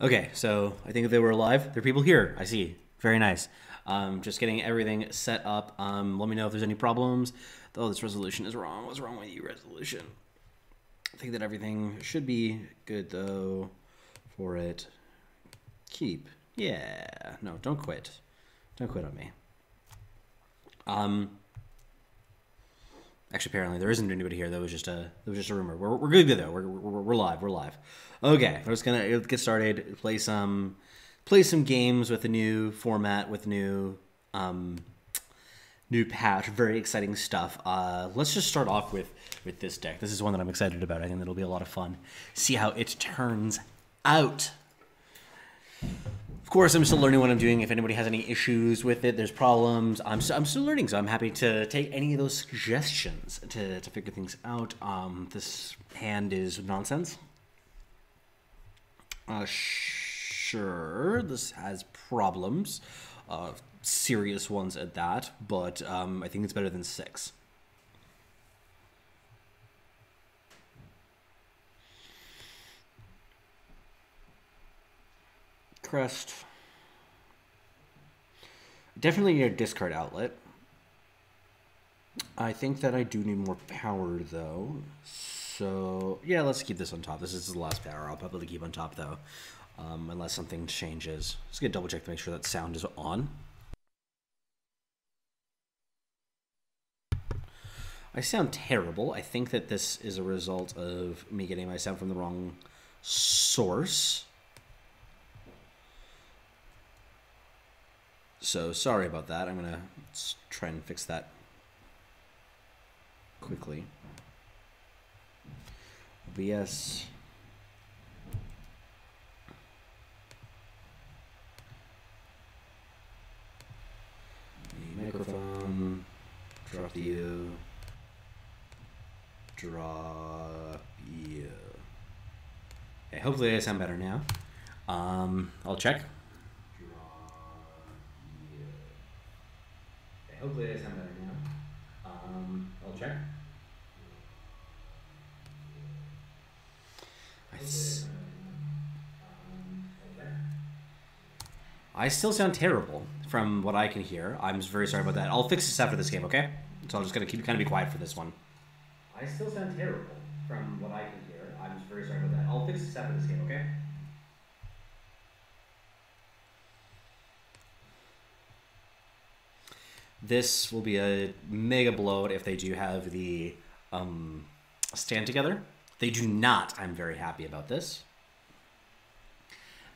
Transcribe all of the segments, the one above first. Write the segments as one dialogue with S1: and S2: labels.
S1: Okay, so I think if they were alive, there are people here. I see. Very nice. Just getting everything set up. Let me know if there's any problems. Oh, this resolution is wrong. What's wrong with you, resolution? I think that everything should be good, though, for it. Keep. Yeah. No, don't quit. Don't quit on me. Actually, apparently there isn't anybody here. That was just a rumor. We're good though. We're live. We're live. Okay, we're just gonna get started. Play some games with a new format, with new patch. Very exciting stuff. Let's just start off with this deck. This is one that I'm excited about. I think it'll be a lot of fun. See how it turns out. Of course, I'm still learning what I'm doing. If anybody has any issues with it, there's problems, I'm still learning, so I'm happy to take any of those suggestions to figure things out. This hand is nonsense. Sure, this has problems, serious ones at that, but I think it's better than 6. Crest. Definitely a discard outlet. I think that I do need more power, though. So, yeah, let's keep this on top. This is the last power I'll probably keep on top, though. Unless something changes. Let's get a double check to make sure that sound is on. I sound terrible. I think that this is a result of me getting my sound from the wrong source. So sorry about that. I'm gonna try and fix that quickly. OBS. Microphone. Drop you. Drop you. Okay, hopefully I sound better now. I'll check. Hopefully I sound better now. I'll check. I still sound terrible from what I can hear. I'm very sorry about that. I'll fix this after this game, okay? So I'm just gonna kind of be quiet for this one. I still sound terrible from what I can hear. I'm very sorry about that. I'll fix this after this game, okay? This will be a mega blowout if they do have the stand together. They do not. I'm very happy about this.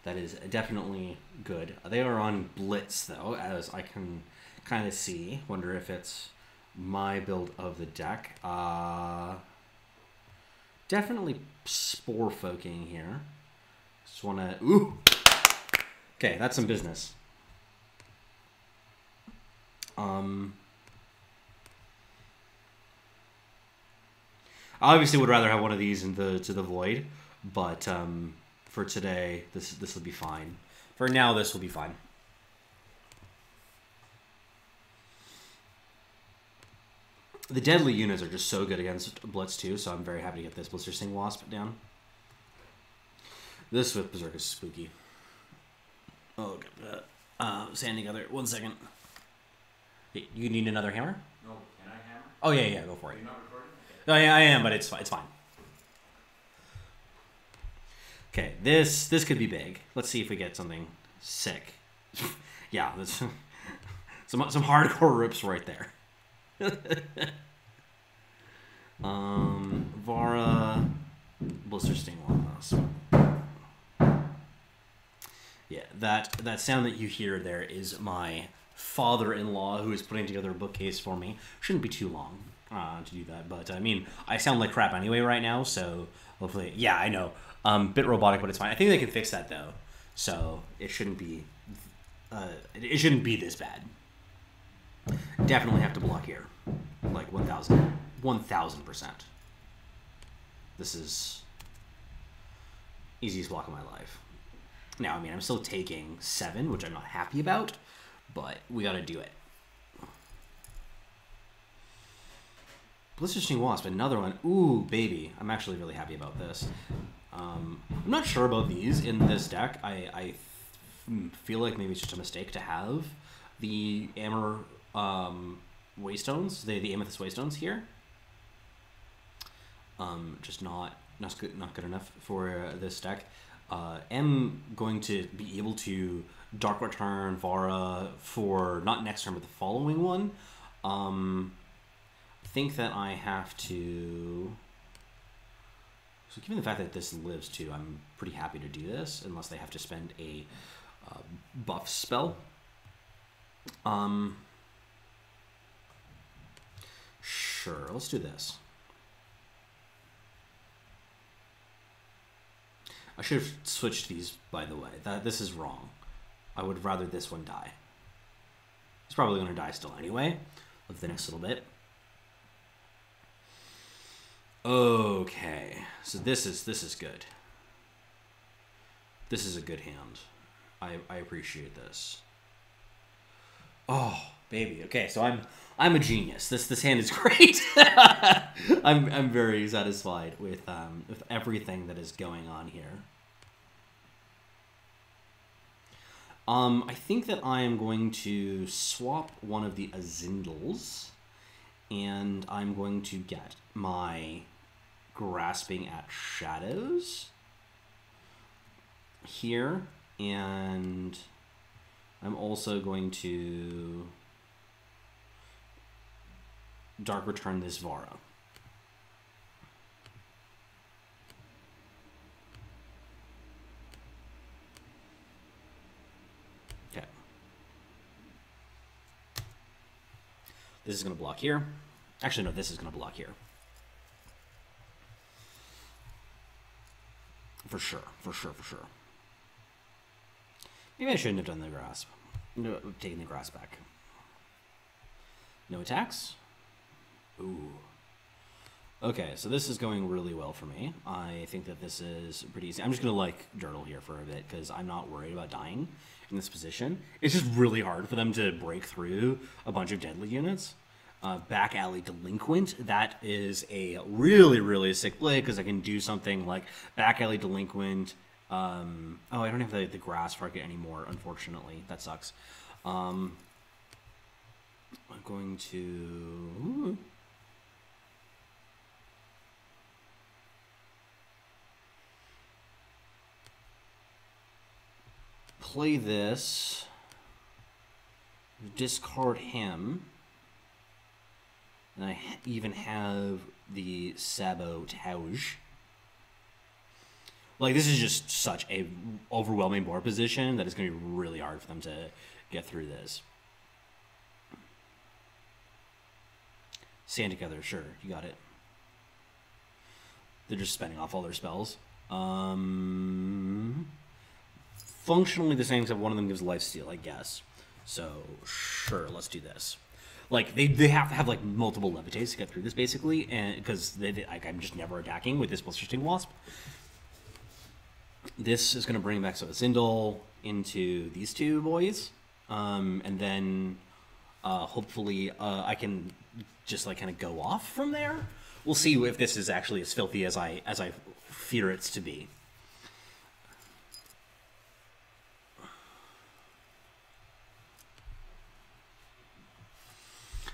S1: That is definitely good. They are on Blitz, though, as I can kind of see. Wonder if it's my build of the deck. Definitely Spore Folking here. Just want to... Ooh! Okay, that's some business. I obviously would rather have one of these into the void, but for today, this will be fine. For now, this will be fine. The deadly units are just so good against Blitz too, so I'm very happy to get this Blister Sting Wasp down. This with Berserk is spooky. Oh, God. Stand together. 1 second. You need another hammer?
S2: No, can I hammer?
S1: Oh, yeah, go for it.
S2: You're not recording? Okay.
S1: Oh, yeah, I am, but it's fine. Okay, this could be big. Let's see if we get something sick. Yeah, that's some hardcore rips right there. Vara, Blister Sting Wasp. Yeah, that sound that you hear there is my father-in-law who is putting together a bookcase for me. Shouldn't be too long to do that, but I mean, I sound like crap anyway right now, so hopefully, yeah, I know, bit robotic, but it's fine. I think they can fix that though, so it shouldn't be this bad. Definitely have to block here, like 1000%. This is easiest block of my life. Now, I mean, I'm still taking 7, which I'm not happy about, but we gotta do it. Blister Sting Wasp, another one. Ooh, baby. I'm actually really happy about this. I'm not sure about these in this deck. I feel like maybe it's just a mistake to have the Amber Waystones, the Amethyst Waystones here. Just not good enough for this deck. Am going to be able to Dark Return Vara for not next turn but the following one. I think that I have to. So given the fact that this lives too, I'm pretty happy to do this unless they have to spend a buff spell. Sure, let's do this. I should have switched these, by the way. This is wrong. I would rather this one die. It's probably going to die still anyway, with the next little bit. Okay, so this is good. This is a good hand. I appreciate this. Oh, baby. Okay, so I'm a genius. This hand is great. I'm very satisfied with everything that is going on here. I think that I am going to swap one of the Azindals, and I'm going to get my Grasping at Shadows here, and I'm also going to Dark Return this Vara. Okay. This is going to block here. Actually, no, this is going to block here. For sure. Maybe I shouldn't have done the grasp. No, taking the grasp back. No attacks? Ooh. Okay, so this is going really well for me. I think that this is pretty easy. I'm just going to, like, journal here for a bit because I'm not worried about dying in this position. It's just really hard for them to break through a bunch of deadly units. Back Alley Delinquent, that is a really, really sick play because I can do something like Back Alley Delinquent. Oh, I don't have the grass target anymore, unfortunately. That sucks. I'm going to... play this. Discard him. And I even have the Sabotage. Like, this is just such a overwhelming board position that it's going to be really hard for them to get through this. Stand together, sure, you got it. They're just spending off all their spells. Functionally the same, except one of them gives lifesteal, I guess. So, sure, let's do this. Like, they have to have, like, multiple levitates to get through this, basically, and because like, I'm just never attacking with this Blistersting Wasp. This is going to bring back Zindel into these two boys, and then hopefully I can just, like, kind of go off from there. We'll see if this is actually as filthy as I fear it's to be.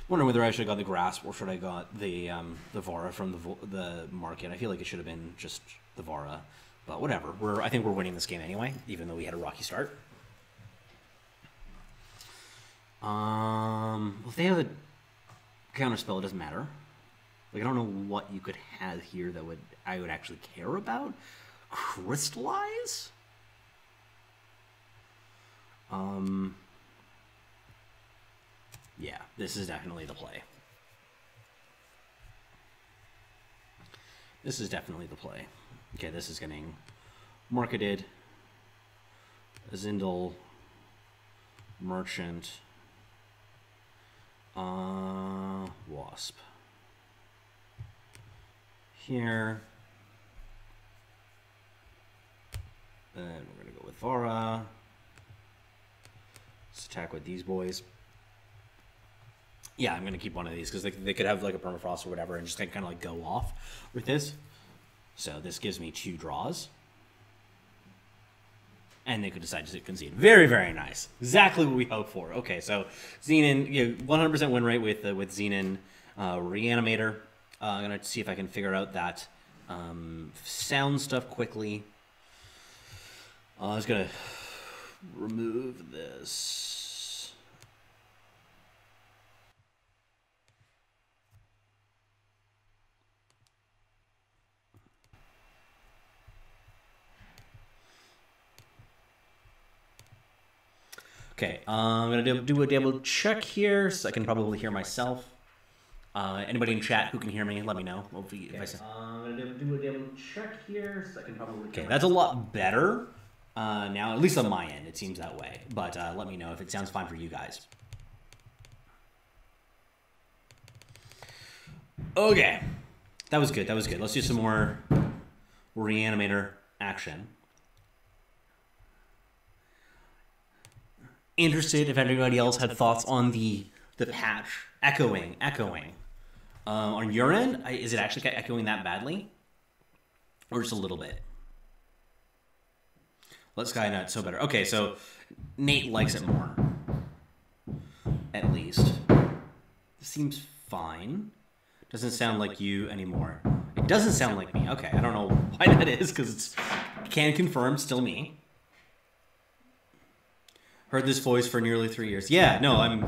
S1: Wondering whether I should have got the grasp or should I got the Vara from the market. I feel like it should have been just the Vara, but whatever. I think we're winning this game anyway, even though we had a rocky start. If they have a counter spell, it doesn't matter. Like, I don't know what you could have here that I would actually care about. Crystallize. Yeah, this is definitely the play. This is definitely the play. Okay, this is getting marketed. Zindel, Merchant, Wasp. Here. And we're going to go with Vara. Let's attack with these boys. Yeah, I'm going to keep one of these because they could have like a permafrost or whatever and just kind of like go off with this. So this gives me 2 draws. And they could decide to concede. Very, very nice. Exactly what we hoped for. Okay, so Xenan, 100% win rate with Xenan Reanimator. I'm going to see if I can figure out that sound stuff quickly. I was going to remove this. Okay, I'm going to do a double check here so I can probably hear myself. Anybody in chat who can hear me, let me know. If I say. I'm going to do a double check here so I can probably. Okay, that's a lot better now, at least on my end. It seems that way. But let me know if it sounds fine for you guys. Okay, that was good. That was good. Let's do some more Reanimator action. Interested if anybody else had thoughts on the patch echoing. On your end, is it actually echoing that badly, or just a little bit? Let's Sky Nut so better. Okay, so Nate likes it more, at least. Seems fine. Doesn't sound like you anymore. It doesn't sound like me. Okay, I don't know why that is, because it's can confirm still me. Heard this voice for nearly 3 years. Yeah, no, I'm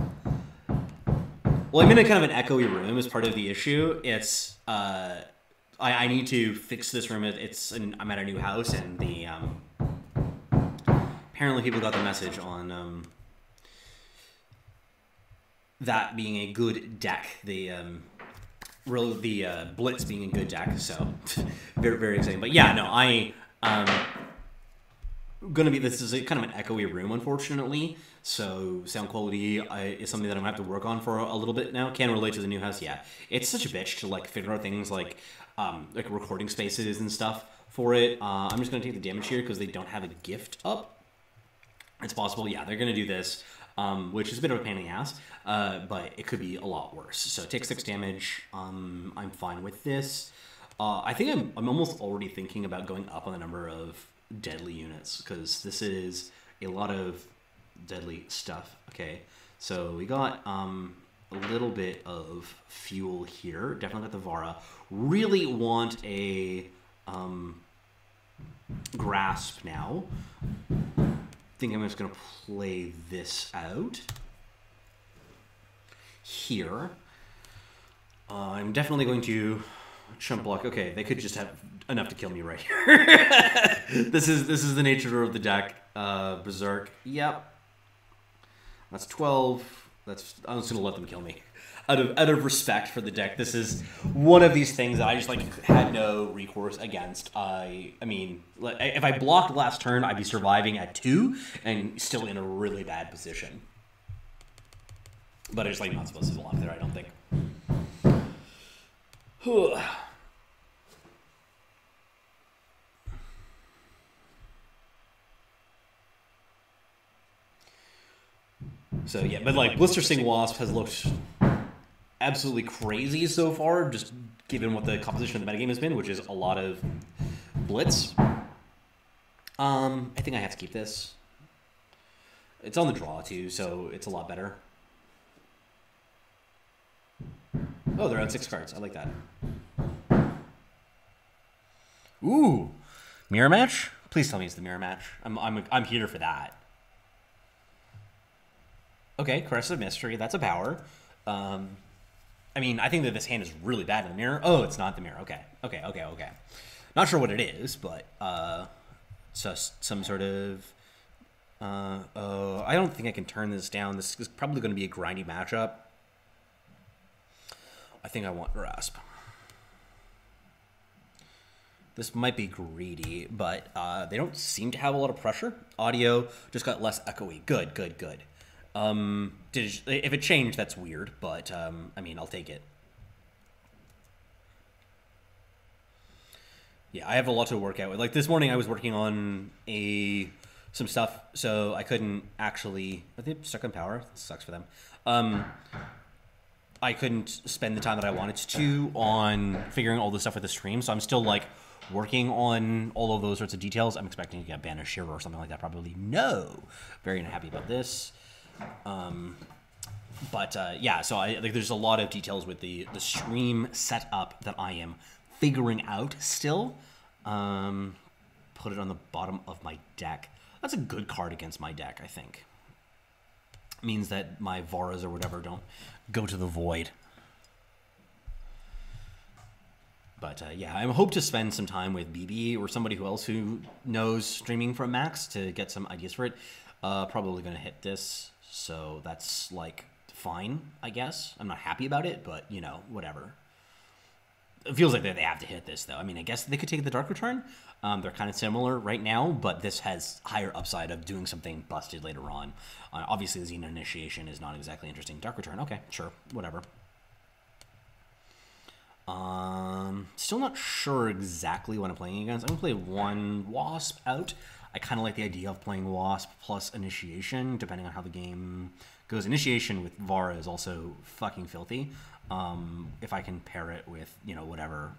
S1: in a kind of an echoey room as part of the issue. It's I need to fix this room. I'm at a new house, and the apparently people got the message on that being a good deck. The Blitz being a good deck. So very, very exciting. But yeah, no, this is a kind of an echoey room, unfortunately, so sound quality is something that I'm gonna have to work on for a little bit now. Can relate to the new house. Yeah, it's such a bitch to like figure out things like recording spaces and stuff for it. I'm just gonna take the damage here because they don't have a gift up. It's possible, yeah, they're gonna do this, which is a bit of a pain in the ass, but it could be a lot worse. So take 6 damage. I'm fine with this. I think I'm almost already thinking about going up on the number of deadly units, because this is a lot of deadly stuff. Okay, so we got a little bit of fuel here. Definitely got the Vara. Really want a grasp now. Think I'm just gonna play this out here. I'm definitely going to chump block. Okay, they could just have enough to kill me right here. This is the nature of the deck. Berserk. Yep. That's 12. I'm just gonna let them kill me. Out of respect for the deck. This is one of these things that I just had no recourse against. I mean, if I blocked last turn, I'd be surviving at 2 and still in a really bad position. But it's not supposed to block there, I don't think. So yeah, but Blister Sting Wasp has looked absolutely crazy so far, just given what the composition of the metagame has been, which is a lot of Blitz. I think I have to keep this. It's on the draw too, so it's a lot better. Oh, they're on 6 cards. I like that. Ooh, mirror match? Please tell me it's the mirror match. I'm here for that. Okay, Caress of Mystery. That's a power. I mean, I think that this hand is really bad in the mirror. Oh, it's not the mirror. Okay. Not sure what it is, but so some sort of. I don't think I can turn this down. This is probably going to be a grindy matchup. I think I want Grasp. This might be greedy, but they don't seem to have a lot of pressure. Audio just got less echoey. Good. If it changed, that's weird, but I mean, I'll take it. Yeah, I have a lot to work out with. Like this morning, I was working on some stuff, so I couldn't actually. Are they stuck on power? This sucks for them. I couldn't spend the time that I wanted to on figuring all this stuff with the stream, so I'm still working on all of those sorts of details. I'm expecting to get banished here or something like that. Probably no. Very unhappy about this. Yeah, so there's a lot of details with the stream setup that I am figuring out still. Put it on the bottom of my deck. That's a good card against my deck, I think. It means that my Varas or whatever don't go to the void. But yeah, I hope to spend some time with BB or somebody else who knows streaming from Max to get some ideas for it. Probably going to hit this, so that's like fine, I guess. I'm not happy about it, but you know, whatever. It feels like they have to hit this, though. I mean, I guess they could take the Dark Return. They're kind of similar right now, but this has higher upside of doing something busted later on. Obviously, the Xenan Initiation is not exactly interesting. Dark Return, okay, sure, whatever. Still not sure exactly what I'm playing against. I'm going to play one Wasp out. I kind of like the idea of playing Wasp plus Initiation, depending on how the game goes. Initiation with Vara is also fucking filthy. If I can pair it with, you know, whatever.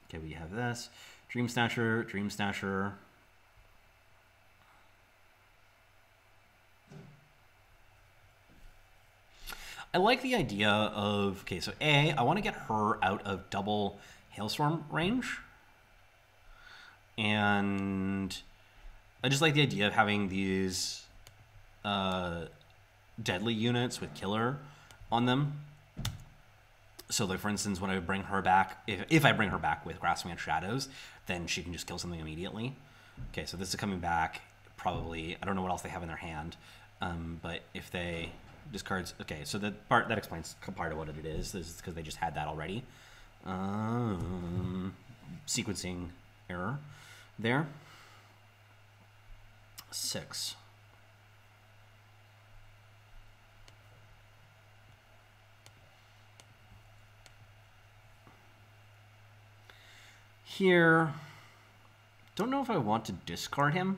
S1: Okay, we have this. Dream Snatcher, Dream Snatcher. I like the idea of, okay, so A, I want to get her out of double Hailstorm range. And I just like the idea of having these deadly units with Killer on them. So, like, for instance, when I bring her back, if I bring her back with Grasping at Shadows, then she can just kill something immediately. Okay, so this is coming back, probably, I don't know what else they have in their hand, but if they discards, okay, so that explains part of what it is. This is because they just had that already. Sequencing error there. 6. Here, don't know if I want to discard him.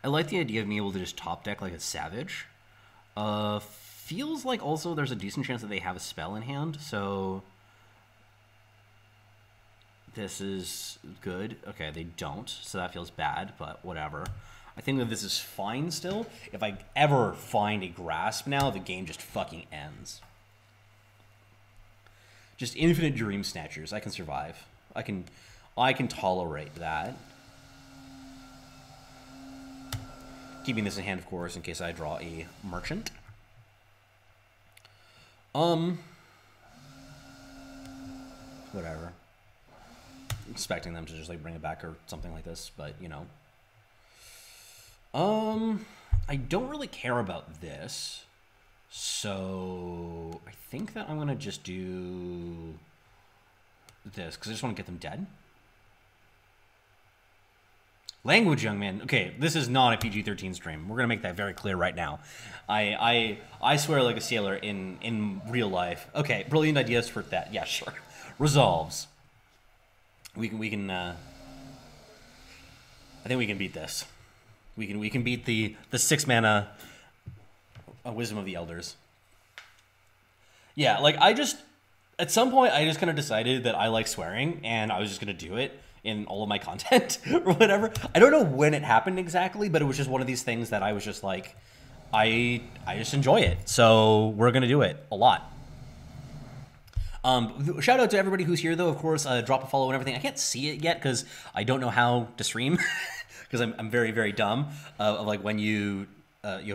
S1: I like the idea of being able to just top deck like a Savage. Feels like also there's a decent chance that they have a spell in hand, so this is good. Okay, they don't, so that feels bad, but whatever. I think that this is fine still. If I ever find a Grasp now, the game just fucking ends. Just infinite Dream Snatchers. I can survive. I can tolerate that. Keeping this in hand, of course, in case I draw a Merchant. Whatever. Expecting them to just like bring it back or something like this, but you know. I don't really care about this. So I think that I'm gonna just do this because I just want to get them dead. Language, young man. Okay, this is not a PG-13 stream. We're gonna make that very clear right now. I swear like a sailor in real life. Okay, brilliant ideas for that. Yeah, sure. Resolves. We can. I think we can beat this. We can beat the 6 mana. Wisdom of the Elders. Yeah, like at some point I just kind of decided that I like swearing and I was just going to do it in all of my content or whatever. I don't know when it happened exactly, but it was just one of these things that I was just like, I just enjoy it. So we're going to do it a lot. Shout out to everybody who's here though, of course, drop a follow and everything. I can't see it yet because I don't know how to stream because I'm very, very dumb of like when you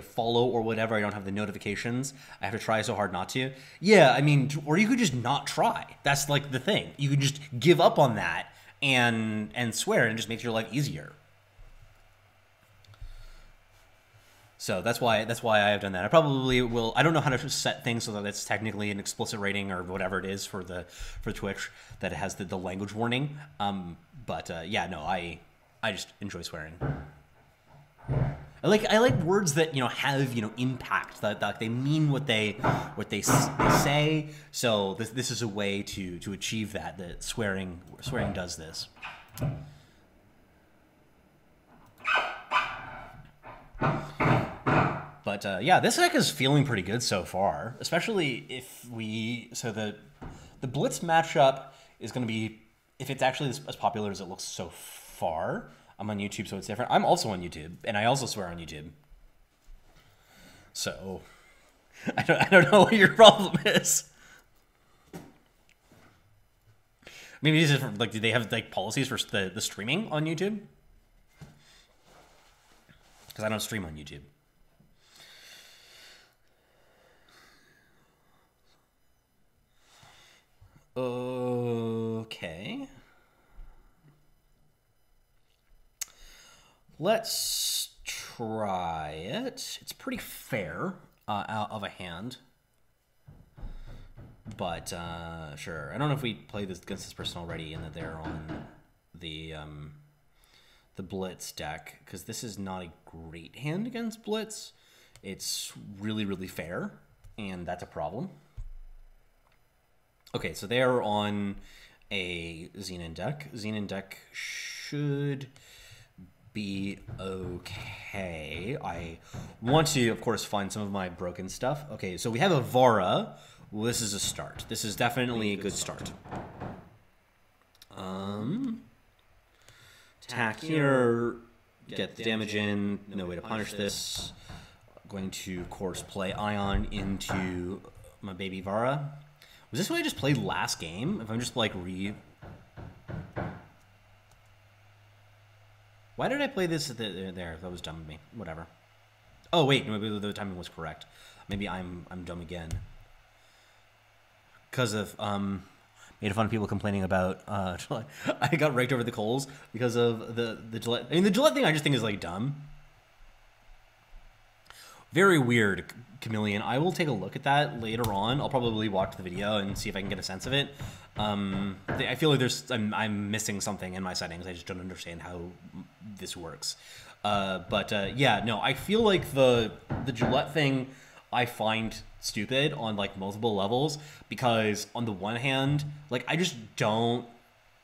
S1: follow or whatever, I don't have the notifications. I have to try so hard not to. Yeah, I mean, or you could just not try. That's like the thing. You could just give up on that and swear, and it just makes your life easier. So that's why I have done that. I probably will. I don't know how to set things so that it's technically an explicit rating or whatever it is for Twitch that it has the language warning. Yeah, no, I just enjoy swearing. I like words that have impact, that they mean what they say. So this is a way to achieve that. That swearing does this. But But yeah, this deck is feeling pretty good so far, especially if we... So the Blitz matchup is going to be, if it's actually as popular as it looks so far. I'm on YouTube, so it's different. I'm also on YouTube, and I also swear on YouTube. So, I don't know what your problem is. Maybe it's just like, do they have like policies for the streaming on YouTube? Because I don't stream on YouTube. Okay. Let's try it. It's pretty fair out of a hand. But sure. I don't know if we played this against this person already and that they're on the Blitz deck, because this is not a great hand against Blitz. It's really, really fair, and that's a problem. Okay, so they are on a Xenan deck. Xenan deck should be okay. I want to, of course, find some of my broken stuff. Okay, so we have a Vara. Well, this is a start. This is definitely a good start. Attack here, get the damage in, no way to punish this. Going to, of course, play Ion into my baby Vara. Was this what I just played last game? If I'm just like Why did I play this there? That was dumb of me. Whatever. Oh wait, maybe the timing was correct. Maybe I'm dumb again. Because of made fun of people complaining about I got raked over the coals because of the Gillette. I mean, the Gillette thing I just think is like dumb. Very weird, Chameleon. I will take a look at that later on. I'll probably watch the video and see if I can get a sense of it. I feel like I'm missing something in my settings. I just don't understand how this works. Yeah, no, I feel like the Gillette thing I find stupid on like multiple levels, because on the one hand, like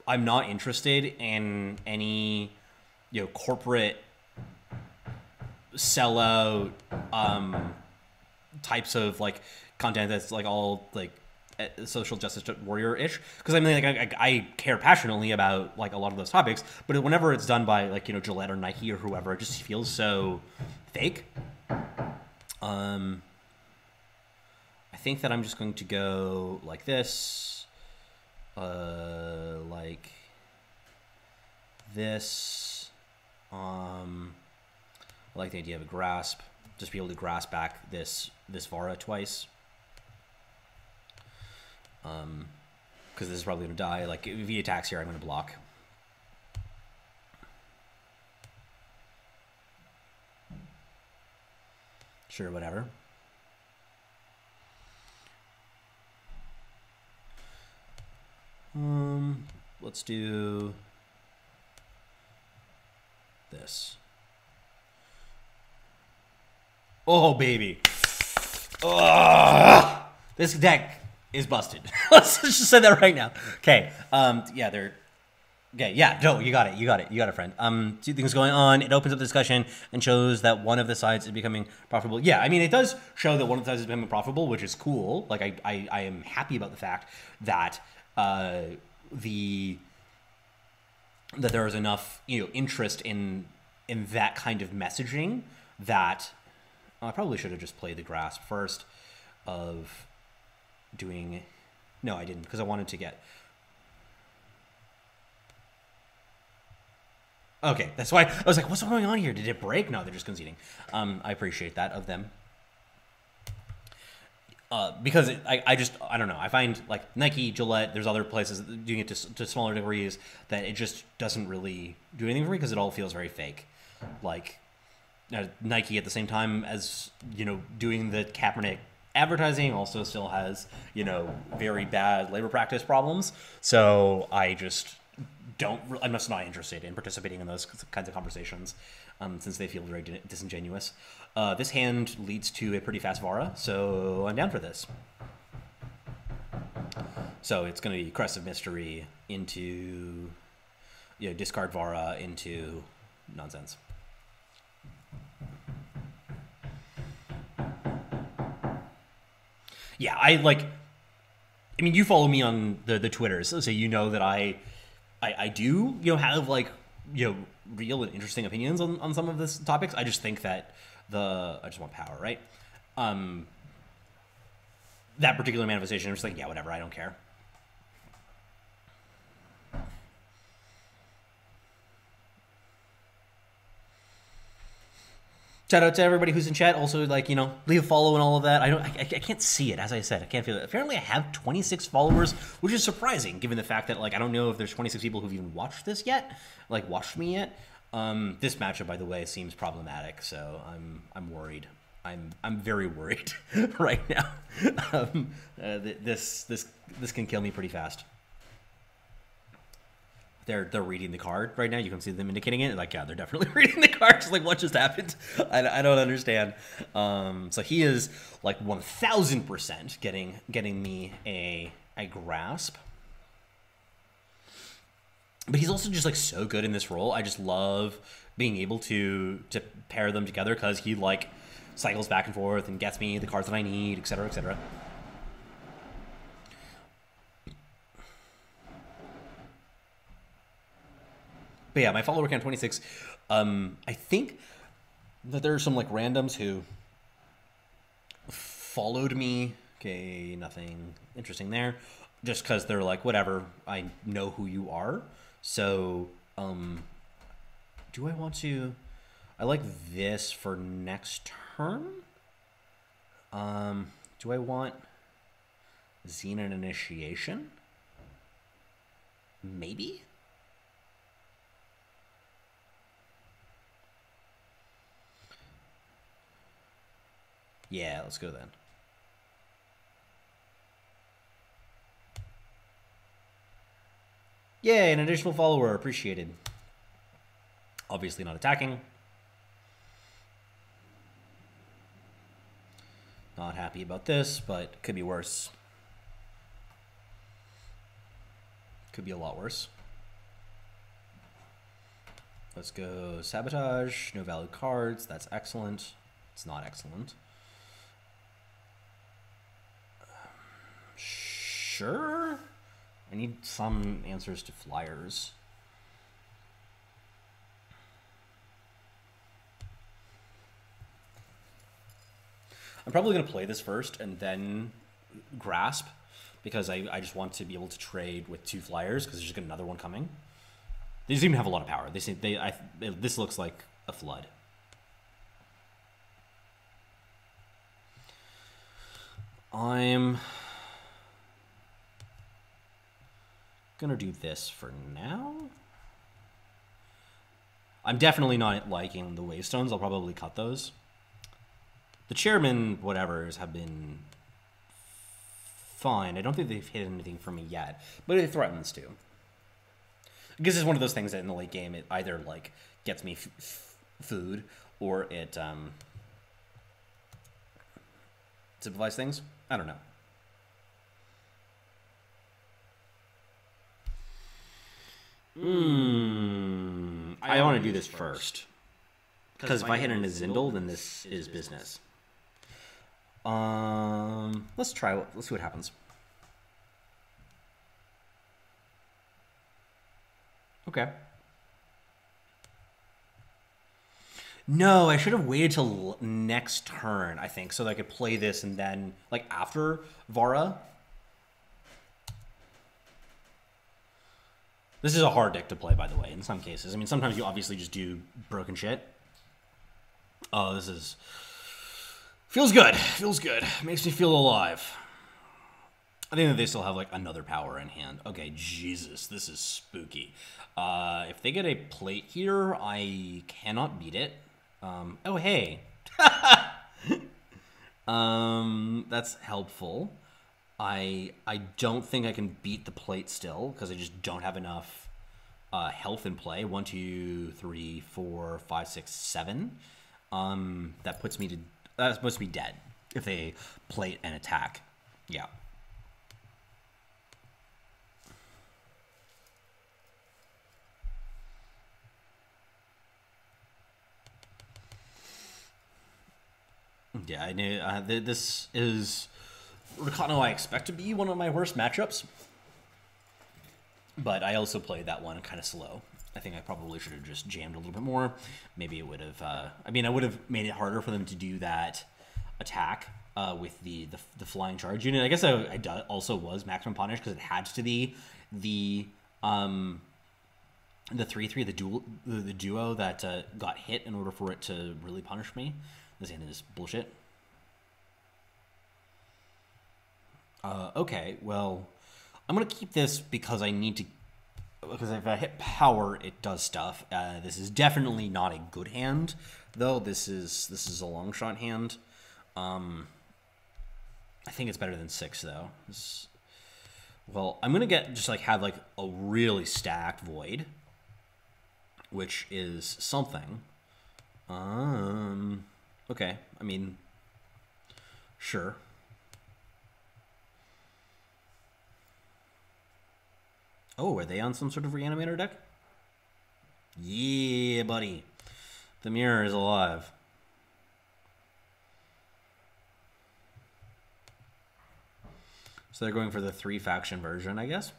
S1: I'm not interested in any, corporate sellout types of like content that's like all like social justice warrior-ish, because I mean, like I care passionately about like a lot of those topics, but whenever it's done by like Gillette or Nike or whoever, it just feels so fake. I think that I'm just going to go like this, like this. I like the idea of a grasp. Just be able to grasp back this Vara twice. Because this is probably going to die. Like, if he attacks here, I'm going to block. Sure, whatever. Let's do this. Oh, baby. Ugh. This deck is busted. Let's just say that right now. Okay. Yeah, they're... Okay, yeah, no, you got it, friend. Two things going on. It opens up the discussion and shows that one of the sides is becoming profitable. Yeah, I mean, it does show that one of the sides is becoming profitable, which is cool. Like, I am happy about the fact that that there is enough, interest in that kind of messaging that I probably should have just played the grasp first of doing... No, I didn't, because I wanted to get... Okay, that's why I was like, what's going on here? Did it break? No, they're just conceding. I appreciate that of them. Because I don't know. I find like Nike, Gillette, there's other places doing it to smaller degrees that it just doesn't really do anything for me, because it all feels very fake. Like Nike at the same time as, doing the Kaepernick advertising also still has, very bad labor practice problems. So I'm just not interested in participating in those kinds of conversations, since they feel very disingenuous. This hand leads to a pretty fast Vara, so I'm down for this. So it's going to be Crest of Mystery into, discard Vara into nonsense. yeah, I mean, you follow me on the Twitters, so you know that I do, have real and interesting opinions on some of this topics. I just think that I just want power, right? That particular manifestation, I'm just like, yeah, whatever, I don't care. Shout out to everybody who's in chat. Also, leave a follow and all of that. I can't see it, as I said. I can't feel it. Apparently, I have 26 followers, which is surprising, given the fact that, I don't know if there's 26 people who've even watched this yet, watched me yet. This matchup, by the way, seems problematic, so I'm worried. I'm very worried right now. This can kill me pretty fast. They're reading the card right now. You can see them indicating it. Yeah, they're definitely reading the cards. What just happened? I don't understand. So he is 1000% getting me a grasp. But he's also just so good in this role. I just love being able to pair them together because he cycles back and forth and gets me the cards that I need, etc., etc. But yeah, my follower count 26. I think that there are some randoms who followed me. Okay, nothing interesting there. Just because they're whatever, I know who you are. So, do I want to? I like this for next turn. Do I want Xenan Initiation? Maybe. Yeah, let's go then. Yay, an additional follower. Appreciated. Obviously not attacking. Not happy about this, but could be worse. Could be a lot worse. Let's go Sabotage. No valid cards. That's excellent. It's not excellent. Sure. I need some answers to flyers. I'm probably going to play this first and then grasp because I just want to be able to trade with 2 flyers because there's just another one coming. They just even have a lot of power. This looks like a flood. I'm gonna do this for now. I'm definitely not liking the wavestones. I'll probably cut those. The chairman whatevers have been fine. I don't think they've hit anything for me yet, but it threatens to. Because it's one of those things that in the late game it either gets me food or it simplifies things. I don't know. I want to do this first. Because if I hit an Azindel, then this is business. Let's try. Let's see what happens. Okay. No, I should have waited till next turn, I think, so that I could play this and then, after Vara. This is a hard deck to play, by the way, in some cases. I mean, sometimes you obviously just do broken shit. Oh, this is... Feels good. Feels good. Makes me feel alive. I think that they still have, another power in hand. Okay, Jesus, this is spooky. If they get a plate here, I cannot beat it. Oh, hey. That's helpful. I don't think I can beat the plate still, because I just don't have enough health in play. 1, 2, 3, 4, 5, 6, 7. That puts me to... That's supposed to be dead if they plate and attack. Yeah. Yeah, I knew this is Rakano I expect to be one of my worst matchups, but I also played that one kind of slow. I think I probably should have just jammed a little bit more. Maybe it would have, I mean, I would have made it harder for them to do that attack with the flying charge unit. I guess I also was maximum punish because it had to be the 3/3, the duo that got hit in order for it to really punish me. This hand is bullshit. Okay, well, I'm gonna keep this because I need to. Because if I hit power, it does stuff. This is definitely not a good hand, though. This is a long shot hand. I think it's better than 6, though. Well, I'm gonna have like a really stacked void, which is something. Okay. I mean, sure. Oh, are they on some sort of reanimator deck? Yeah, buddy. The mirror is alive. So they're going for the 3-faction version, I guess.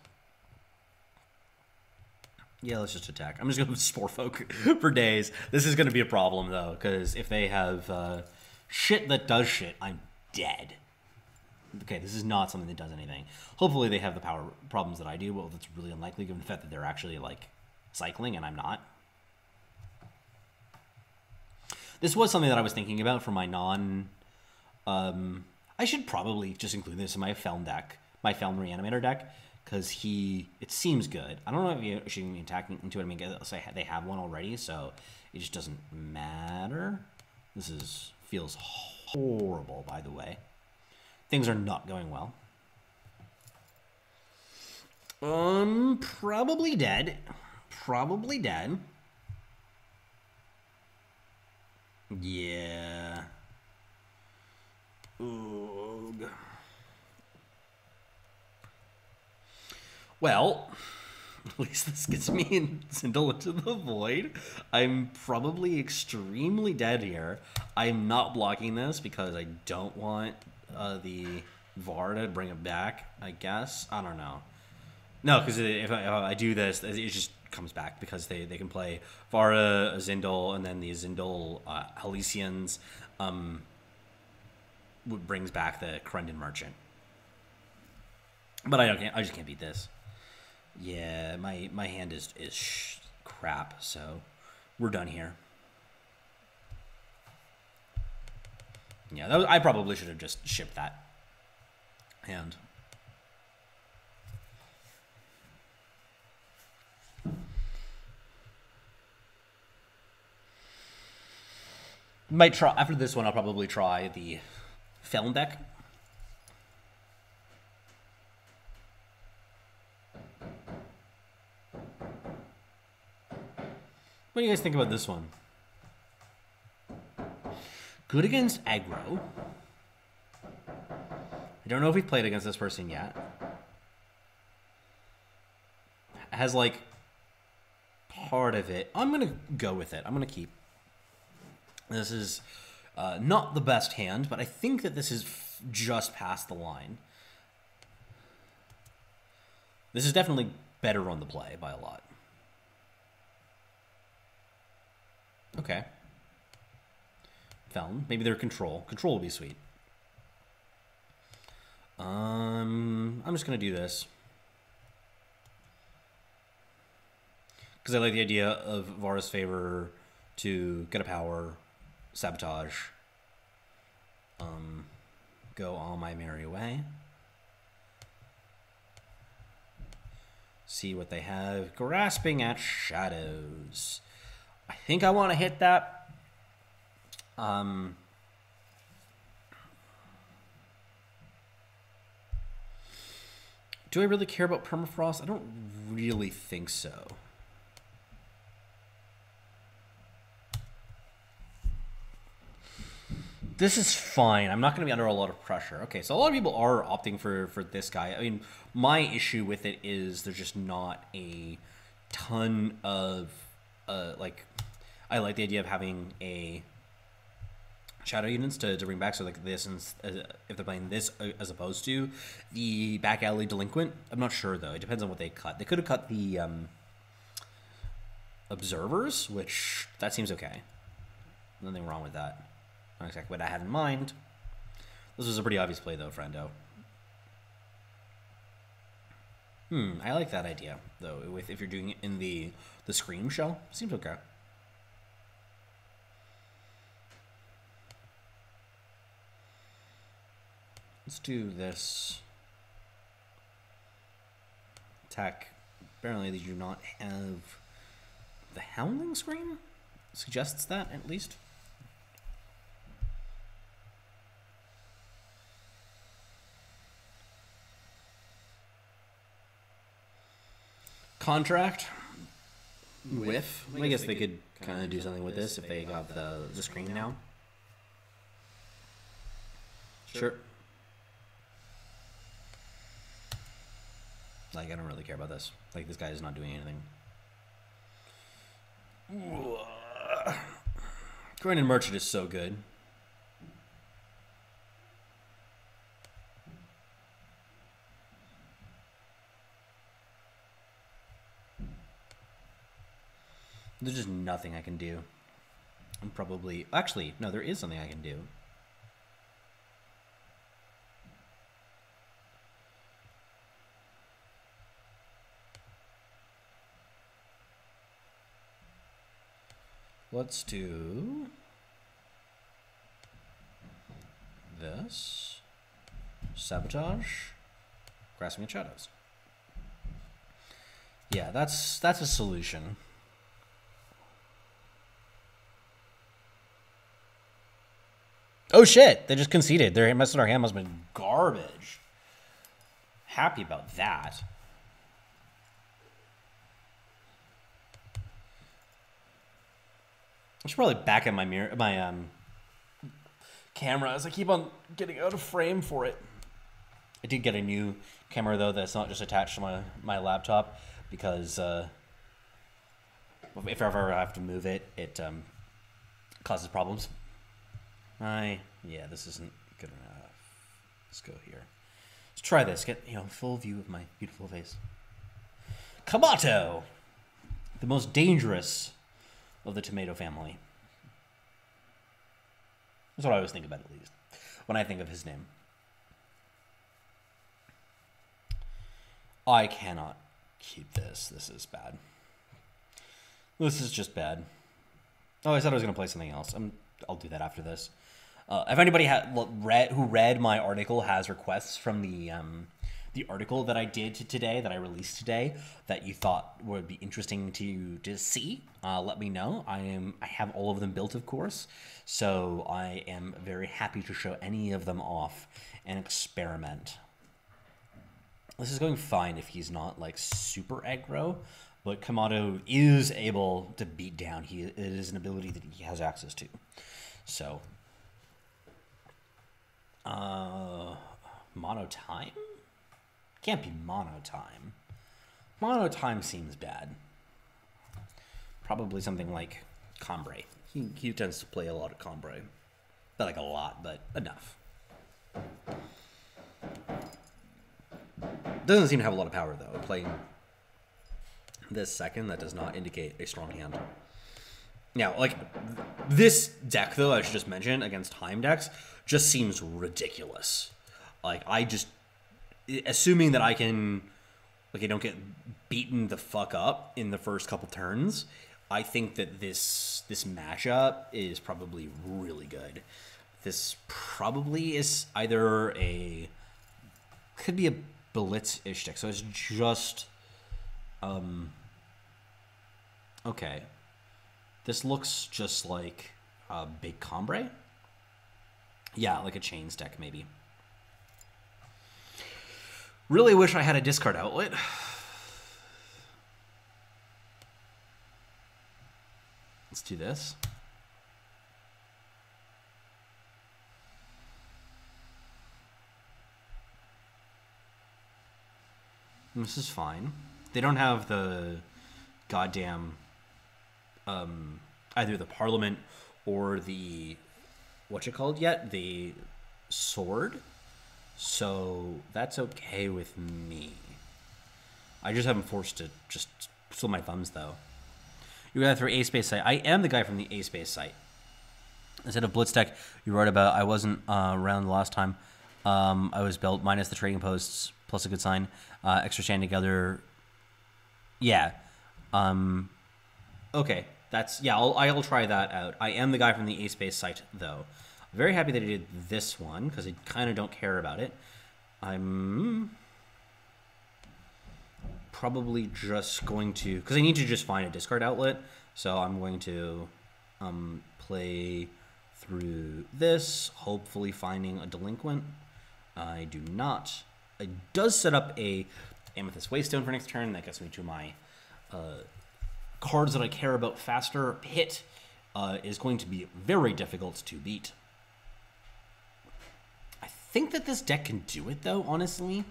S1: Yeah, let's just attack. I'm just going to Spore Folk for days. This is going to be a problem, though, because if they have shit that does shit, I'm dead. Okay, this is not something that does anything. Hopefully they have the power problems that I do. Well, that's really unlikely given the fact that they're actually, like, cycling and I'm not. This was something that I was thinking about for my I should probably just include this in my Felm deck, my Felm Reanimator deck, because it seems good. I don't know if you should be attacking into it. I mean, they have one already, so it just doesn't matter. This feels horrible, by the way. Things are not going well. Probably dead. Probably dead. Yeah. Ugh. Well, at least this gets me and Zindel into the void. I'm probably extremely dead here. I'm not blocking this because I don't want the VAR to bring it back, I guess. I don't know. No, because if I do this, it just comes back because they can play Vara, Zindel, and then the Zindel Halicians brings back the Krendon Merchant. But I just can't beat this. Yeah, my hand is crap, so we're done here. Yeah, I probably should have just shipped that hand. Might try after this one. I'll probably try the Felm deck. What do you guys think about this one? Good against aggro. I don't know if we've played against this person yet. Has like part of it. I'm gonna go with it. I'm gonna keep. This is not the best hand, but I think that this is just past the line. This is definitely better on the play by a lot. Okay. Felm. Maybe they're control. Control will be sweet. I'm just gonna do this because I like the idea of Vara's favor to get a power, sabotage, go on my merry way. See what they have. Grasping at shadows. I think I want to hit that. Do I really care about permafrost? I don't really think so. This is fine. I'm not going to be under a lot of pressure. Okay, so a lot of people are opting for this guy. I mean, my issue with it is there's just not a ton of, like, I like the idea of having a shadow units to bring back. So like this, and if they're playing this as opposed to the back alley delinquent. I'm not sure though. It depends on what they cut. They could have cut the observers, which that seems okay. Nothing wrong with that. Not exactly what I had in mind. This was a pretty obvious play though, friendo. I like that idea though. If you're doing it in the scream shell, seems okay. Let's do this. Attack. Apparently they do not have the Howling Scream? Suggests that, at least. Contract. Whiff. I guess they could kind of do something with this if they got the screen now. Sure. Like, I don't really care about this. Like, this guy is not doing anything. Coin Merchant is so good. There's just nothing I can do. I'm probably... Actually, no, there is something I can do. Let's do this. Sabotage. Grasping at Shadows. Yeah, that's a solution. Oh shit! They just conceded. Their mess in our hand must have been garbage. Happy about that. I should probably back up my camera as I keep on getting out of frame for it. I did get a new camera though that's not just attached to my laptop because if I ever have to move it, it causes problems. Yeah, this isn't good enough. Let's go here. Let's try this. Get full view of my beautiful face. Kamato, the most dangerous of the tomato family. That's what I always think about, at least, when I think of his name. I cannot keep this. This is bad. This is just bad. Oh, I said I was going to play something else. I'll do that after this. If anybody who read my article has requests from the article that I did today, that I released today, that you thought would be interesting to see, let me know. I have all of them built, of course, so I am very happy to show any of them off and experiment. This is going fine if he's not like super aggro, but Kamato is able to beat down. It is an ability that he has access to. So, mono time? Can't be mono time. Mono time seems bad. Probably something like Combre. He tends to play a lot of Combre. Not like a lot, but enough. Doesn't seem to have a lot of power though. Playing this second, that does not indicate a strong hand. Now, like, this deck though, I should just mention, against time decks, just seems ridiculous. Like, assuming that I don't get beaten the fuck up in the first couple turns, I think that this matchup is probably really good. This probably is either could be a Blitz-ish deck. So it's just, okay. This looks just like a big Combre. Yeah, like a Chains deck maybe. Really wish I had a discard outlet. Let's do this. This is fine. They don't have the goddamn either the Parliament or the what you called yet, the sword. So that's okay with me. I just haven't forced to just fill my thumbs though. You got through A Space site. I am the guy from the A Space site. Instead of Blitz deck you wrote about, I wasn't around the last time. I was built minus the trading posts plus a good sign. Extra stand together. Yeah. Okay. That's, yeah, I'll try that out. I am the guy from the A Space site though. Very happy that I did this one because I kind of don't care about it. I'm probably just going to, because I need to just find a discard outlet. So I'm going to play through this, hopefully finding a delinquent. I do not. It does set up a Amethyst Waystone for next turn. That gets me to my cards that I care about faster. Hit is going to be very difficult to beat. I think that this deck can do it though, honestly.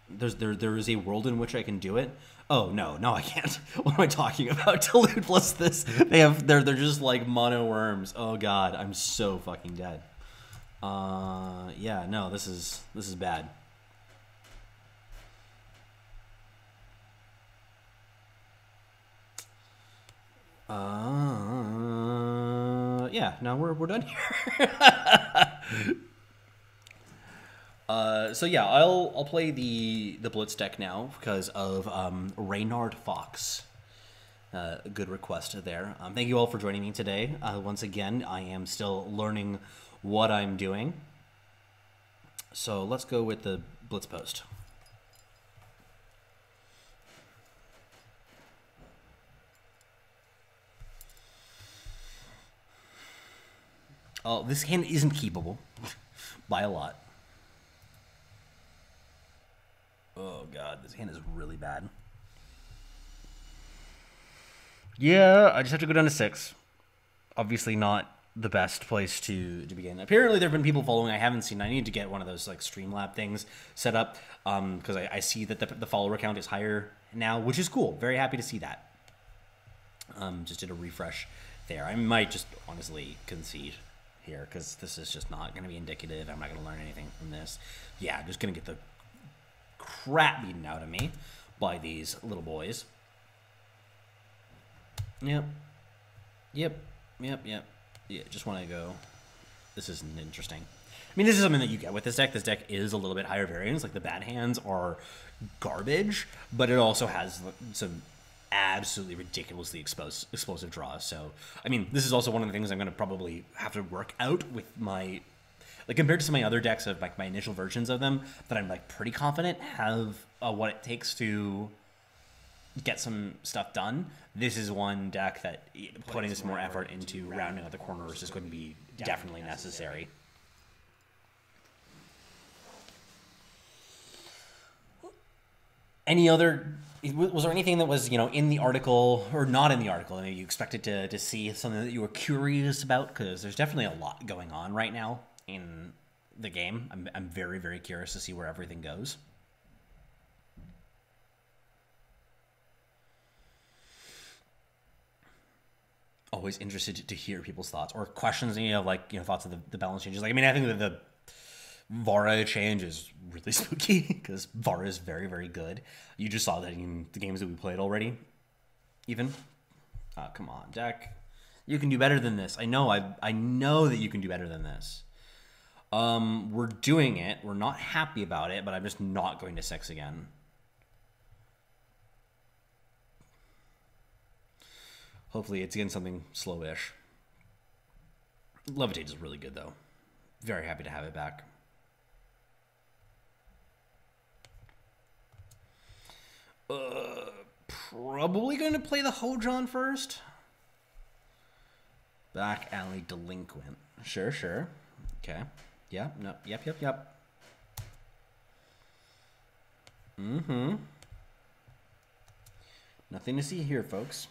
S1: There is a world in which I can do it. Oh no, I can't. What am I talking about? Delude plus this. They're just like mono worms. Oh god, I'm so fucking dead. Yeah, no, this is bad. Yeah, no, we're done here. So yeah, I'll play the Blitz deck now because of Reynard Fox. Good request there. Thank you all for joining me today. Once again, I am still learning what I'm doing. So let's go with the Blitz post. Oh, this hand isn't keepable by a lot. Oh god, this hand is really bad. Yeah, I just have to go down to 6. Obviously not the best place to begin. Apparently there have been people following. I haven't seen. I need to get one of those like Streamlab things set up because I see that the follower count is higher now, which is cool. Very happy to see that. Just did a refresh there. I might just honestly concede here because this is just not going to be indicative. I'm not going to learn anything from this. Yeah, I'm just going to get the crap beaten out of me by these little boys. Yep. Yeah, just want to go. This isn't interesting. I mean, this is something that you get with this deck. This deck is a little bit higher variance. Like, the bad hands are garbage, but it also has some absolutely ridiculously explosive draws. So, I mean, this is also one of the things I'm going to probably have to work out with my... Like, compared to some of my other decks of, like, my initial versions of them that I'm, like, pretty confident have what it takes to get some stuff done. This is one deck that putting some more effort into rounding out the corners is going to be definitely necessary. Any other... Was there anything that was, in the article or not in the article? You expected to see something that you were curious about? Because there's definitely a lot going on right now in the game. I'm very, very curious to see where everything goes. Always interested to hear people's thoughts or questions, thoughts of the balance changes. Like, I mean, I think that the Vara change is really spooky because Vara is very, very good. You just saw that in the games that we played already. Even, come on, deck, you can do better than this. I know that you can do better than this. We're doing it. We're not happy about it, but I'm just not going to 6 again. Hopefully it's again something slowish. Levitate is really good though. Very happy to have it back. Probably going to play the Hojon first. Back alley delinquent. Sure. Okay. Yeah. No. Yep. Nothing to see here, folks.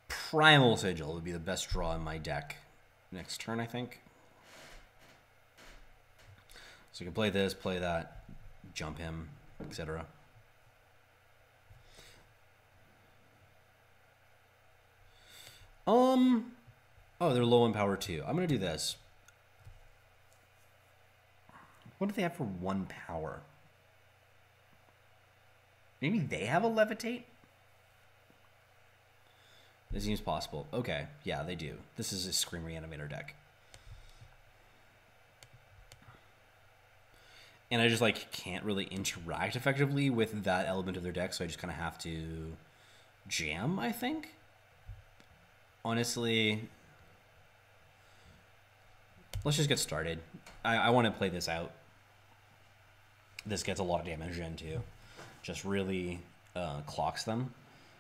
S1: Primal Sigil would be the best draw in my deck next turn, I think. So you can play this, play that, jump him, etc. Oh, they're low in power too. I'm gonna do this. What do they have for 1 power? Maybe they have a levitate? It seems possible. Okay, yeah, they do. This is a Xenan Reanimator deck. And I just, like, can't really interact effectively with that element of their deck, so I just kind of have to jam, I think. Honestly, let's just get started. I want to play this out. This gets a lot of damage in, too. Just really clocks them.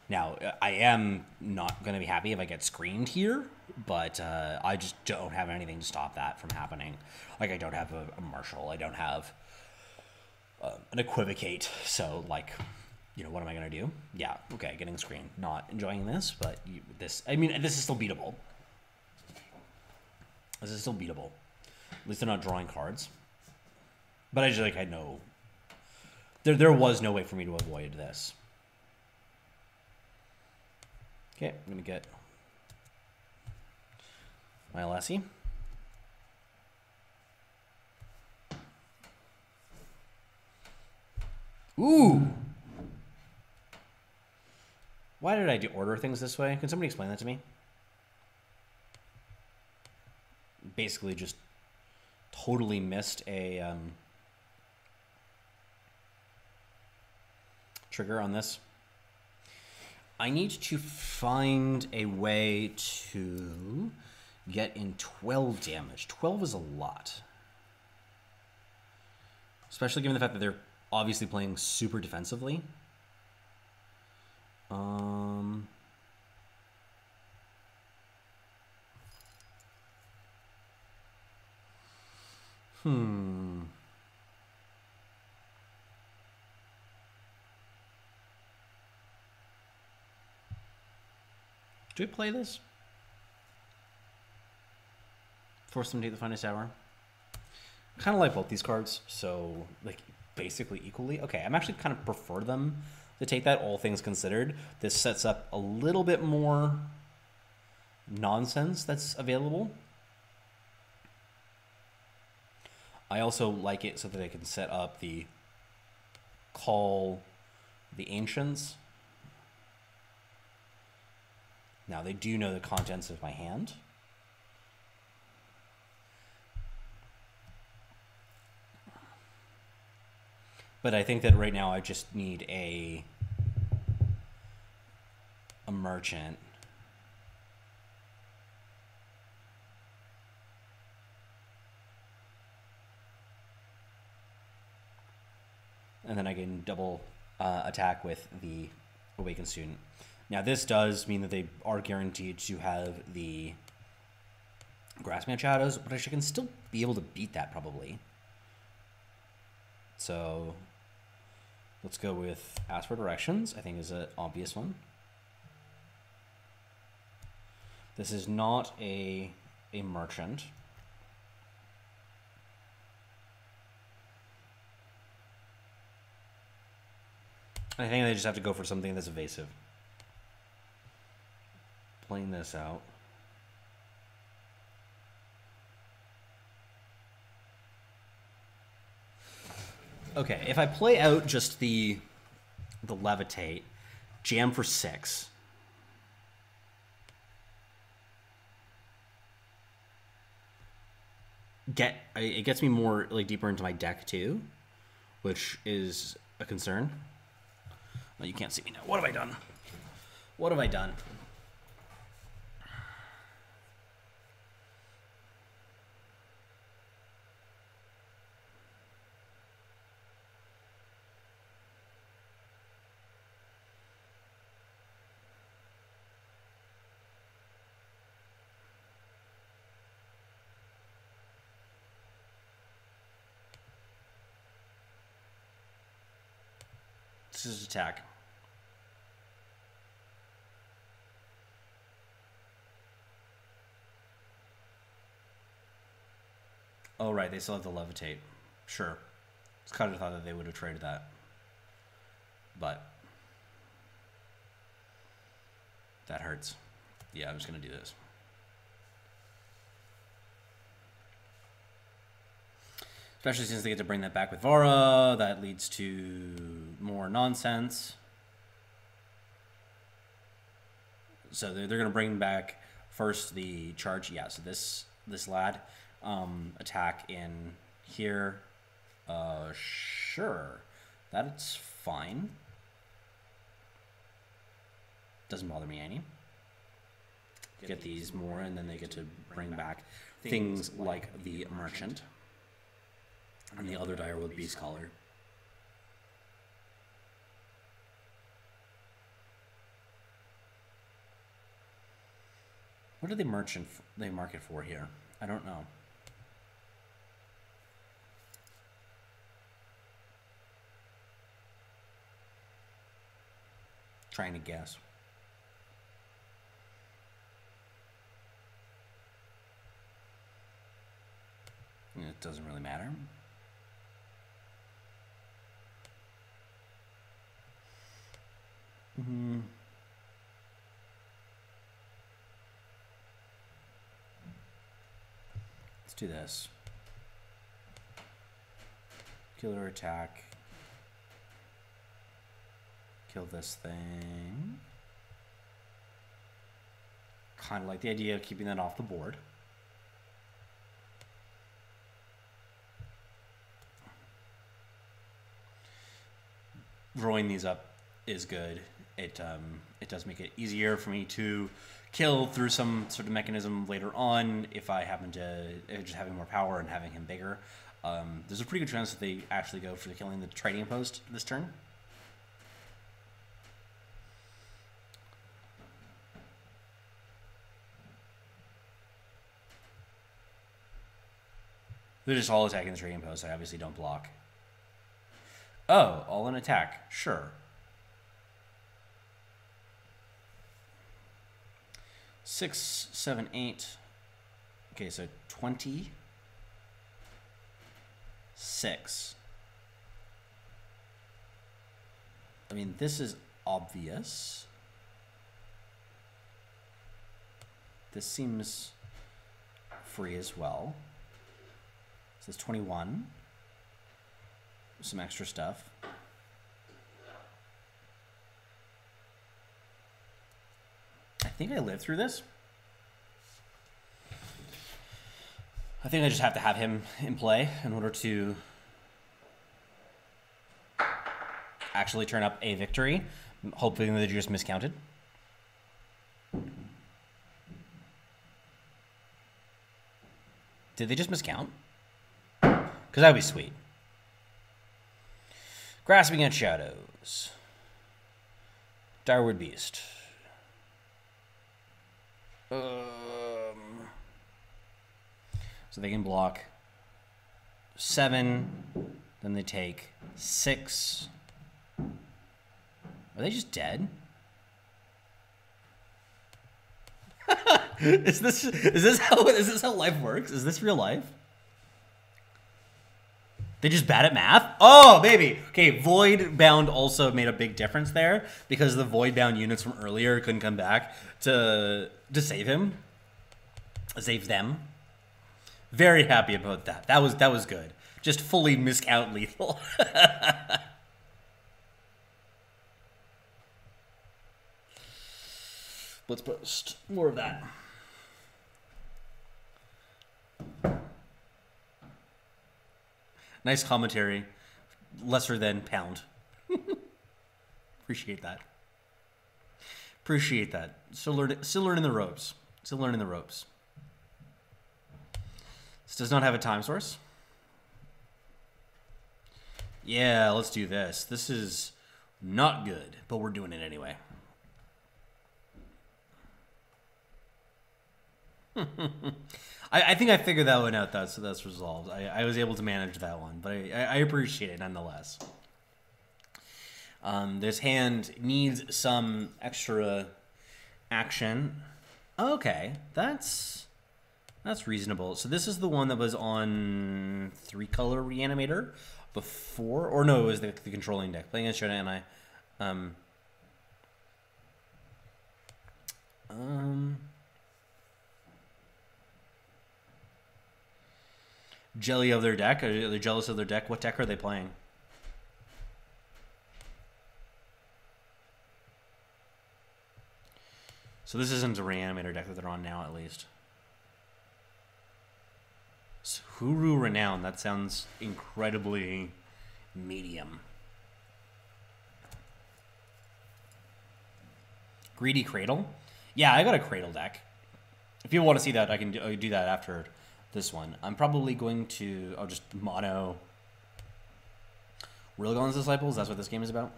S1: Now, I am not going to be happy if I get screened here, but I just don't have anything to stop that from happening. Like, I don't have a Marshall. I don't have an Equivocate. So, like, you know, what am I going to do? Yeah, okay, getting screened. Not enjoying this, but this is still beatable. This is still beatable. At least they're not drawing cards. But I just, like, I know... There was no way for me to avoid this. Okay, I'm going to get my Lassie. Ooh! Why did I order things this way? Can somebody explain that to me? Basically just totally missed a trigger on this. I need to find a way to get in 12 damage. 12 is a lot. Especially given the fact that they're obviously playing super defensively. Do we play this? Force them to take the finest hour. Kind of like both these cards, so like basically equally. Okay, I'm actually kind of prefer them to take that, all things considered. This sets up a little bit more nonsense that's available. I also like it so that I can set up the call the Ancients. Now, they do know the contents of my hand. But I think that right now I just need a merchant. And then I can double attack with the Awakened Student. Now, this does mean that they are guaranteed to have the Grassman Shadows, but I can still be able to beat that, probably. So, let's go with Ask for Directions, I think is an obvious one. This is not a merchant. I think they just have to go for something that's evasive. Playing this out. Okay, if I play out just the Levitate, jam for 6. It gets me more like deeper into my deck too, which is a concern. Well, you can't see me now. What have I done? What have I done? This is attack. Oh, right, they still have the Levitate. Sure. It's kind of thought that they would have traded that. But that hurts. Yeah, I'm just going to do this. Especially since they get to bring that back with Vara. That leads to more nonsense. So they're going to bring back first the charge. Yeah, so this lad attack in here. Sure. That's fine. Doesn't bother me any. Get these more, and then they get to bring back things like the merchant and the other dire with beast collar. What do they market for here? I don't know. Trying to guess. It doesn't really matter. Let's do this. Killer attack. Kill this thing. Kind of like the idea of keeping that off the board. Throwing these up is good. It does make it easier for me to kill through some sort of mechanism later on if I happen to just having more power and having him bigger. There's a pretty good chance that they actually go for killing the trading post this turn. They're just all attacking the trading post. I obviously don't block. Oh, all in attack. Sure. 6, 7, 8. Okay, so 26. I mean, this is obvious. This seems free as well. So it's 21. Some extra stuff. I think I lived through this. I think I just have to have him in play in order to actually turn up a victory. Hoping that you just miscounted. Did they just miscount? Because that would be sweet. Grasping at Shadows. Direward Beast. So they can block 7. Then they take 6. Are they just dead? Is this how life works? Is this real life? They just bad at math? Oh, baby. Okay, Void Bound also made a big difference there because the Void Bound units from earlier couldn't come back to save him. Save them. Very happy about that. That was good. Just fully miscount lethal. Let's post more of that. Nice commentary. Lesser than pound. Appreciate that. Appreciate that. Still learning the ropes. Still learning the ropes. This does not have a time source. Yeah, let's do this. This is not good, but we're doing it anyway. I think I figured that one out, though, so that's resolved. I was able to manage that one, but I appreciate it nonetheless. This hand needs some extra action. Okay, that's reasonable. So this is the one that was on 3-color Reanimator before, or no, it was the controlling deck. Playing against Shona and I. Jelly of their deck? Are they jealous of their deck? What deck are they playing? So this isn't a Reanimator deck that they're on now, at least. Huru Renown. That sounds incredibly medium. Greedy Cradle? Yeah, I got a Cradle deck. If you want to see that, I can do that after this one. I'm probably going to... I'll just mono... Railgun's Disciples? That's what this game is about?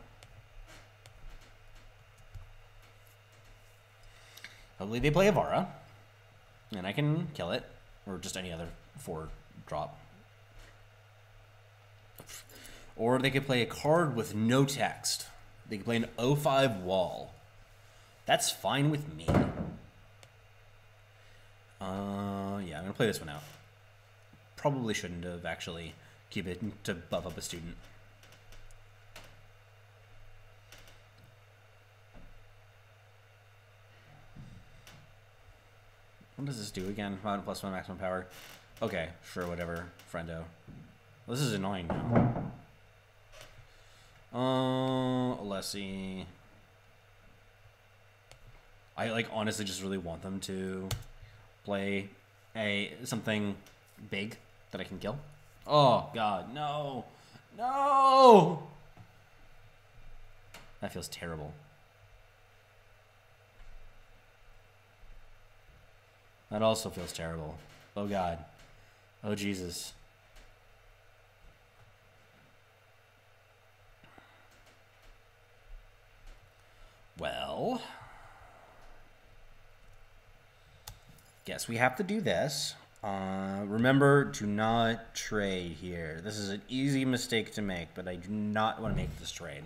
S1: Hopefully they play Avara. And I can kill it. Or just any other 4-drop. Or they could play a card with no text. They could play an 0-5 wall. That's fine with me. Yeah, I'm going to play this one out. Probably shouldn't have actually keep it to buff up a student. What does this do again? +1 maximum power. Okay, sure, whatever, friendo. Well, this is annoying now. Let's see. I honestly just really want them to play something big that I can kill. Oh god, no. No. That feels terrible. That also feels terrible. Oh god. Oh Jesus. Well, guess we have to do this. Remember, do not trade here. This is an easy mistake to make, but I do not want to make this trade.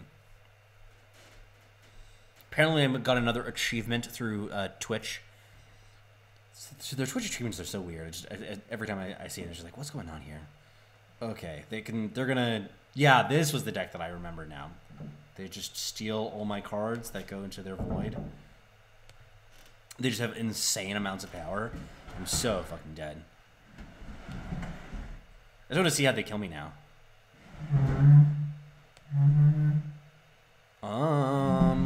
S1: Apparently, I got another achievement through Twitch. So their Twitch achievements are so weird. Every time I see it, I'm just like, what's going on here? Okay, they're gonna... Yeah, this was the deck that I remember now. They just steal all my cards that go into their void. They just have insane amounts of power. I'm so fucking dead. I just want to see how they kill me now. I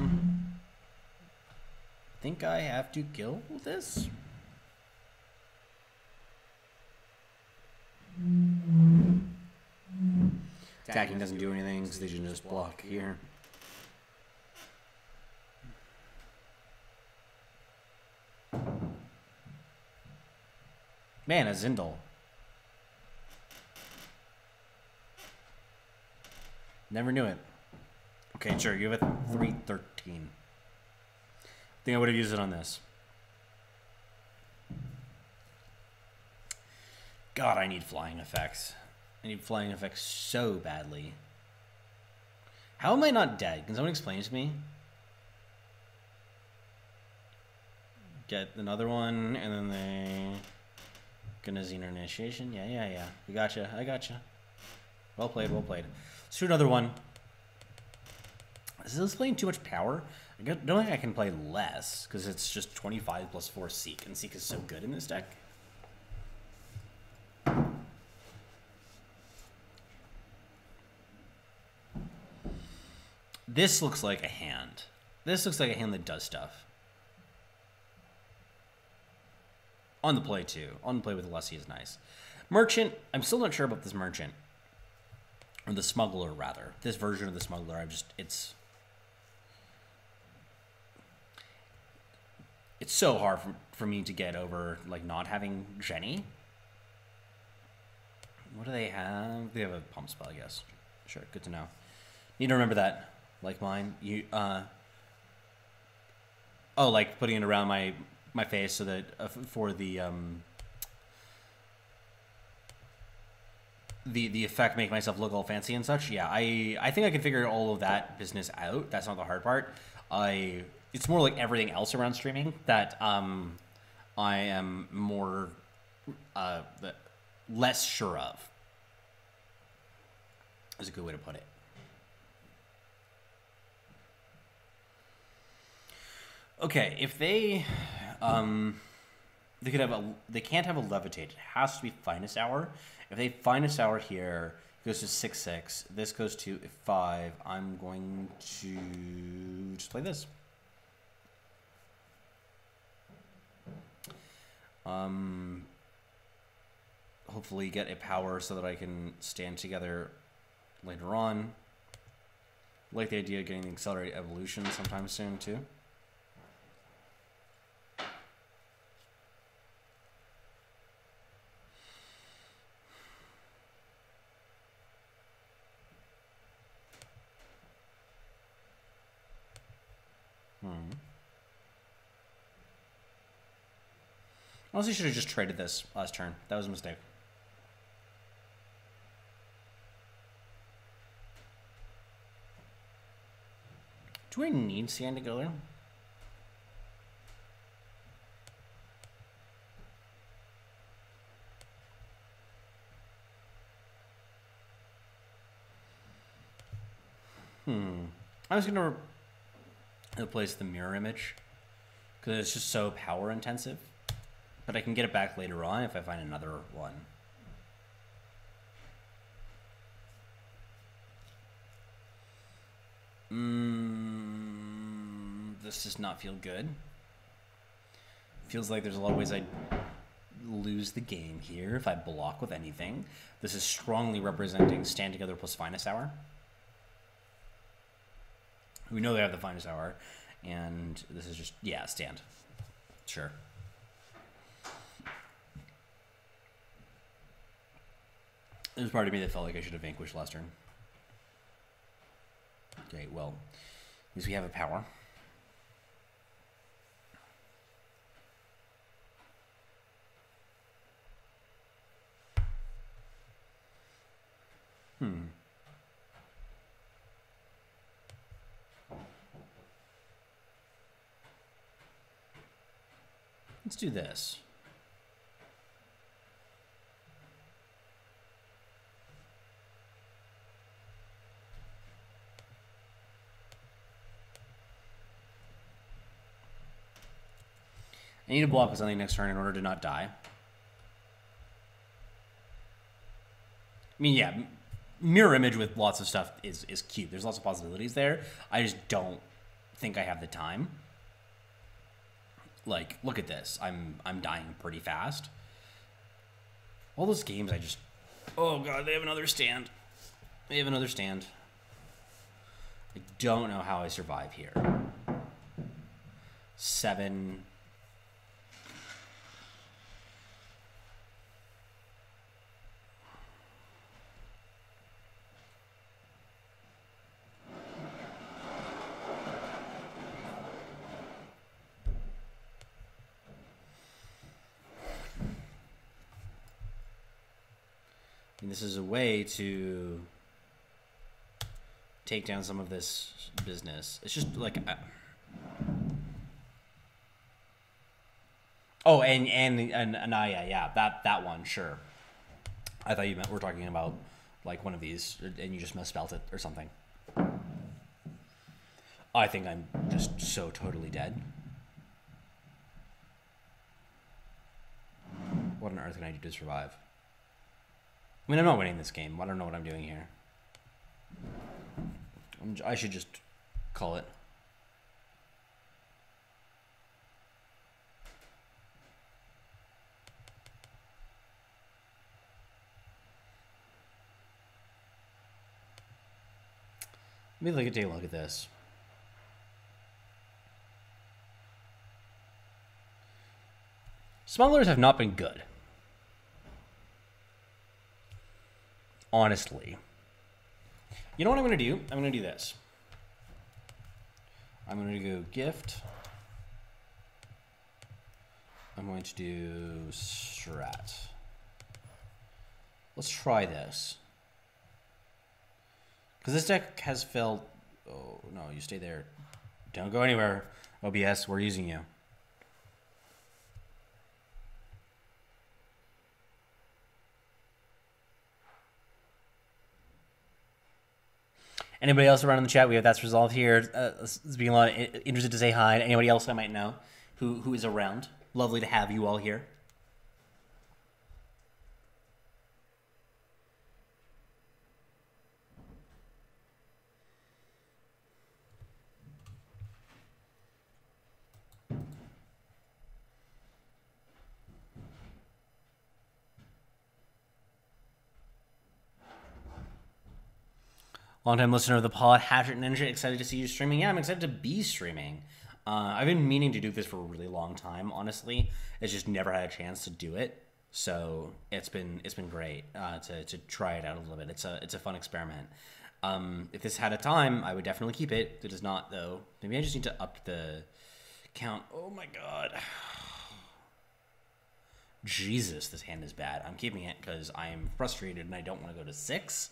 S1: think I have to kill this? Attacking doesn't do anything because they can just block here. Man, a Zindel. Never knew it. Okay, sure, you have a 313. I think I would have used it on this. God, I need flying effects. I need flying effects so badly. How am I not dead? Can someone explain it to me? Get another one, and then they... Gonna Xenan Initiation? Yeah. We gotcha. I gotcha. Well played, well played. Let's do another one. Is this playing too much power? I don't think I can play less, because it's just 25 plus 4 Seek, and Seek is so good in this deck. This looks like a hand. This looks like a hand that does stuff. On the play, too. On the play with Lessie is nice. Merchant, I'm still not sure about this Merchant. Or the Smuggler, rather. This version of the Smuggler, it's so hard for me to get over, like, not having Jenny. What do they have? They have a pump spell, I guess. Sure, good to know. Need to remember that. Like mine. Oh, like putting it around my face so that for the effect, make myself look all fancy and such. Yeah, I think I can figure all of that business out. That's not the hard part. It's more like everything else around streaming that I am more less sure of. Is a good way to put it. Okay, if they could have they can't have a levitate. It has to be finest hour. If they finest hour here, it goes to 6/6. This goes to 5. I'm going to just play this. Hopefully get a power so that I can stand together later on. Like the idea of getting the accelerated evolution sometime soon too. Honestly, should have just traded this last turn. That was a mistake. Do I need Sand to go there? I was gonna replace the mirror image because it's just so power intensive, but I can get it back later on if I find another one. This does not feel good. Feels like there's a lot of ways I'd lose the game here if I block with anything. This is strongly representing stand together plus finest hour. We know they have the finest hour, and this is just, yeah, stand. Sure. There's part of me that felt like I should have vanquished last turn. Okay, well, at least we have a power. Let's do this. I need to block with something next turn in order to not die. I mean, yeah, mirror image with lots of stuff is cute. There's lots of possibilities there. I just don't think I have the time. Like, look at this. I'm dying pretty fast. All those games I just... Oh, God, they have another stand. They have another stand. I don't know how I survive here. 7... And this is a way to take down some of this business. It's just like... Oh, and yeah, that one, sure. I thought you meant we're talking about like one of these, and you just misspelled it or something. I think I'm just so totally dead. What on earth can I do to survive? I mean, I'm not winning this game. I don't know what I'm doing here. I should just call it. Let me take a look at this. Smugglers have not been good. Honestly. You know what I'm going to do? I'm going to do this. I'm going to go gift. I'm going to do strat. Let's try this. Because this deck has failed... Oh, no, you stay there. Don't go anywhere. OBS, we're using you. Anybody else around in the chat? We have That's Resolved here. Being a lot interested to say hi. Anybody else I might know who is around? Lovely to have you all here. Long-time listener of the pod, Hatchet Ninja, excited to see you streaming. Yeah, I'm excited to be streaming. I've been meaning to do this for a really long time, honestly. It's just never had a chance to do it. So it's been great to try it out a little bit. It's a fun experiment. If this had a time, I would definitely keep it. It does not, though. Maybe I just need to up the count. Oh my god. Jesus, this hand is bad. I'm keeping it because I am frustrated and I don't want to go to 6.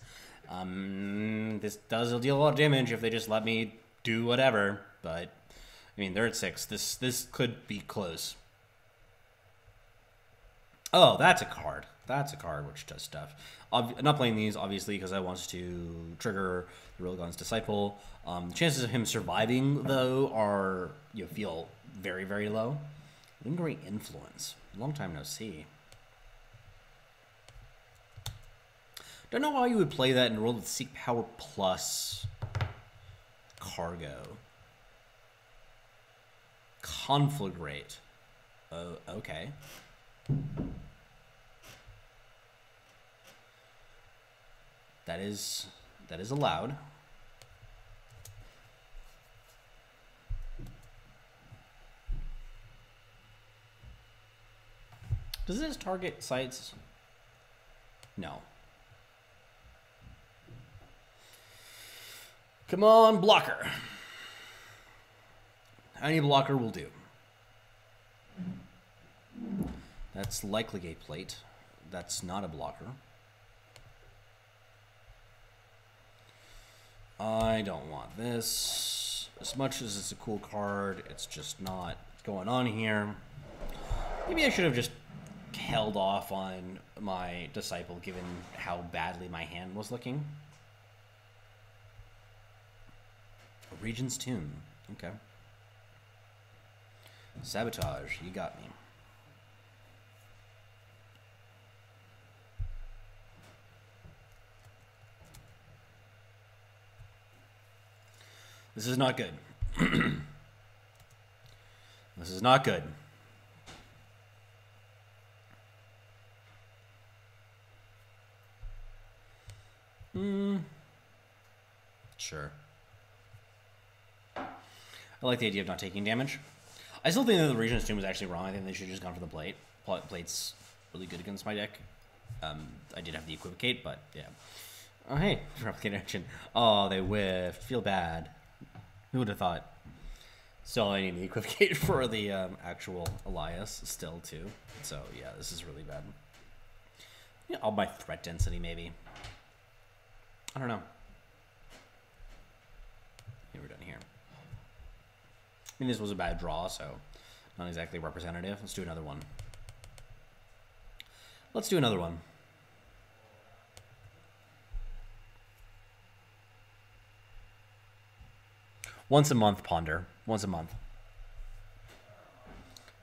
S1: This does deal a lot of damage if they just let me do whatever, but I mean, they're at 6. This could be close. Oh, that's a card. That's a card which does stuff. I'm not playing these, obviously, because I want to trigger the Railgun's Disciple. The chances of him surviving, though, are, feel very, very low. Lingering Influence. Long time no see. Don't know why you would play that and roll with Seek Power plus Cargo. Conflagrate. Oh, okay. That is allowed. Does this target sites? No. Come on, blocker. Any blocker will do. That's likely a plate. That's not a blocker. I don't want this. As much as it's a cool card, it's just not going on here. Maybe I should have just held off on my Disciple given how badly my hand was looking. Regent's Tomb. Okay. Sabotage. You got me. This is not good. This is not good. Sure. I like the idea of not taking damage. I still think that the Regent's Tomb was actually wrong. I think they should have just gone for the Plate. Plate's really good against my deck. I did have the Equivocate, but yeah. Oh, hey, Replicate Action. Oh, they whiffed. Feel bad. Who would have thought? Still, I need the Equivocate for the actual Elias still, too. So, yeah, this is really bad. Yeah, all my threat density, maybe. I don't know. We're done here. I mean, this was a bad draw, so not exactly representative. Let's do another one. Let's do another one. Once a month, Ponder. Once a month.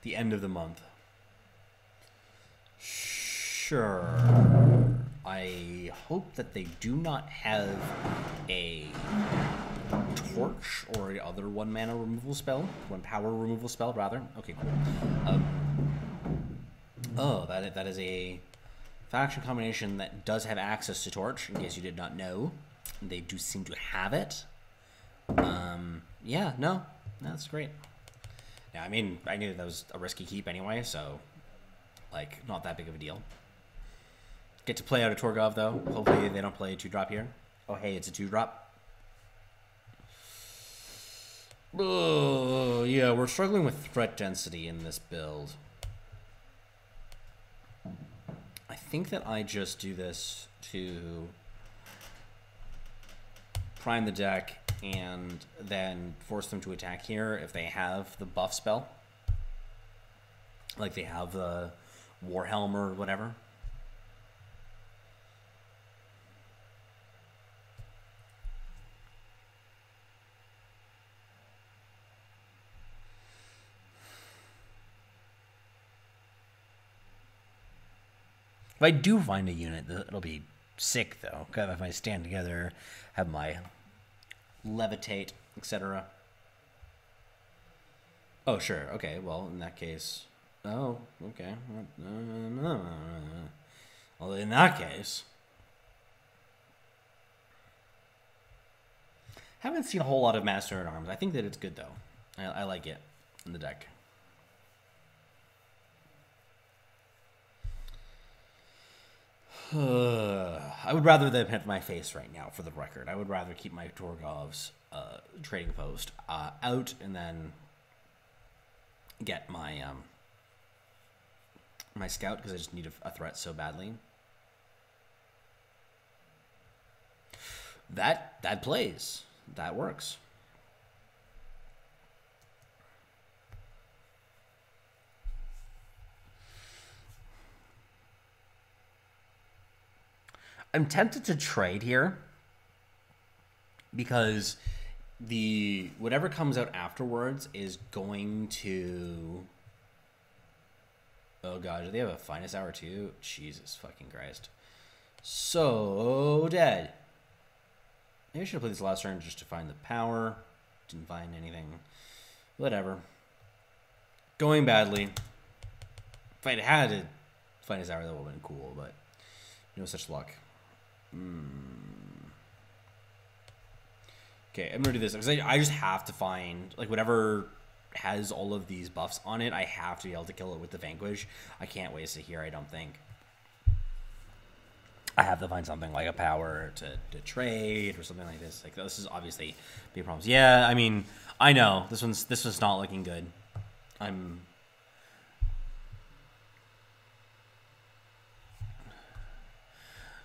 S1: The end of the month. Sure. I hope that they do not have a torch or other 1 mana removal spell. 1 power removal spell, rather. Okay, cool. Oh, that is a faction combination that does have access to torch, in case you did not know. They do seem to have it. Yeah, no, that's great. Yeah, I mean, I knew that was a risky keep anyway, so, like, not that big of a deal. Get to play out a Torgov, though. Hopefully they don't play a 2-drop here. Oh, hey, it's a 2-drop. Oh, yeah, we're struggling with threat density in this build. I think that I just do this to prime the deck and then force them to attack here if they have the buff spell. Like they have the Warhelm or whatever. If I do find a unit, it'll be sick, though. If I stand together, have my levitate, etc. Oh, sure. Okay, well, in that case... Oh, okay. Well, in that case... Haven't seen a whole lot of Master at Arms. I think that it's good, though. I like it in the deck. I would rather them hit my face right now, for the record. I would rather keep my Torgov's trading post out and then get my my scout, because I just need a threat so badly. That plays. That works. I'm tempted to trade here because the whatever comes out afterwards is going to... Oh god, do they have a finest hour too? Jesus fucking Christ. So dead. Maybe I should have played this last turn just to find the power. Didn't find anything. Whatever. Going badly. If I'd had a finest hour, that would have been cool, but no such luck. Okay, I'm gonna do this because I just have to find, like, whatever has all of these buffs on it. I have to be able to kill it with the Vanquish. I can't waste it here, I don't think. I have to find something like a power to trade or something like this. Like, this is obviously big problems. Yeah, I mean, I know this one's not looking good.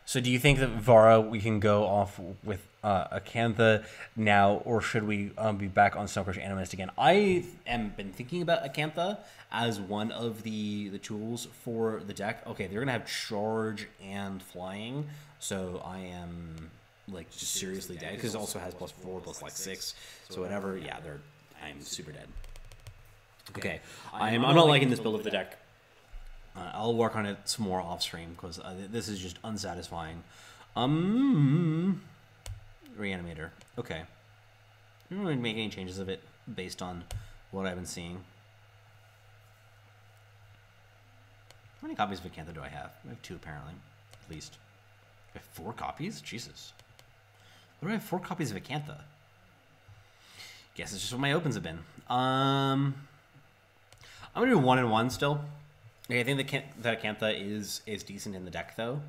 S1: So do you think that Vara, we can go off with Acantha now, or should we be back on Stonecrush Animist again? I have been thinking about Acantha as one of the tools for the deck. Okay, they're going to have charge and flying, so I am, like, just seriously dead, because it also has +4, +6, so whatever, yeah, I'm super dead. Okay, I'm not liking this build of the deck. I'll work on it some more off stream because this is just unsatisfying. Reanimator. Okay. I don't really make any changes of it based on what I've been seeing. How many copies of Acantha do I have? I have 2 apparently, at least. I have 4 copies? Jesus. What do I have 4 copies of Acantha? Guess it's just what my opens have been. I'm gonna do 1 and 1 still. I think that Acantha is decent in the deck, though.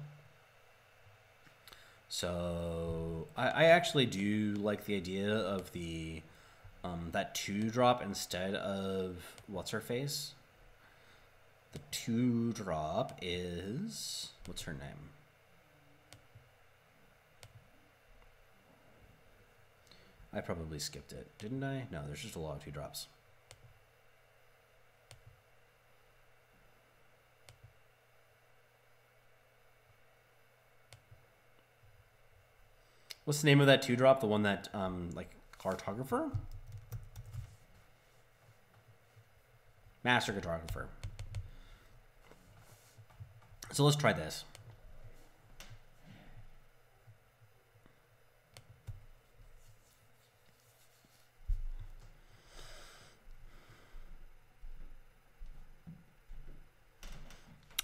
S1: So I actually do like the idea of the that 2-drop instead of what's her face. The 2-drop is, what's her name? I probably skipped it, didn't I? No, there's just a lot of 2-drops. What's the name of that 2-drop? The one that, like, cartographer? Master cartographer. So let's try this.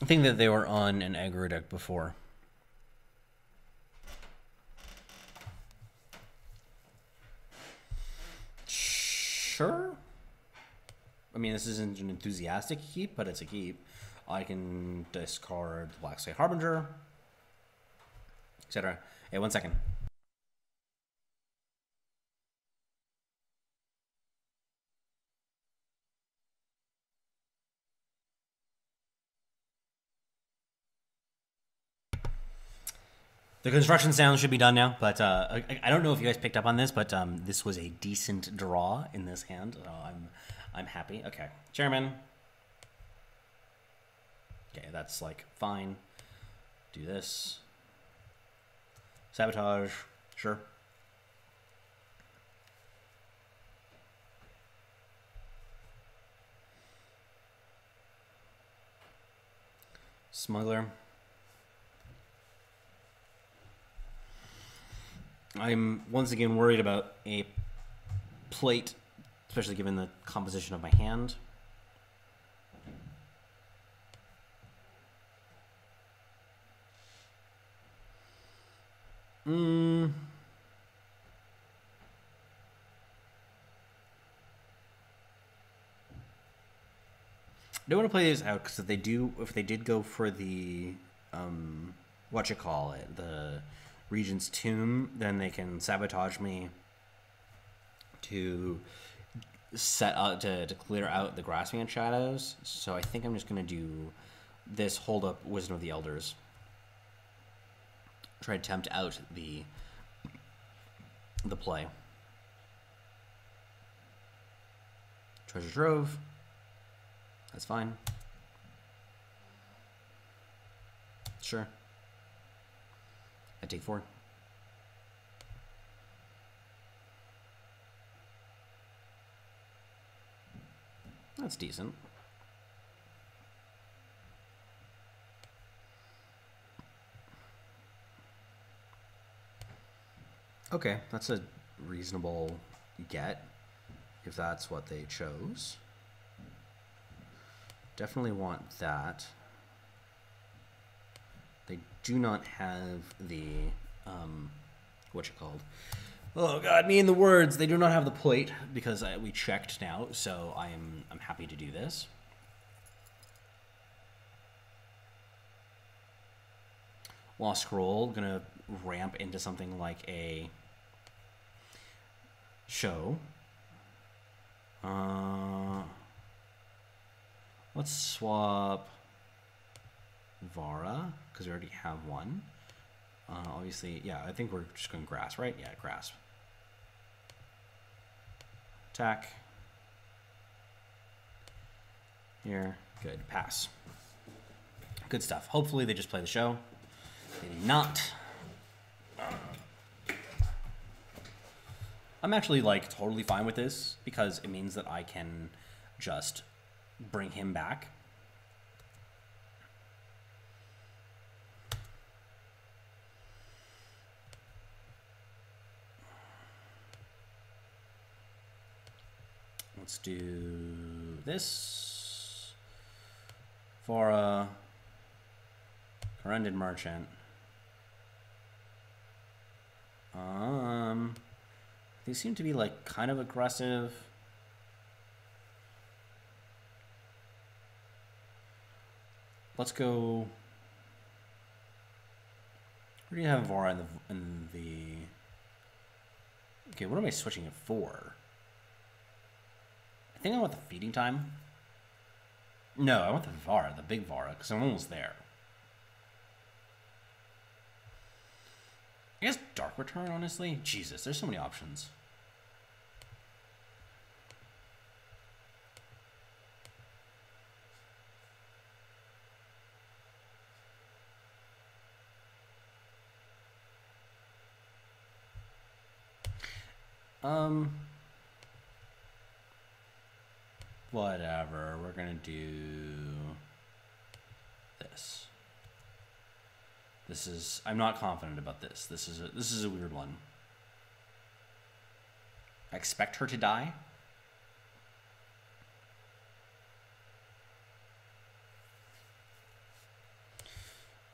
S1: I think that they were on an aggro deck before. Sure. I mean, this isn't an enthusiastic keep, but it's a keep. I can discard the Black Sky Harbinger, etc. Hey, 1 second. The construction sound should be done now, but I don't know if you guys picked up on this, but this was a decent draw in this hand. So I'm happy. Okay, Chairman. Okay, that's like fine. Do this. Sabotage. Sure. Smuggler. I'm once again worried about a plate, especially given the composition of my hand. I don't want to play these out because if they did go for the the Regent's Tomb, then they can sabotage me to set out to clear out the Grasping at Shadows. So I think I'm just gonna do this, hold up Wisdom of the Elders. Try to tempt out the play. Treasure Trove. That's fine. Sure. I take 4. That's decent. Okay, that's a reasonable get, if that's what they chose. Definitely want that. They do not have the, oh god, me and the words. They do not have the plate because we checked now, so I'm happy to do this. Lost Scroll, gonna ramp into something like a show. Let's swap Vara, because we already have one. Obviously, yeah, I think we're just going Grasp, right? Yeah, Grasp. Attack. Here. Good. Pass. Good stuff. Hopefully they just play the show. They did not. I'm actually, like, totally fine with this, because it means that I can just bring him back. Let's do this. Vara. Corunded Merchant. They seem to be, like, kind of aggressive. Let's go. Where do you have Vara in the? Okay, what am I switching it for? I think I want the Feeding Time. No, I want the Vara, the big Vara, because I'm almost there. I guess Dark Return, honestly. Jesus, there's so many options. Whatever. We're gonna do this. This is. I'm not confident about this. This is a weird one. I expect her to die.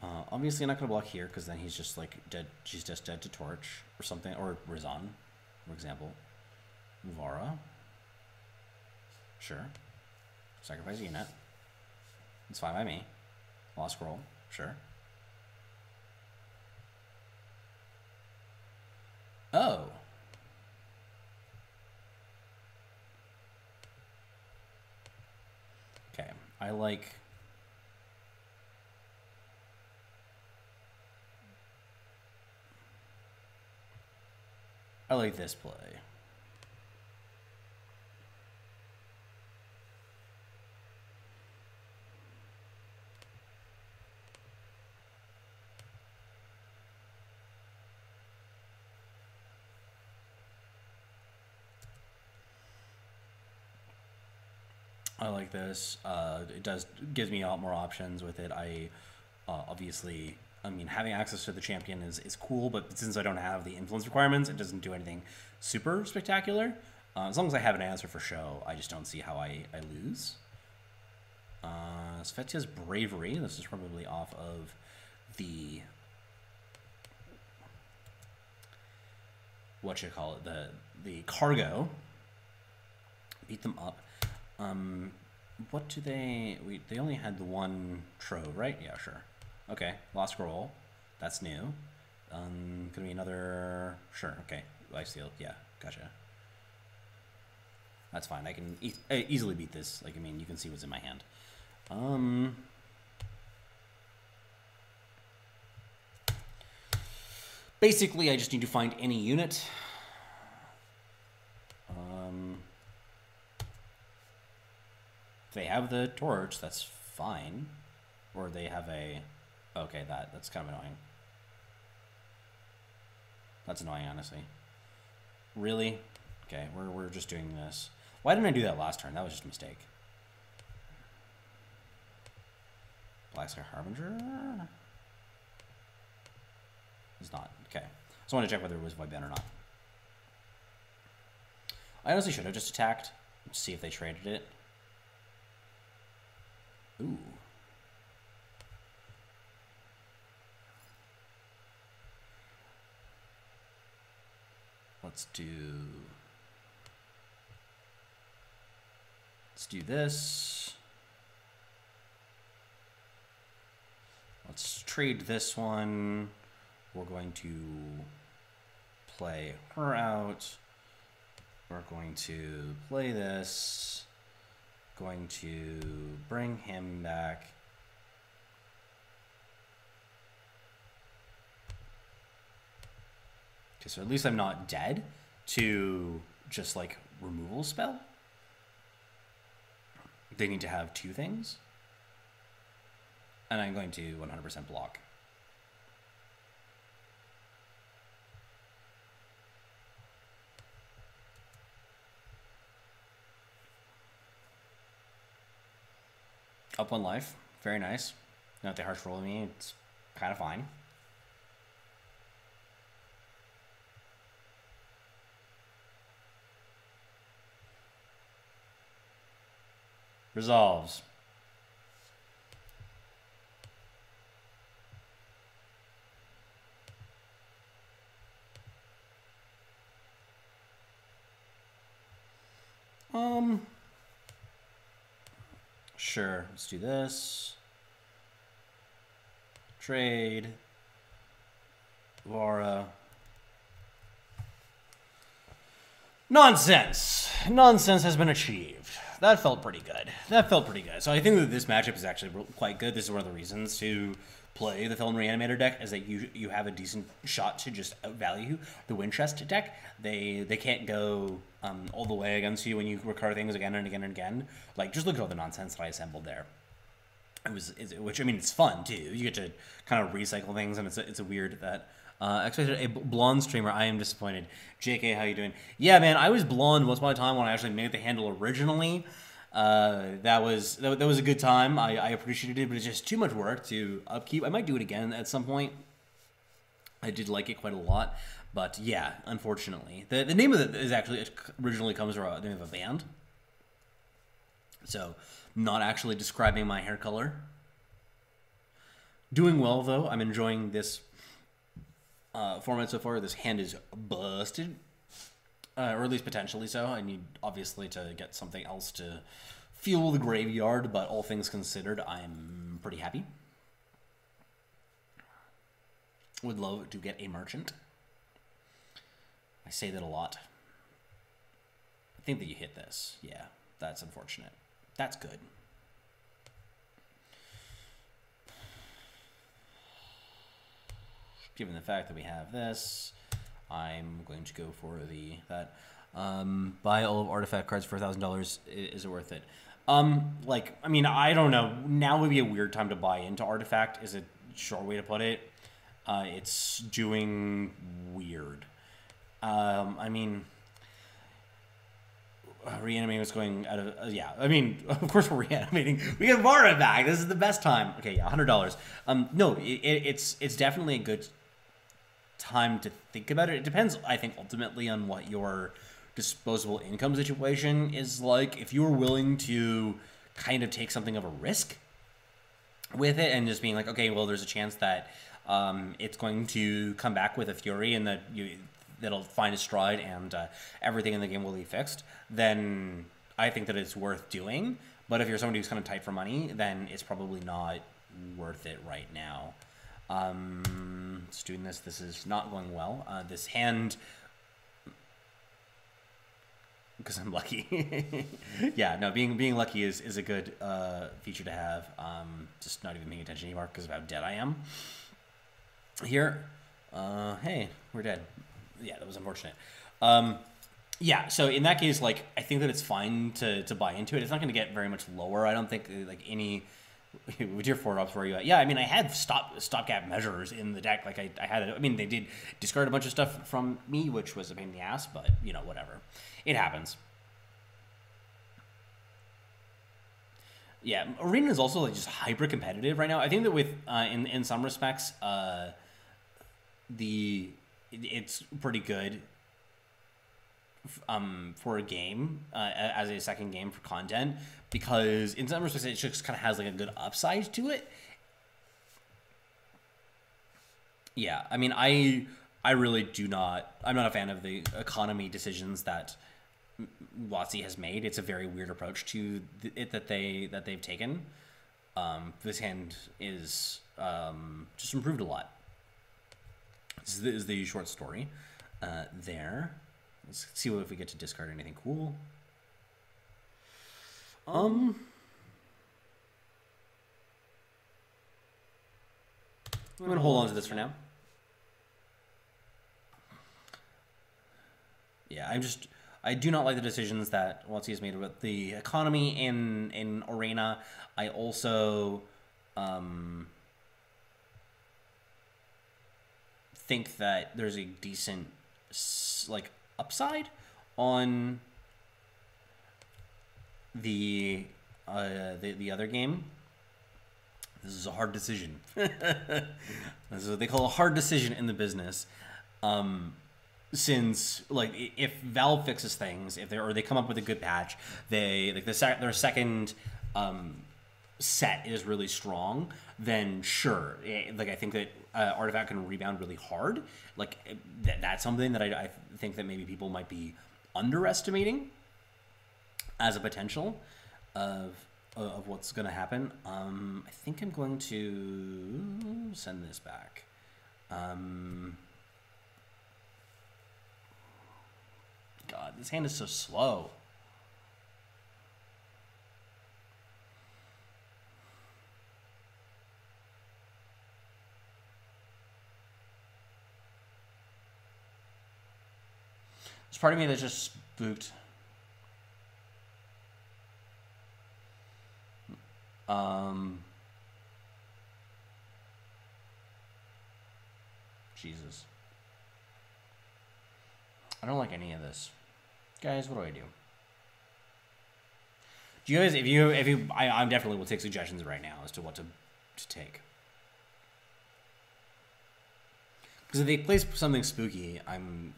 S1: Obviously, I'm not gonna block here because then he's just like dead. She's just dead to Torch or something, or Razan, for example. Vara. Sure. Sacrifice a unit. It's fine by me. Lost Scroll. Sure. Oh. Okay. I like this play. I like this. It gives me a lot more options with it. I obviously I mean, having access to the champion is cool, but since I don't have the influence requirements, it doesn't do anything super spectacular. As long as I have an answer for show, I just don't see how I lose. Svetia's Bravery. This is probably off of the... what you call it? The cargo. Beat them up. What do they... they only had the one trove, right? Yeah, sure. Okay, Lost Scroll. That's new. Gonna be another... Sure, okay. Lifesteal, yeah, gotcha. That's fine. I can easily beat this. Like, I mean, you can see what's in my hand. Basically, I just need to find any unit. If they have the torch, that's fine. Or they have a... Okay, that's kind of annoying. That's annoying, honestly. Really? Okay, we're just doing this. Why didn't I do that last turn? That was just a mistake. Black Sky Harbinger? It's not. Okay. Just want to check whether it was Void Band or not. I honestly should have just attacked. See if they traded it. Ooh. Let's do this. Let's trade this one. We're going to play her out. We're going to play this. Going to bring him back. Okay, so at least I'm not dead to just like removal spell. They need to have two things. And I'm going to 100% block. Up one life. Very nice. Not they harsh roll me. It's kind of fine. Resolves. Sure, let's do this. Trade. Vara. Nonsense. Nonsense has been achieved. That felt pretty good. That felt pretty good. So I think that this matchup is actually quite good. This is one of the reasons to play the Xenan Reanimator deck, is that you have a decent shot to just outvalue the Winchest deck. They can't go all the way against you when you recur things again and again and again. Like, just look at all the nonsense that I assembled there. Which, I mean, it's fun too. You get to kind of recycle things, and it's a weird that. Expected a blonde streamer. I am disappointed. JK, how you doing? Yeah, man, I was blonde once upon a time when I actually made the handle originally. That was a good time. I appreciated it, but it's just too much work to upkeep. I might do it again at some point. I did like it quite a lot, but yeah, unfortunately, the name of it is actually originally comes from the name of a band. So, not actually describing my hair color. Doing well though. I'm enjoying this format so far. This hand is busted. Or at least potentially so. I need, obviously, to get something else to fuel the graveyard, but all things considered, I'm pretty happy. Would love to get a merchant. I say that a lot. I think that you hit this. Yeah, that's unfortunate. That's good. Given the fact that we have this, I'm going to go for buy all of artifact cards for $1,000. Is it worth it? Like, I mean, I don't know. Now would be a weird time to buy into artifact. Is a short way to put it. It's doing weird. I mean, Reanimating was going out of yeah. I mean, of course we're reanimating. We can borrow it back. This is the best time. Okay, yeah, $100. No, it's definitely a good time to think about it. It depends, I think, ultimately on what your disposable income situation is like. If you were willing to kind of take something of a risk with it and just being like, okay, well, there's a chance that it's going to come back with a fury and that that'll find its stride and everything in the game will be fixed, then I think that it's worth doing. But if you're somebody who's kind of tight for money, then it's probably not worth it right now. Just doing this. This is not going well. This hand, because I'm lucky. Yeah, no, being lucky is a good feature to have. Just not even paying attention anymore because of how dead I am. Here, hey, we're dead. Yeah, that was unfortunate. Yeah, so in that case, like, I think that it's fine to buy into it. It's not going to get very much lower. I don't think, like, any... With your 4-drops, where are you at? Yeah, I mean, I had stopgap measures in the deck. Like, I had it. I mean, they did discard a bunch of stuff from me, which was a pain in the ass, but, you know, whatever. It happens. Yeah, Arena is also, like, just hyper-competitive right now. I think that with, in some respects, it's pretty good for a game as a second game for content, because in some respects it just kind of has like a good upside to it. Yeah, I mean, I really I'm not a fan of the economy decisions that WotC has made. It's a very weird approach to it that they've taken. This hand is just improved a lot. This is the short story there. Let's see if we get to discard anything cool. I'm gonna hold on to this for now. Yeah, I do not like the decisions that WotC has made about the economy in Arena. I also think that there's a decent like upside on the other game. This is a hard decision. This is what they call a hard decision in the business. Since like if Valve fixes things, if they come up with a good patch, they like their second set is really strong, then sure. Like I think that Artifact can rebound really hard. Like that's something that I think that maybe people might be underestimating as a potential of what's going to happen. I think I'm going to send this back. God, this hand is so slow. There's part of me that's just spooked. Jesus. I don't like any of this. Guys, what do I do? Do you guys, I definitely will take suggestions right now as to what to take. Because if they play something spooky, I'm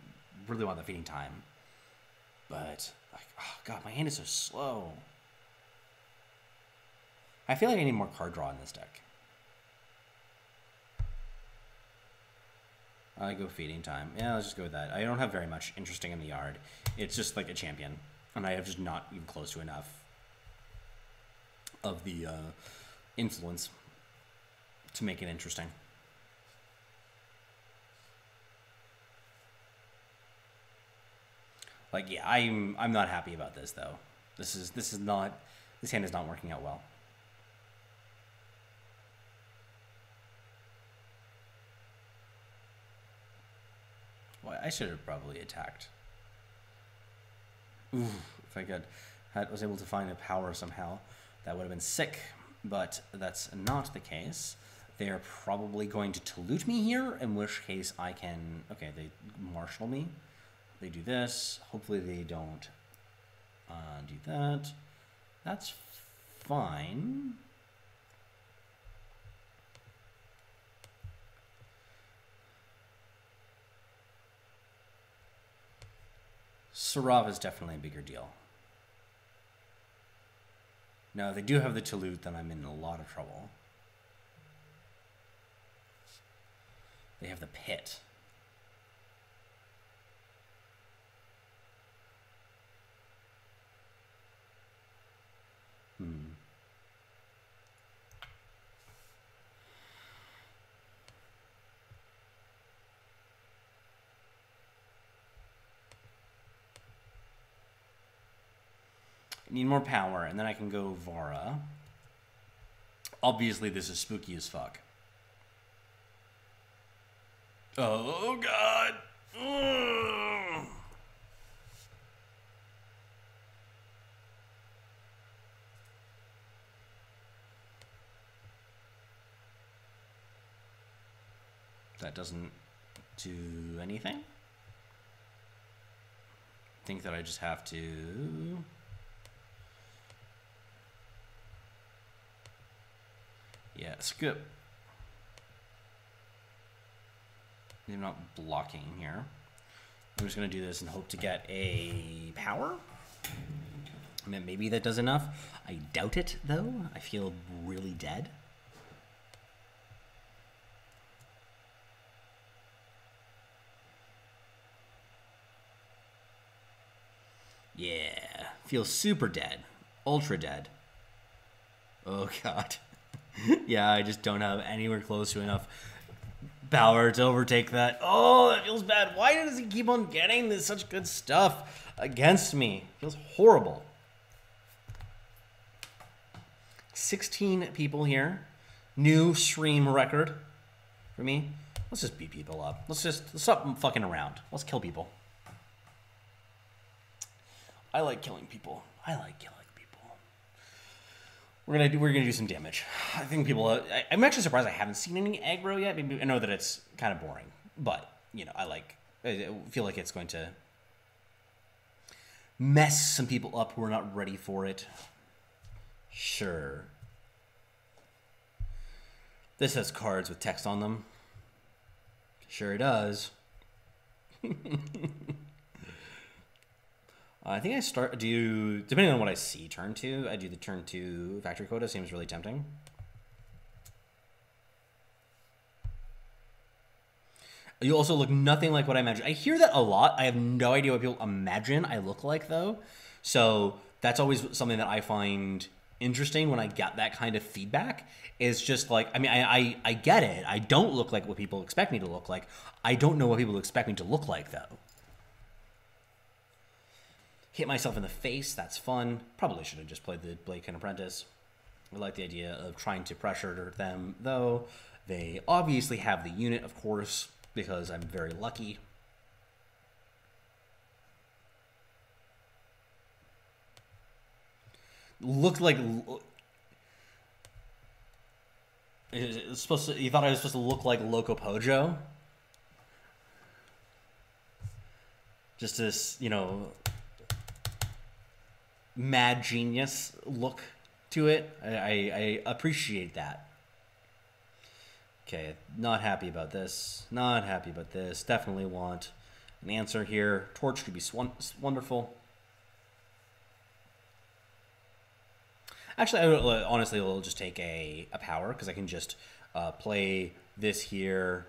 S1: really want the feeding time. But, like, oh god, my hand is so slow. I feel like I need more card draw in this deck. I go feeding time. Yeah, let's just go with that. I don't have very much interesting in the yard. It's just like a champion. And I have just not even close to enough of the influence to make it interesting. Like, yeah, I'm not happy about this though. This hand is not working out well. Well, I should have probably attacked. Ooh, if I was able to find a power somehow, that would have been sick. But that's not the case. They are probably going to loot me here, in which case I can... Okay, they marshal me. They do this. Hopefully they don't Do that. That's fine. Sarav is definitely a bigger deal. Now, if they do have the Tulute, then I'm in a lot of trouble. They have the Pit. Need more power, and then I can go Vara. Obviously, this is spooky as fuck. Oh, God. Ugh. That doesn't do anything. I think that I just have to... Yeah, skip. I'm not blocking here. I'm just going to do this and hope to get a power. I mean, maybe that does enough. I doubt it, though. I feel really dead. Yeah, feel super dead. Ultra dead. Oh, God. Yeah, I just don't have anywhere close to enough power to overtake that. Oh, that feels bad. Why does he keep on getting this such good stuff against me? It feels horrible. 16 people here. New stream record for me. Let's just beat people up. Let's stop fucking around. Let's kill people. I like killing people. I like killing people. We're gonna do some damage. I think people. I'm actually surprised I haven't seen any aggro yet. Maybe I know that it's kind of boring, but you know, I feel like it's going to mess some people up who are not ready for it. Sure. This has cards with text on them. Sure it does. I think I depending on what I see turn 2, I do the turn 2 factory quota. Seems really tempting. You also look nothing like what I imagine. I hear that a lot. I have no idea what people imagine I look like, though. So that's always something that I find interesting when I get that kind of feedback. Is just like, I mean, I get it. I don't look like what people expect me to look like. I don't know what people expect me to look like, though. Hit myself in the face, that's fun. Probably should have just played the Blaken Apprentice. I like the idea of trying to pressure them, though. They obviously have the unit, of course, because I'm very lucky. Looked like... It's supposed to, you thought I was supposed to look like Loco Pojo? Just this, you know... mad genius look to it. I appreciate that. Okay, not happy about this. Not happy about this. Definitely want an answer here. Torch could be wonderful. Actually, honestly, I'll just take a power because I can just play this here.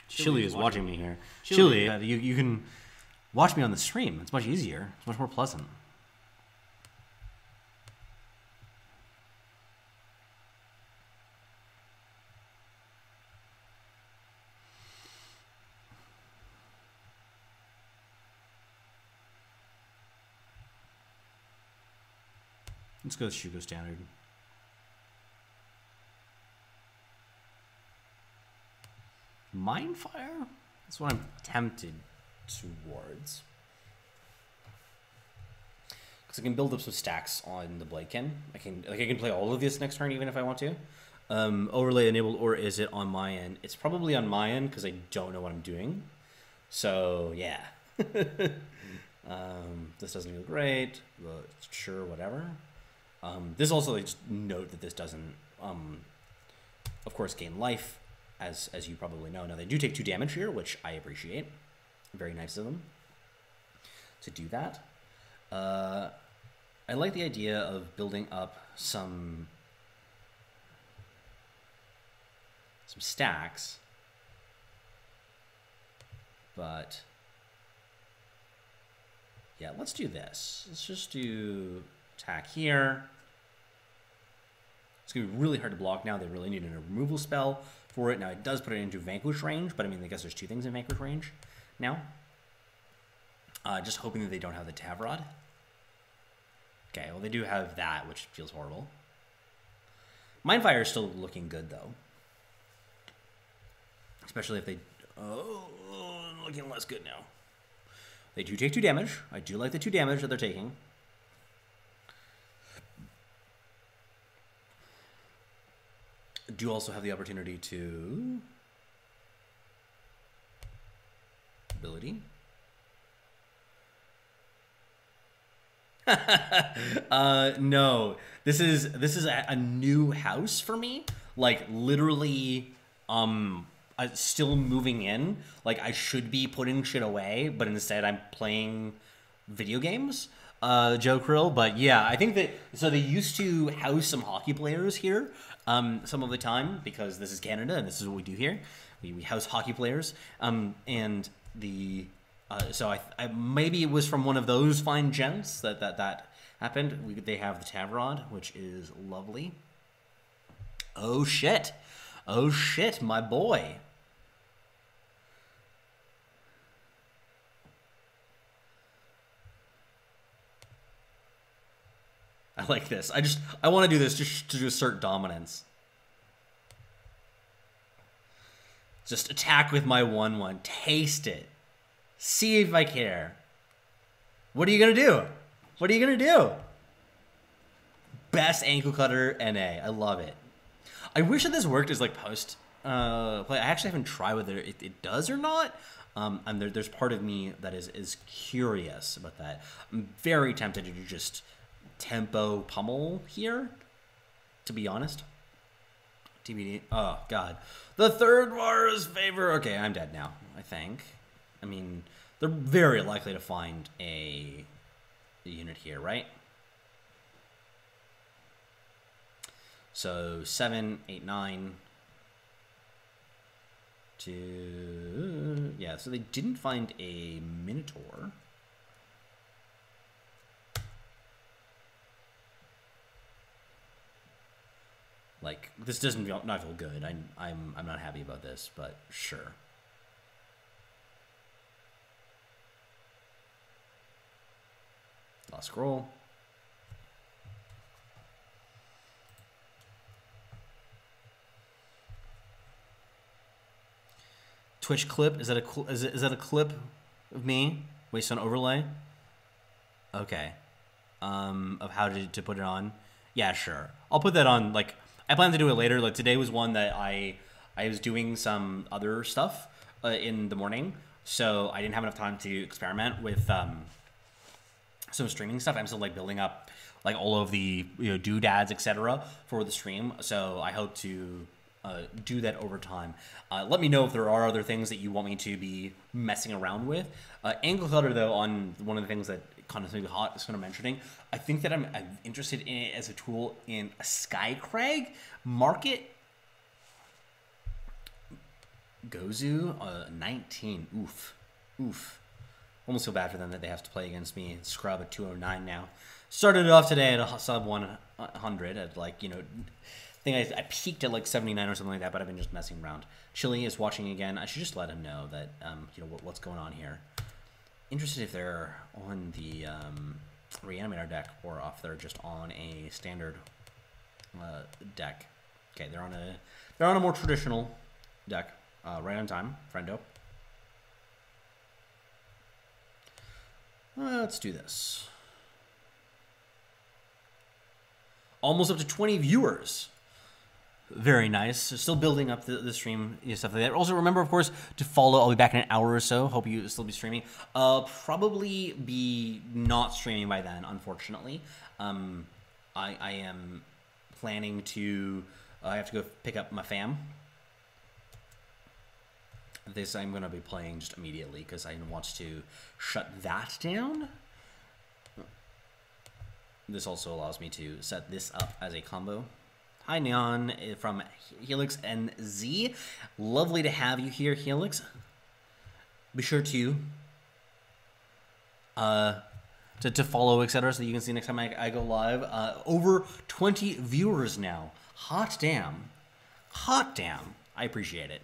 S1: Chili is watching me here. Chili, you can watch me on the stream. It's much easier. It's much more pleasant. Let's go with Shugo Standard. Mindfire? That's what I'm tempted towards. because I can build up some stacks on the Bladekin. I can play all of this next turn even if I want to. Overlay enabled, or is it on my end? It's probably on my end because I don't know what I'm doing. So yeah. This doesn't feel great, but sure, whatever. This also, like, just note that this doesn't, of course, gain life, as you probably know. Now, they do take 2 damage here, which I appreciate. Very nice of them to do that. I like the idea of building up some stacks, but yeah, let's do this. Let's just do attack here. It's going to be really hard to block now. They really need a removal spell for it. Now, it does put it into Vanquish range, but I mean, I guess there's 2 things in Vanquish range now. Just hoping that they don't have the Tavrod. Okay, well, they do have that, which feels horrible. Mindfire is still looking good, though. Especially if they... Oh, looking less good now. They do take 2 damage. I do like the 2 damage that they're taking. Do also have the opportunity to... Ability. No. This is a new house for me. Like, literally... still moving in. Like, I should be putting shit away, but instead I'm playing video games, Joe Krill. But yeah, I think that, so they used to house some hockey players here some of the time, because this is Canada and this is what we do here. We house hockey players. And the, so I maybe it was from one of those fine gents that happened. They have the Tavrod, which is lovely. Oh shit. Oh shit, my boy. I like this. I want to do this just to assert dominance. Just attack with my 1/1. Taste it. See if I care. What are you going to do? What are you going to do? Best ankle cutter NA. I love it. I wish that this worked as like post play. I actually haven't tried whether it does or not. And there's part of me that is curious about that. I'm very tempted to just tempo pummel here, to be honest. TBD. Oh god, the third Mara's favor. Okay, I'm dead now, I think. I mean, they're very likely to find a unit here, right? So 7, 8, 9 to, yeah, so they didn't find a Minotaur. Like, this doesn't feel, not feel good. I'm not happy about this, but sure. Lost scroll. Twitch clip? Is that a clip of me? Waste on overlay? Okay. Of how to put it on? Yeah, sure. I'll put that on, like, I plan to do it later. Like, today was one that I was doing some other stuff in the morning, so I didn't have enough time to experiment with some streaming stuff. I'm still, like, building up, like, all of the, you know, doodads, etc. for the stream, so I hope to do that over time. Let me know if there are other things that you want me to be messing around with. Angle cutter, though, on one of the things that kind of hot is kind of mentioning, I think that I'm interested in it as a tool in a Sky Crag market. Gozu 19. Oof. Almost feel bad for them that they have to play against me. Scrub at 209 now. Started it off today at a sub 100 at, like, you know, I think I peaked at like 79 or something like that, but I've been just messing around. Chili is watching again. I should just let him know that, you know, what's going on here. Interested if they're on the Reanimator deck or if they're just on a standard deck. Okay, they're on a more traditional deck. Right on time, friendo. Let's do this. almost up to 20 viewers. Very nice. So still building up the stream, stuff like that. Also, remember, of course, to follow. I'll be back in an hour or so. Hope you still be streaming. Probably be not streaming by then, unfortunately. I am planning to. I have to go pick up my fam. This I'm going to be playing just immediately because I want to shut that down. This also allows me to set this up as a combo. Hi, Neon from Helix and Z. Lovely to have you here, Helix. Be sure to follow, etc., so that you can see next time I go live. Over 20 viewers now. Hot damn. Hot damn. I appreciate it.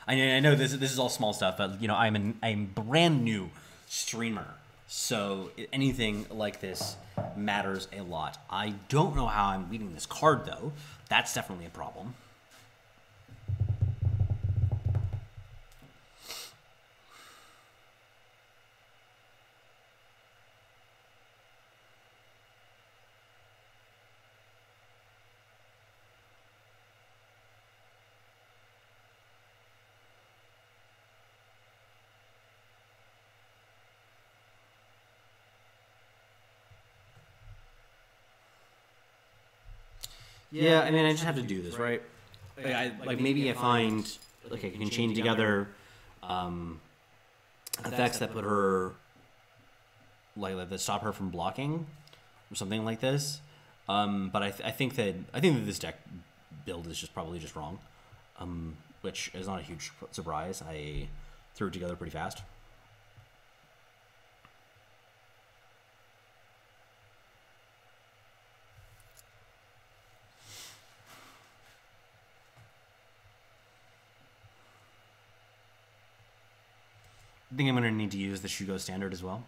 S1: I know this is all small stuff, but you know I'm a brand new streamer. So anything like this matters a lot. I don't know how I'm leading this card, though. That's definitely a problem. Yeah, I mean, I just have to do this, right? Like maybe I find, like, I can chain together effects that put her, like that stop her from blocking, or something like this. But I think that this deck build is probably just wrong, which is not a huge surprise. I threw it together pretty fast. I think I'm going to need to use the Shugo standard as well.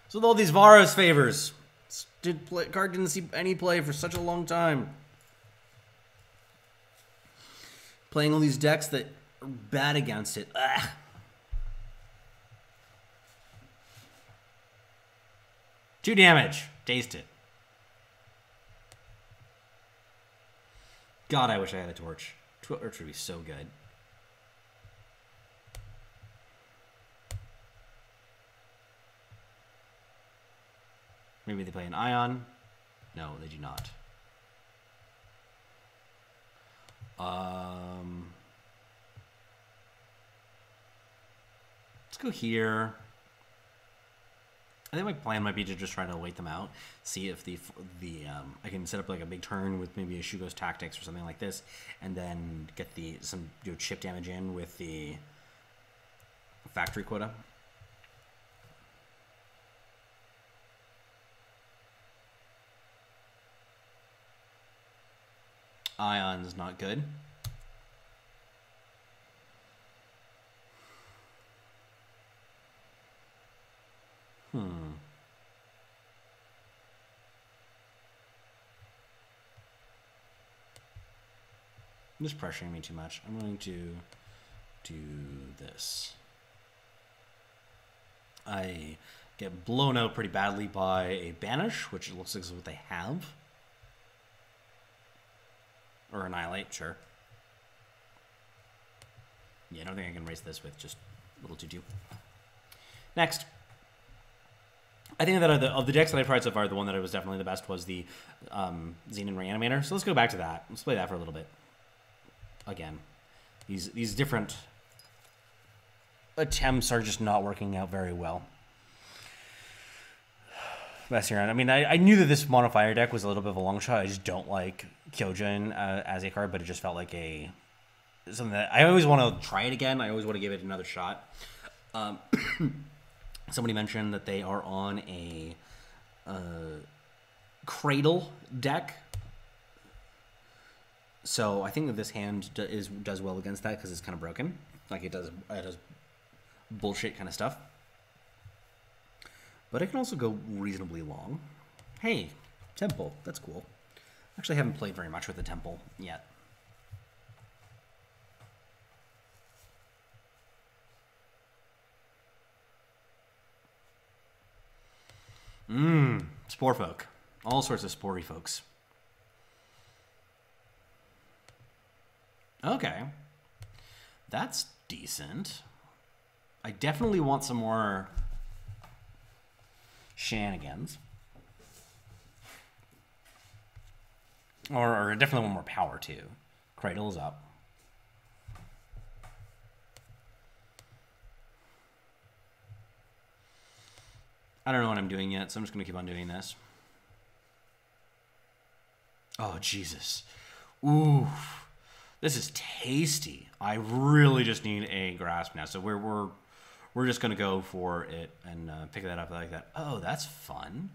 S1: So with all these Varos favors, card didn't see any play for such a long time. Playing all these decks that are bad against it. Ugh. Two damage. Taste it. God, I wish I had a torch. Torch would be so good. Maybe they play an Ion. No, they do not. Let's go here. I think my plan might be to just try to wait them out, see if I can set up like a big turn with maybe a Shugo's Tactics or something like this, and then get some chip damage in with the factory quota. Ion's not good. This is pressuring me too much. I'm going to do this. I get blown out pretty badly by a Banish, which it looks like is what they have. Or Annihilate, sure. Yeah, I don't think I can race this with just a little 2-2. Next. I think that of the decks that I've tried so far, the one that was definitely the best was the Xenan Reanimator. So let's go back to that. Let's play that for a little bit. Again, these different attempts are just not working out very well. Messing around. I mean, I knew that this Mono Fire deck was a little bit of a long shot. I just don't like Kyojin as a card, but it just felt like something that I always want to try it again. I always want to give it another shot. Somebody mentioned that they are on a Cradle deck. So I think that this hand does well against that because it's kind of broken. Like it does bullshit kind of stuff. But it can also go reasonably long. Hey, Temple. That's cool. Actually, I haven't played very much with the Temple yet. Spore folk. All sorts of spory folks. Okay. That's decent. I definitely want some more shenanigans. Or I definitely want more power, too. Cradle's up. I don't know what I'm doing yet, so I'm just going to keep on doing this. Oh, Jesus. Ooh. This is tasty. I really just need a grasp now. So we're just going to go for it and pick that up like that. Oh, that's fun.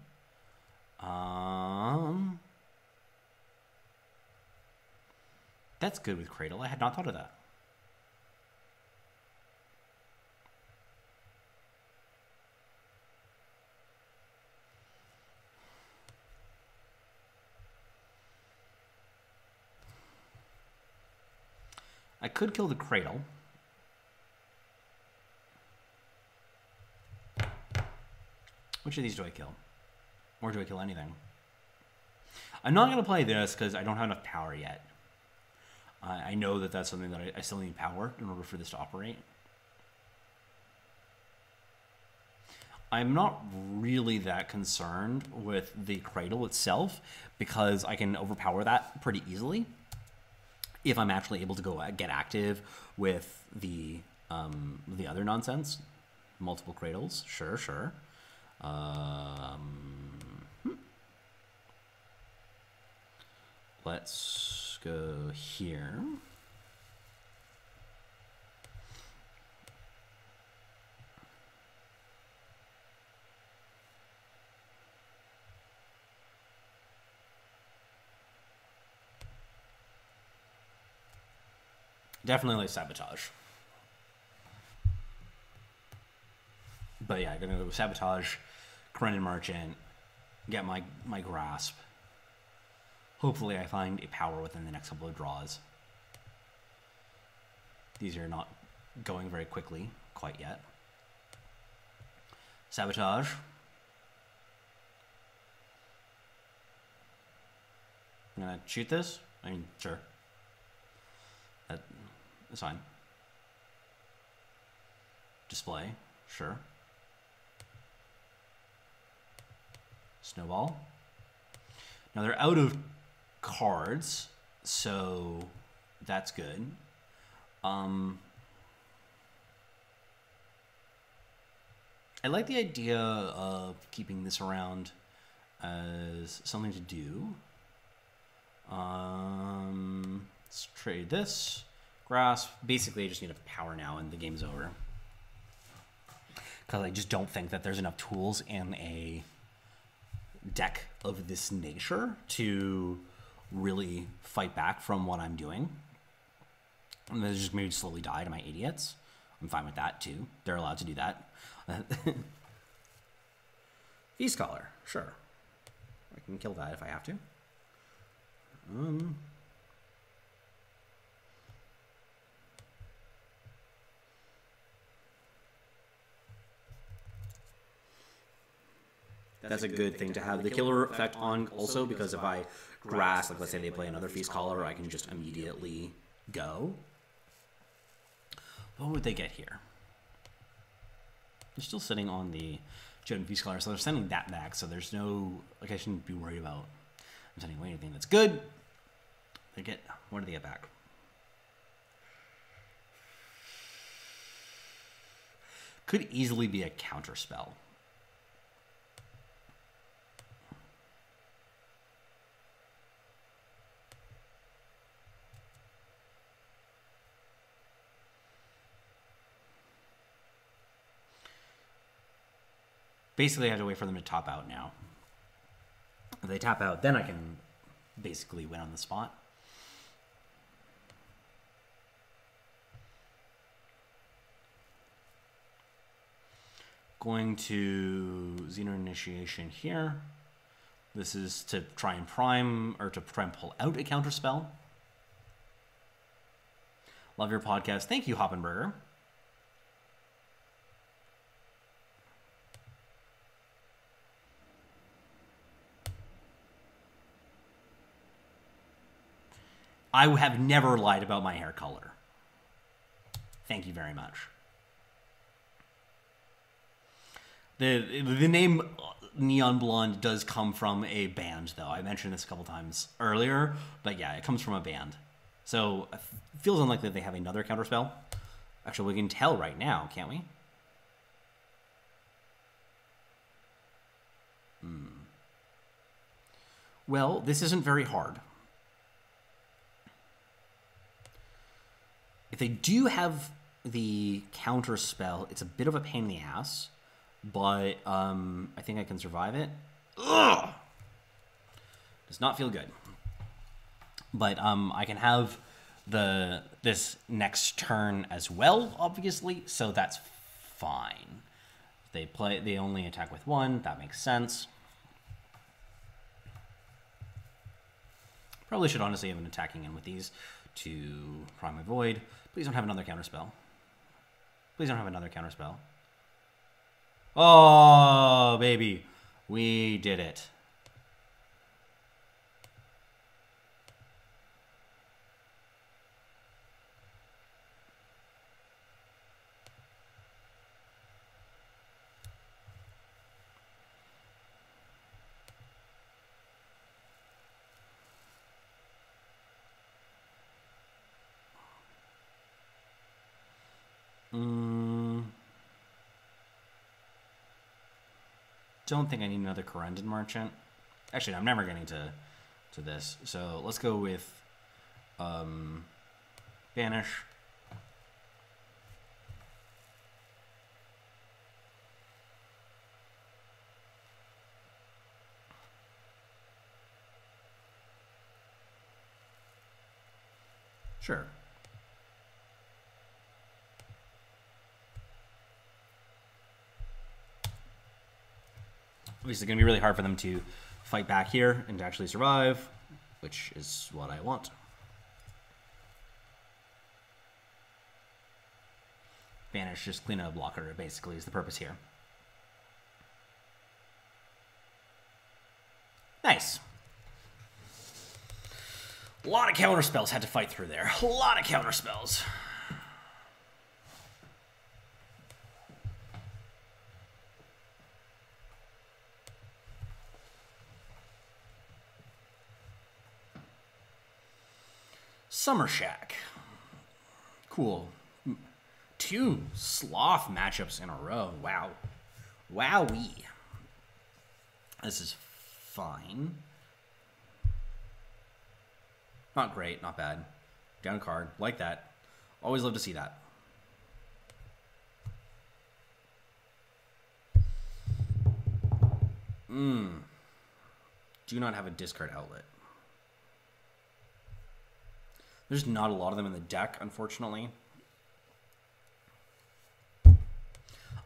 S1: That's good with Cradle. I had not thought of that. I could kill the Cradle. Which of these do I kill? Or do I kill anything? I'm not going to play this because I don't have enough power yet. I know that that's something that I still need power in order for this to operate. I'm not really that concerned with the Cradle itself because I can overpower that pretty easily if I'm actually able to go get active with the other nonsense. Multiple Cradles, sure. Let's go here. Definitely like Sabotage. But yeah, I'm gonna go Sabotage, Corendon Merchant, get my grasp. Hopefully I find a power within the next couple of draws. These are not going very quickly quite yet. Sabotage. I'm gonna shoot this. I mean, sure. That's fine. Display, sure. Snowball. Now they're out of cards, so that's good. I like the idea of keeping this around as something to do. Let's trade this. Grasp. Basically, I just need a power now and the game's over. Because I just don't think that there's enough tools in a deck of this nature to really fight back from what I'm doing. And they just maybe slowly die to my idiots. I'm fine with that too. They're allowed to do that. Feast Caller, sure. I can kill that if I have to. That's a good thing to have the killer effect on also, because if I grass, like let's say they play another Feast Caller, I can just immediately go. What would they get here? They're still sitting on the Jotun Feast Caller, so they're sending that back, so there's no, like I shouldn't be worried about I'm sending away anything that's good. They get, what do they get back? Could easily be a counter spell. Basically, I have to wait for them to top out now. If they tap out, then I can basically win on the spot. Going to Xenan Initiation here. This is to try and prime, or to try and pull out a counter spell. Love your podcast. Thank you, Hoppenberger. I have never lied about my hair color. Thank you very much. The name Neon Blonde does come from a band, though. I mentioned this a couple times earlier, but yeah, it comes from a band. So it feels unlikely that they have another counterspell. Actually, we can tell right now, can't we? Well, this isn't very hard. If they do have the counterspell, it's a bit of a pain in the ass. But I think I can survive it. Ugh! Does not feel good. But I can have this next turn as well, obviously, so that's fine. They only attack with one. That makes sense. Probably should honestly have been attacking in with these to prime my void. Please don't have another counterspell. Please don't have another counterspell. Oh, baby. We did it. Don't think I need another Corendon Merchant. Actually, I'm never getting to this. So let's go with Banish. Sure. Obviously, going to be really hard for them to fight back here and to actually survive, which is what I want. Banish, just clean up a blocker, basically, is the purpose here. Nice. A lot of counter spells had to fight through there. A lot of counter spells. Summer Shack. Cool. 2 sloth matchups in a row. Wow. Wowee. This is fine. Not great, not bad. Down card. Like that. Always love to see that. Do not have a discard outlet. There's not a lot of them in the deck, unfortunately.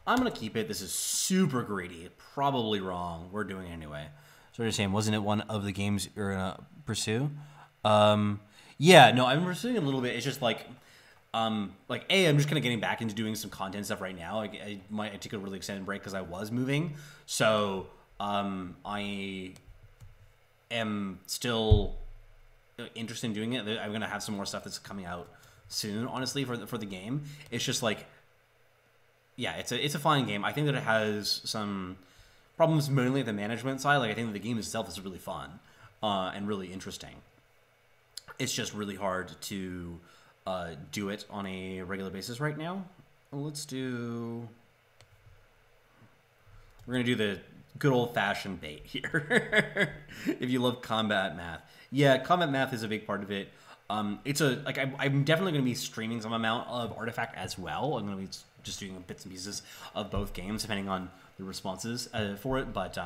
S1: I'm going to keep it. This is super greedy. Probably wrong. We're doing it anyway. So you're saying, wasn't it one of the games you're going to pursue? Yeah, no, I've been pursuing it a little bit. It's just like, I'm just kind of getting back into doing some content stuff right now. I took a really extended break because I was moving. So I am still interested in doing it. I'm gonna have some more stuff that's coming out soon, honestly, for the game. It's just like, yeah, it's a fun game. I think that it has some problems mainly at the management side. Like, I think that the game itself is really fun and really interesting. It's just really hard to do it on a regular basis right now. We're gonna do the good old-fashioned bait here. If you love combat math. Yeah, combat math is a big part of it. I'm definitely going to be streaming some amount of Artifact as well. I'm going to be just doing bits and pieces of both games, depending on the responses for it. But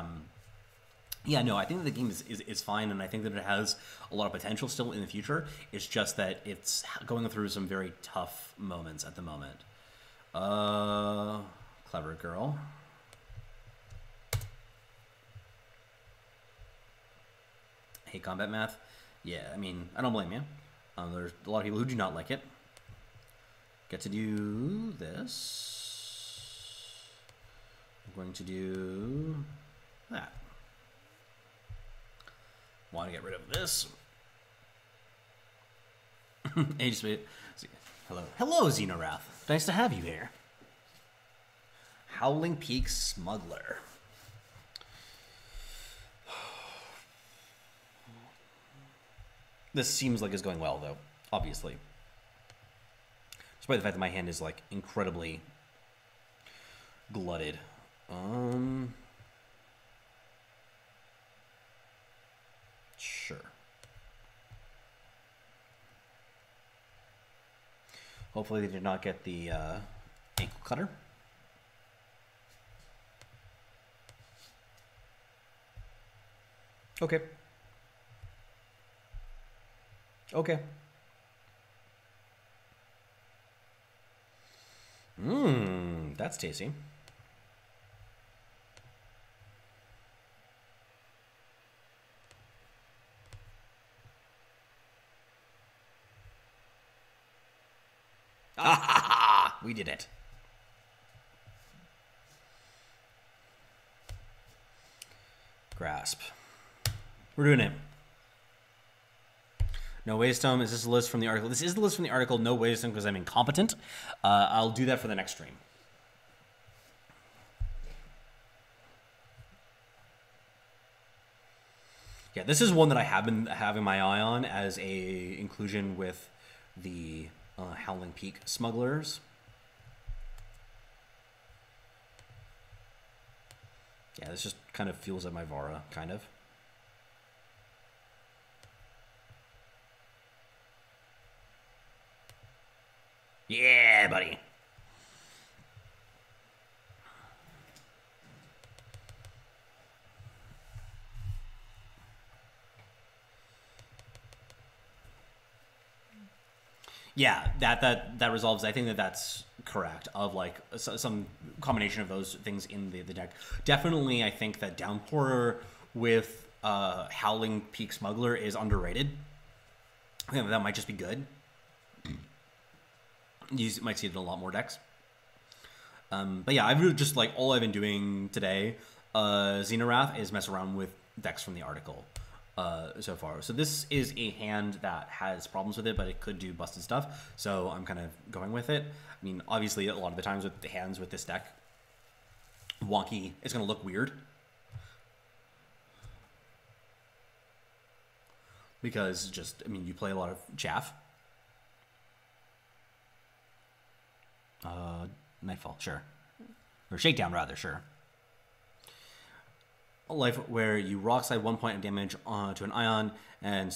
S1: yeah, no, I think that the game is fine, and I think that it has a lot of potential still in the future. It's just that it's going through some very tough moments at the moment. Clever girl. Hate combat math. Yeah, I mean, I don't blame you. There's a lot of people who do not like it. Get to do this. I'm going to do that. Want to get rid of this. Hey, just wait. Hello. Hello, Xenorath. Nice to have you here. Howling Peak Smuggler. This seems like it's going well, though, obviously. Despite the fact that my hand is, like, incredibly glutted. Sure. Hopefully they did not get the ankle cutter. Okay. Okay. That's tasty. Ah, we did it. Grasp. We're doing it. No Waystone. Is this a list from the article? This is the list from the article. No Waystone because I'm incompetent. I'll do that for the next stream. Yeah, this is one that I have been having my eye on as a inclusion with the Howling Peak Smugglers. Yeah, this just kind of feels like my Vara, kind of. Yeah, buddy. Yeah, that resolves. I think that's correct. Of like some combination of those things in the deck. Definitely, I think that Downpourer with Howling Peak Smuggler is underrated. I think that might just be good. You might see it in a lot more decks. But yeah, I've just like all I've been doing today, Xenorath, is mess around with decks from the article so far. So this is a hand that has problems with it, but it could do busted stuff. So I'm kind of going with it. I mean, obviously, a lot of the times with the hands with this deck, wonky, it's going to look weird. Because just, I mean, you play a lot of chaff. Nightfall, sure. Or Shakedown, rather, sure. A life where you rock slide 1 point of damage to an Ion and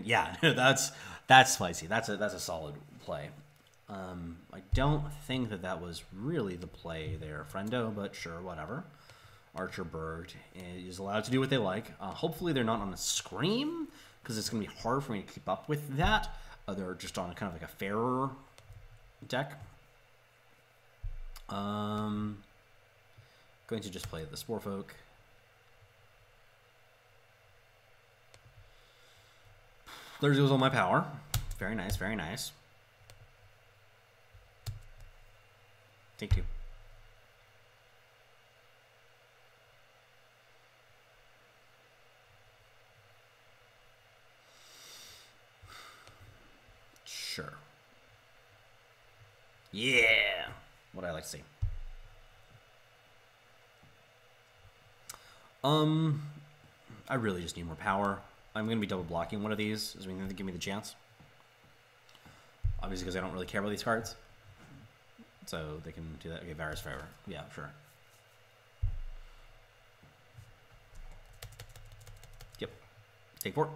S1: yeah, that's spicy. That's a solid play. I don't think that was really the play there, friendo, but sure, whatever. Archer Bird is allowed to do what they like. Hopefully they're not on a Scream, because it's going to be hard for me to keep up with that. They're just on kind of like a fairer deck. Going to just play the Sporefolk. There goes all my power. Very nice, very nice. Take two. Sure. Yeah. What I like to see. I really just need more power. I'm going to be double blocking one of these. Is going to give me the chance. Obviously, because I don't really care about these cards. So they can do that. Okay, Varus forever. Yeah, sure. Yep. Take 4.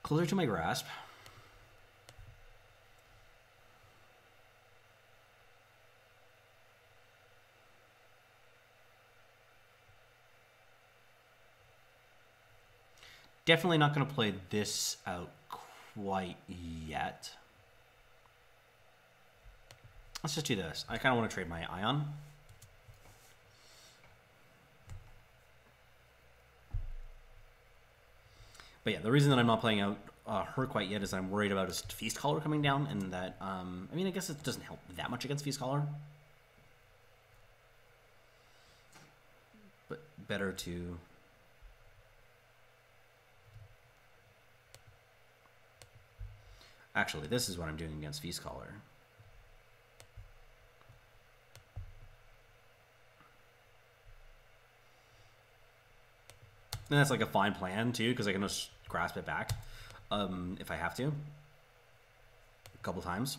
S1: Closer to my grasp. Definitely not going to play this out quite yet. Let's just do this. I kind of want to trade my Ion. But yeah, the reason that I'm not playing out her quite yet is I'm worried about his Feast Caller coming down, and that, I mean, I guess it doesn't help that much against Feast Caller. But better to... Actually, this is what I'm doing against Feast Caller. And that's like a fine plan too, because I can just grasp it back if I have to. A couple times.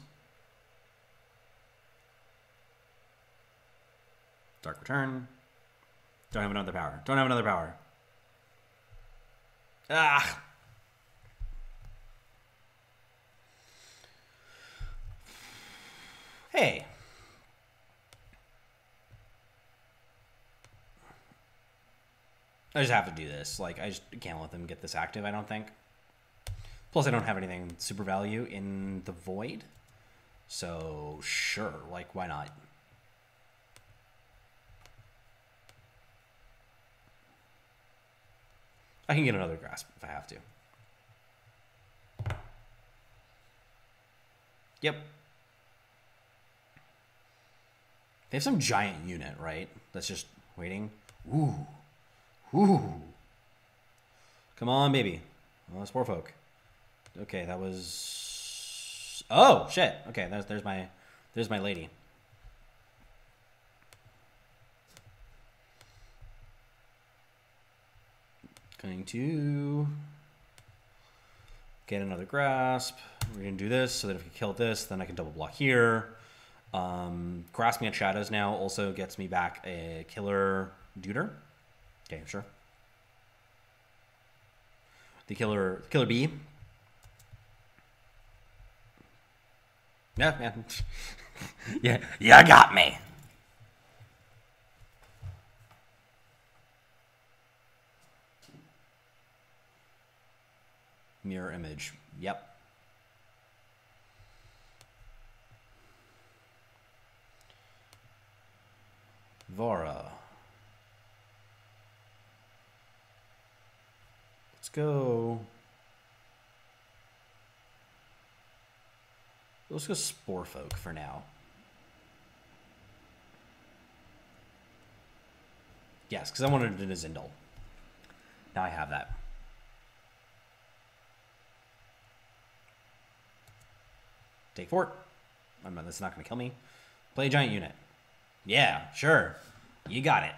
S1: Dark Return. Don't have another power. Don't have another power. Ah! Hey. I just have to do this. Like, I just can't let them get this active, I don't think. Plus, I don't have anything super value in the Void. So, sure. Like, why not? I can get another Grasp if I have to. Yep. They have some giant unit, right? That's just waiting. Ooh. Ooh. Come on, baby. Oh, Spore Folk. Okay, that was... Oh, shit. Okay, there's my lady. Going to get another Grasp. We're going to do this so that if we kill this, then I can double block here. Grasping at Shadows now also gets me back a Killer Duder. Okay, sure. The Killer Bee. Yeah, man. Yeah, you got me. Mirror image. Yep. Vara. Let's go. Let's go Spore Folk for now. Yes, because I wanted to do Zindel. Now I have that. Take fort. I'm not, that's not going to kill me. Play a giant unit. Yeah, sure. You got it.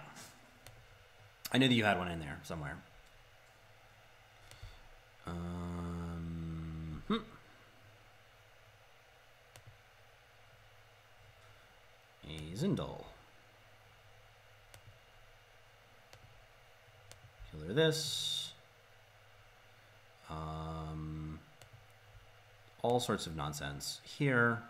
S1: I knew that you had one in there somewhere. A Zindel. Killer this. All sorts of nonsense here.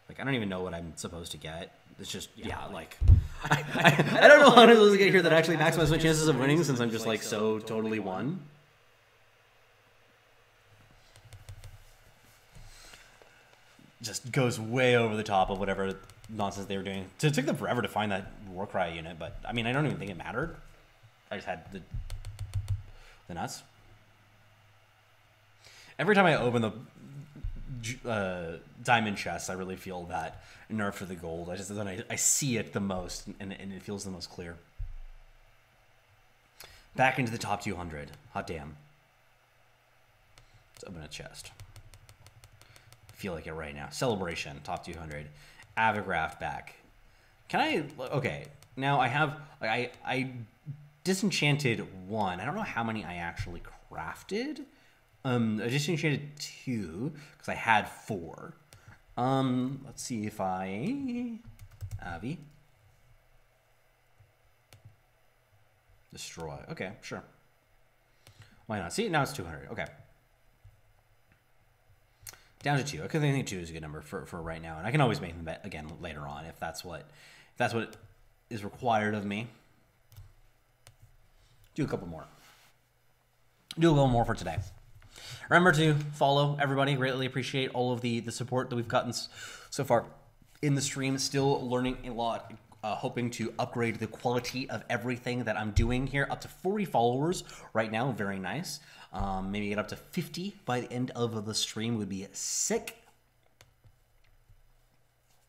S1: Like, I don't even know what I'm supposed to get. It's just, yeah, like... I don't know how I'm supposed to get here that actually maximizes my chances of winning since I'm just, like, so totally won. Just goes way over the top of whatever nonsense they were doing. It took them forever to find that Warcry unit, but, I mean, I don't even think it mattered. I just had the nuts. Every time I open the diamond chest, I really feel that nerf for the gold. I see it the most, and it feels the most clear. Back into the top 200. Hot damn. Let's open a chest. I feel like it right now. Celebration, top 200. Avagraph back. Can I... Okay, now I have... I disenchanted one. I don't know how many I actually crafted. I disenchanted 2 because I had 4. Let's see if I... Avi. Destroy. Okay, sure. Why not? See, now it's 200. Okay. Down to 2. I think 2 is a good number for right now, and I can always make them bet again later on if that's what is required of me. Do a couple more. Do a little more for today. Remember to follow everybody. Greatly appreciate all of the support that we've gotten so far in the stream. Still learning a lot. Hoping to upgrade the quality of everything that I'm doing here. Up to 40 followers right now. Very nice. Maybe get up to 50 by the end of the stream would be sick.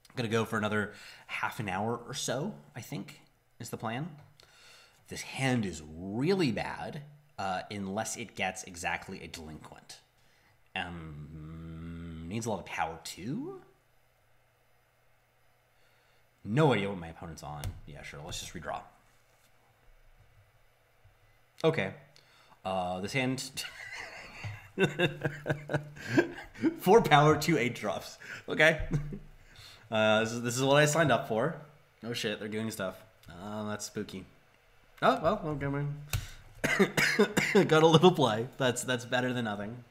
S1: I'm going to go for another half an hour or so, I think, is the plan. This hand is really bad unless it gets exactly a delinquent. Needs a lot of power too. No idea what my opponent's on. Yeah, sure. Let's just redraw. Okay. This hand... 4 power, 2 8 drops. Okay. This is what I signed up for. Oh shit, they're doing stuff. That's spooky. Oh, well, okay, man. Got a little play. That's better than nothing.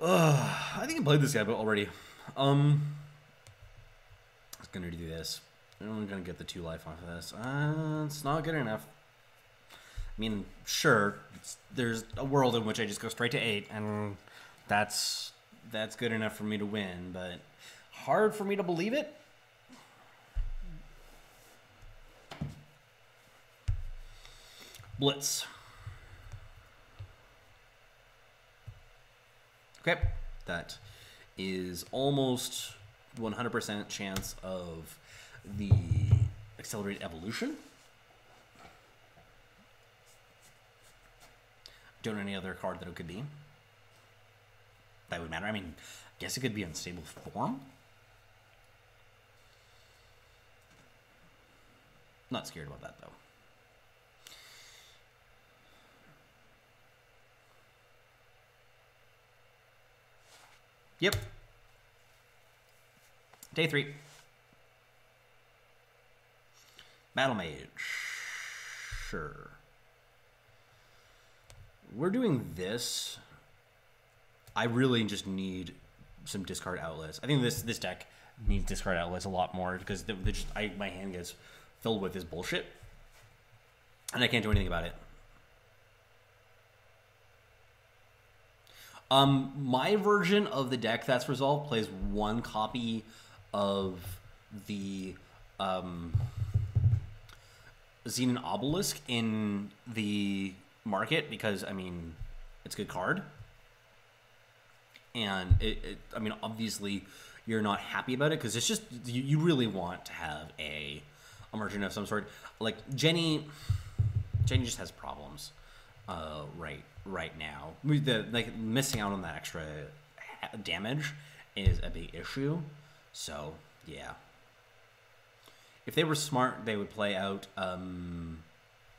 S1: I think I played this guy already. I was gonna do this. I'm gonna get the 2 life off of this. It's not good enough. I mean, sure, there's a world in which I just go straight to 8, and that's good enough for me to win, but hard for me to believe it. Blitz. Okay, that is almost 100% chance of the accelerated evolution. Don't know any other card that it could be. That would matter. I mean, I guess it could be unstable form. Not scared about that, though. Yep. Day 3. Battle Mage. Sure. We're doing this. I really just need some discard outlets. I think this deck needs discard outlets a lot more because my hand gets filled with this bullshit, and I can't do anything about it. My version of the deck that's resolved plays 1 copy of the Xenan Obelisk in the market because, I mean, it's a good card. And I mean, obviously you're not happy about it because it's just, you really want to have a merchant of some sort. Like Jenny just has problems right now. Like missing out on that extra damage is a big issue. So yeah, if they were smart, they would play out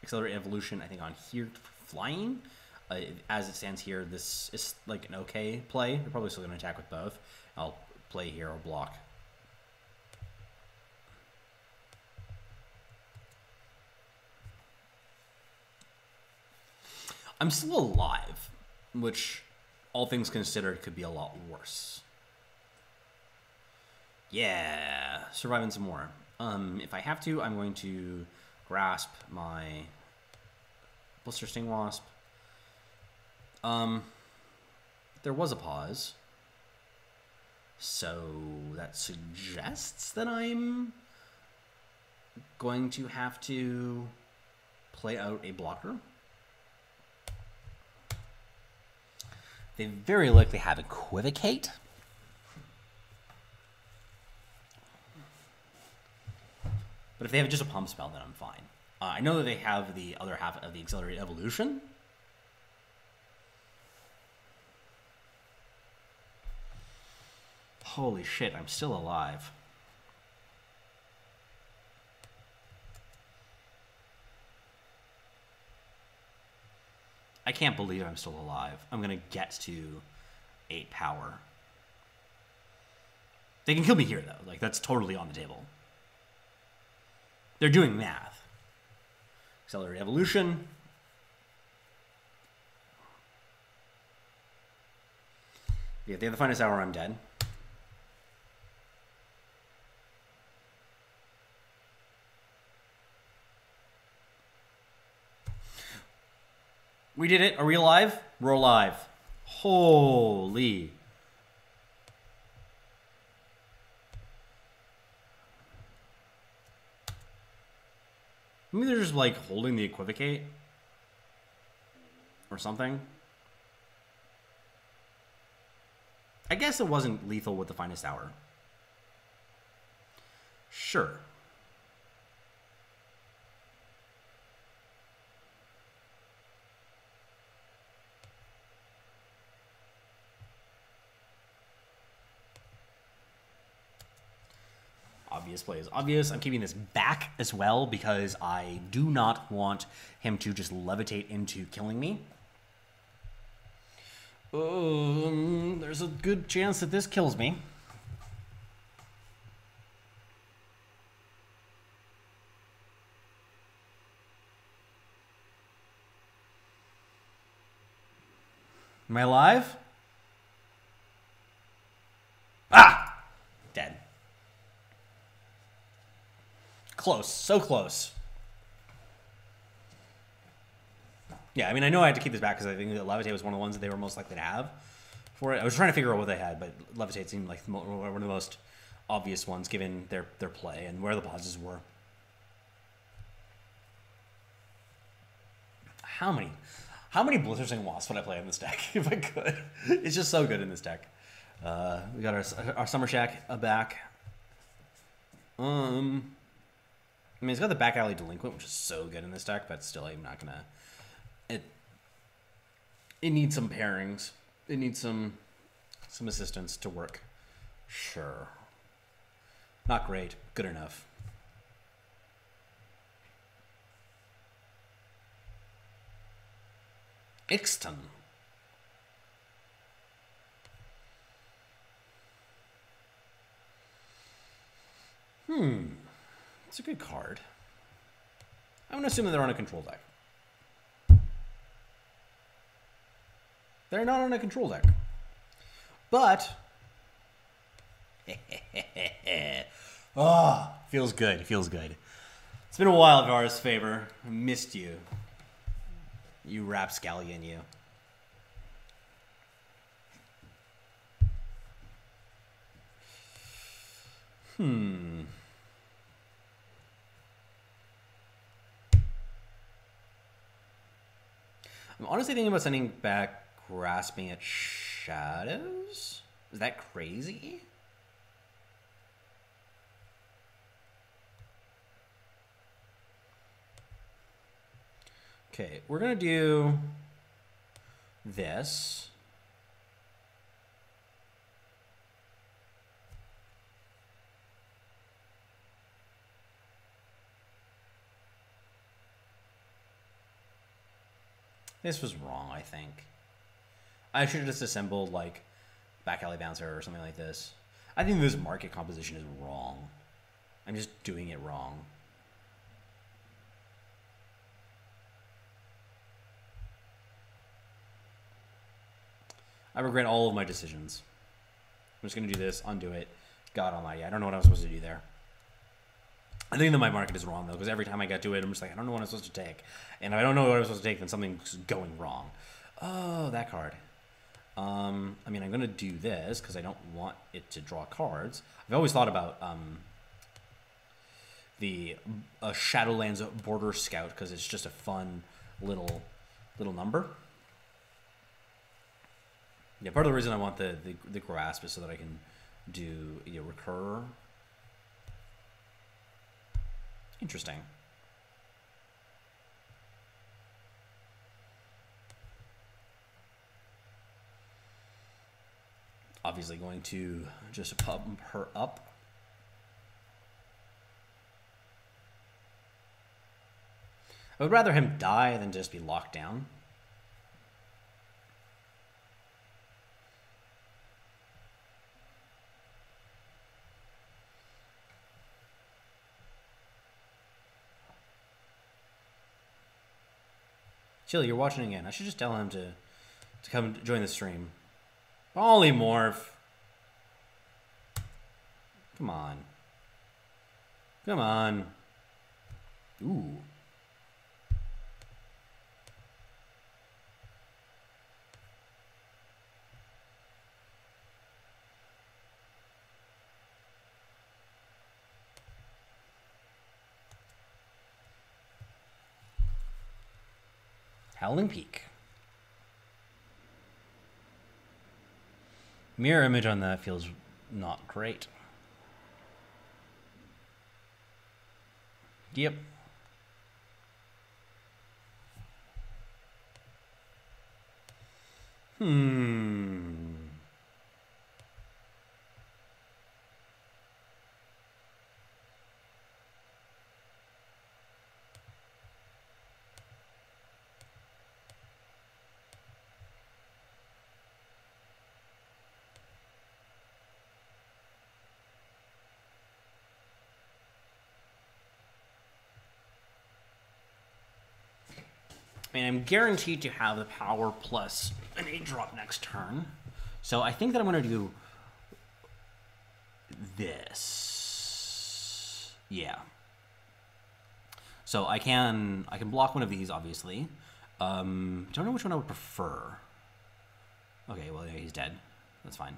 S1: Accelerate Evolution, I think, on here flying. As it stands here, this is like an okay play. They're probably still going to attack with both. I'll play here or block. I'm still alive, which, all things considered, could be a lot worse. Yeah, surviving some more. If I have to, I'm going to grasp my Blister Sting Wasp. There was a pause, so that suggests that I'm going to have to play out a blocker. They very likely have Equivocate. But if they have just a pump spell, then I'm fine. I know that they have the other half of the Accelerated Evolution. Holy shit, I'm still alive. I can't believe I'm still alive. I'm gonna get to 8 power. They can kill me here, though. Like, that's totally on the table. They're doing math. Accelerate Evolution. Yeah, if they have the finest hour, I'm dead. We did it. Are we alive? We're alive. Holy. Maybe they're just like holding the Equivocate or something. I guess it wasn't lethal with the finest hour. Sure. obvious play is obvious. I'm keeping this back as well because I do not want him to just levitate into killing me. There's a good chance that this kills me. Am I alive? Ah! Dead. Close. So close. Yeah, I mean, I know I had to keep this back because I think that Levitate was one of the ones that they were most likely to have for it. I was trying to figure out what they had, but Levitate seemed like one of the most obvious ones given their play and where the pauses were. How many Blizzarding Wasps would I play in this deck if I could? It's just so good in this deck. We got our Summer Shack back. I mean, it's got the Back Alley Delinquent, which is so good in this deck, but still, I'm not gonna. It needs some pairings. It needs some assistance to work. Sure. Not great. Good enough. Ixton. It's a good card. I'm gonna assume that they're on a control deck. They're not on a control deck. But oh, feels good. Feels good. It's been a while, Vara's favor. I missed you. You rapscallion, you. I'm honestly thinking about sending back Grasping at Shadows. Is that crazy? Okay, we're gonna do this. This was wrong, I think. I should have just assembled, like, Back Alley Bouncer or something like this. I think this market composition is wrong. I'm just doing it wrong. I regret all of my decisions. I'm just going to do this, undo it. God almighty, I don't know what I'm supposed to do there. I think that my market is wrong, though, because every time I get to it, I'm just like, I don't know what I'm supposed to take. And if I don't know what I'm supposed to take, then something's going wrong. Oh, that card. I mean, I'm going to do this because I don't want it to draw cards. I've always thought about the Shadowlands Border Scout because it's just a fun little number. Yeah, part of the reason I want the grasp is so that I can do recur. Interesting. Obviously going to just pump her up. I would rather him die than just be locked down. Chili, you're watching again. I should just tell him to come join the stream. Polymorph. Come on. Come on. Ooh. Howling Peak. Mirror image on that feels not great. Yep. I mean, I'm guaranteed to have the power plus an 8-drop next turn. So I think that I'm going to do this. Yeah. So I can block one of these, obviously. Don't know which one I would prefer. Okay, well, yeah, he's dead. That's fine.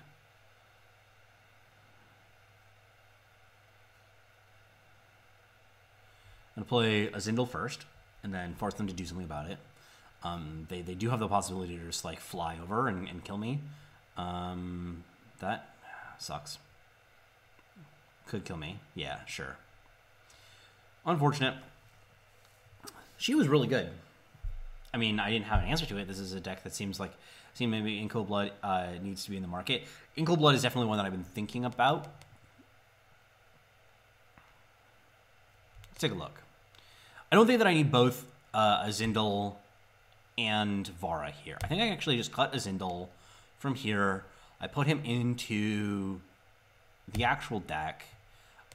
S1: I'm going to play a Zindel first, and then force them to do something about it. They do have the possibility to just, like, fly over and kill me. That sucks. Could kill me. Yeah, sure. Unfortunate. She was really good. I mean, I didn't have an answer to it. This is a deck that seems maybe Ink Cold Blood needs to be in the market. Ink Cold Blood is definitely one that I've been thinking about. Let's take a look. I don't think that I need both a Zindel and Vara here. I think I actually just cut a Zindel from here. I put him into the actual deck.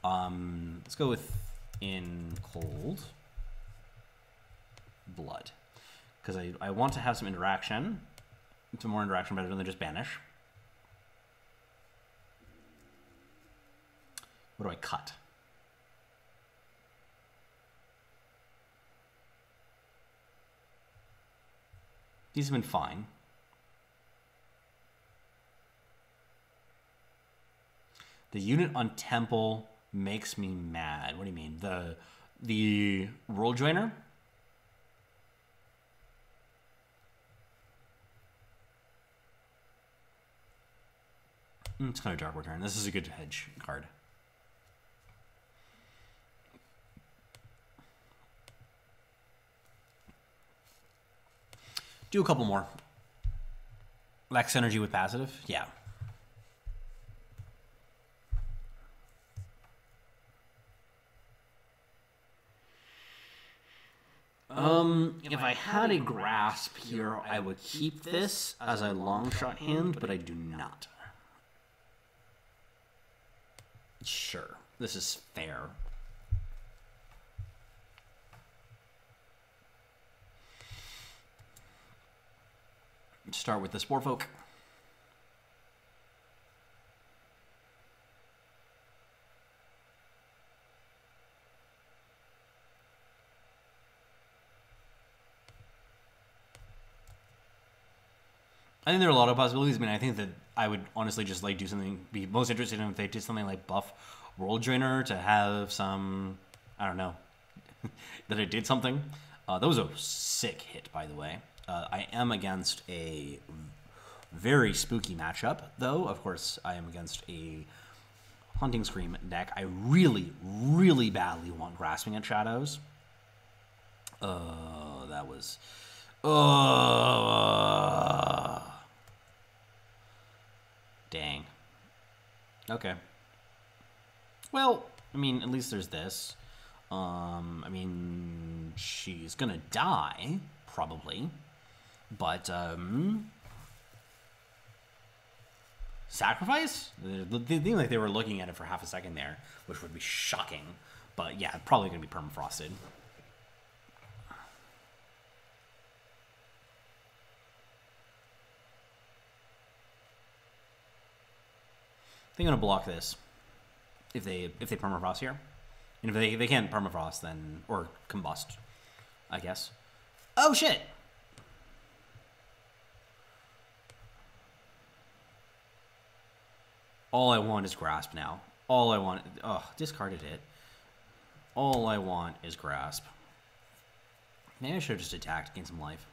S1: Let's go with in Cold Blood, because I want to have some interaction. Some more interaction better than just banish. What do I cut? These have been fine. The unit on Temple makes me mad. What do you mean? The Roll Joiner? It's kind of Dark Return. This is a good hedge card. Do a couple more. Lex Energy with passive? Yeah. If I had a grasp here, I would keep this as a long shot hand, but I do not. Sure, this is fair. Start with the Spore Folk. I think there are a lot of possibilities. I mean, I think that I would honestly just like be most interested in if they did something like buff World Drainer to have some, I don't know, that it did something. That was a sick hit, by the way. I am against a very spooky matchup, though. Of course, I am against a Hunting Scream deck. I really, really badly want Grasping at Shadows. That was... Dang. Okay. Well, I mean, at least there's this. I mean, she's gonna die, probably. But, sacrifice? They seem like they were looking at it for half a second there, which would be shocking. But yeah, probably gonna be permafrosted. I think I'm gonna block this if they permafrost here, and if they can't permafrost, then or combust, I guess. Oh shit! All I want is grasp now. All I want. Oh, discarded it. All I want is grasp. Maybe I should have just attacked, gained some life.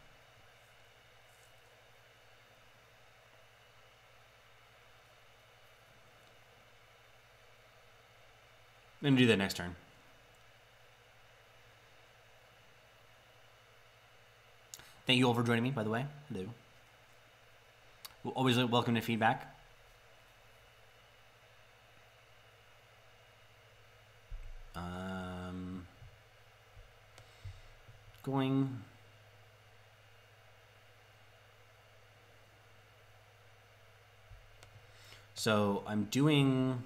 S1: I'm going to do that next turn. Thank you all for joining me, by the way. Hello. Always welcome to feedback. Going... So I'm doing...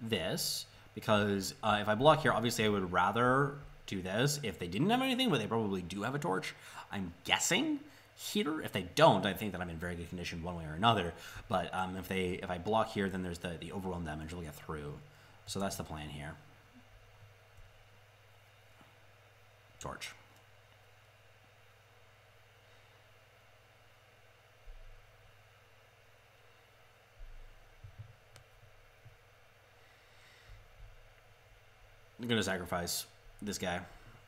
S1: this because if I block here, obviously I would rather to this if they didn't have anything, but they probably do have a torch. I'm guessing here. If they don't, I think that I'm in very good condition one way or another. But if I block here, then there's the overwhelm damage will get through. So that's the plan here. Torch. I'm gonna sacrifice this guy,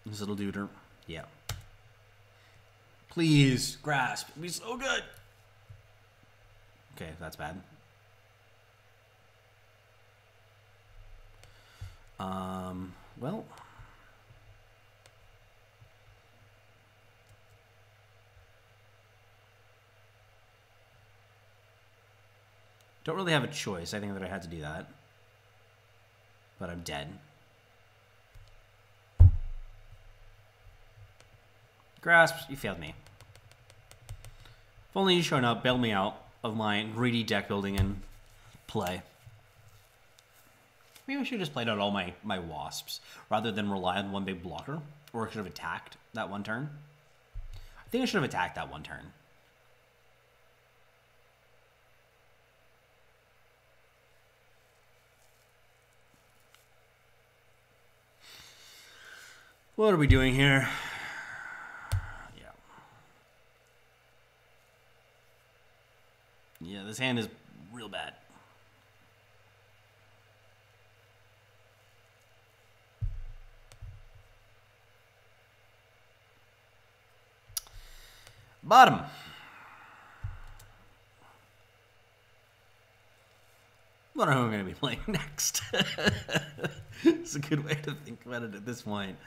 S1: this little duder. Yeah. Please, grasp. It'd be so good. Okay, that's bad. Well. Don't really have a choice. I think that I had to do that. But I'm dead. Grasp, you failed me. If only you shown up, bailed me out of my greedy deck building and play. Maybe I should have just played out all my wasps rather than rely on one big blocker. Or I should have attacked that one turn. I think I should have attacked that one turn. What are we doing here? Yeah, this hand is real bad. Bottom. I wonder who I'm going to be playing next. It's a good way to think about it at this point.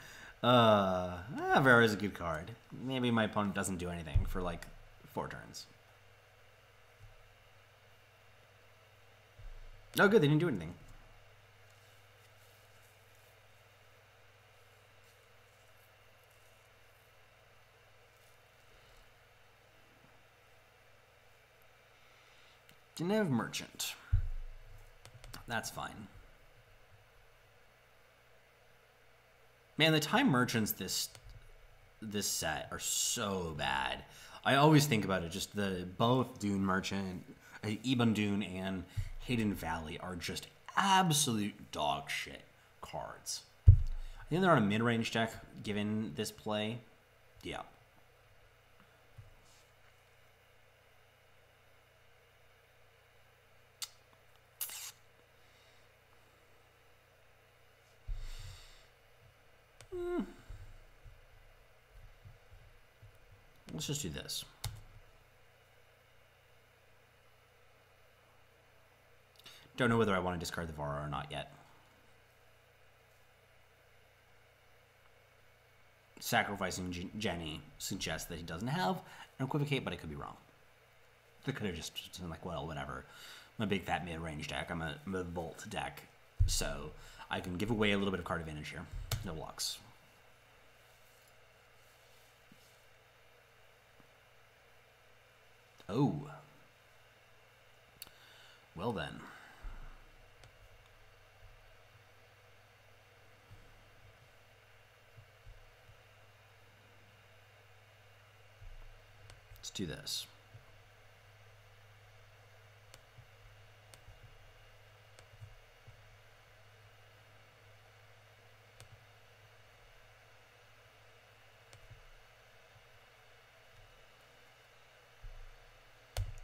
S1: Vera is a good card. Maybe my opponent doesn't do anything for like 4 turns. Oh, good. They didn't do anything. Didn't have merchant. That's fine. Man, the time merchants this set are so bad. I always think about it. Just both Dune Merchant, Ebon Dune, and Hidden Valley are just absolute dog shit cards. I think they're on a mid-range deck given this play. Yeah. Let's just do this. Don't know whether I want to discard the Vara or not yet. Sacrificing Jenny suggests that he doesn't have an Equivocate, but I could be wrong. They could have just been like, well, whatever. I'm a big fat mid-range deck. I'm a Volt deck. So I can give away a little bit of card advantage here. No blocks. Oh. Well then. Let's do this.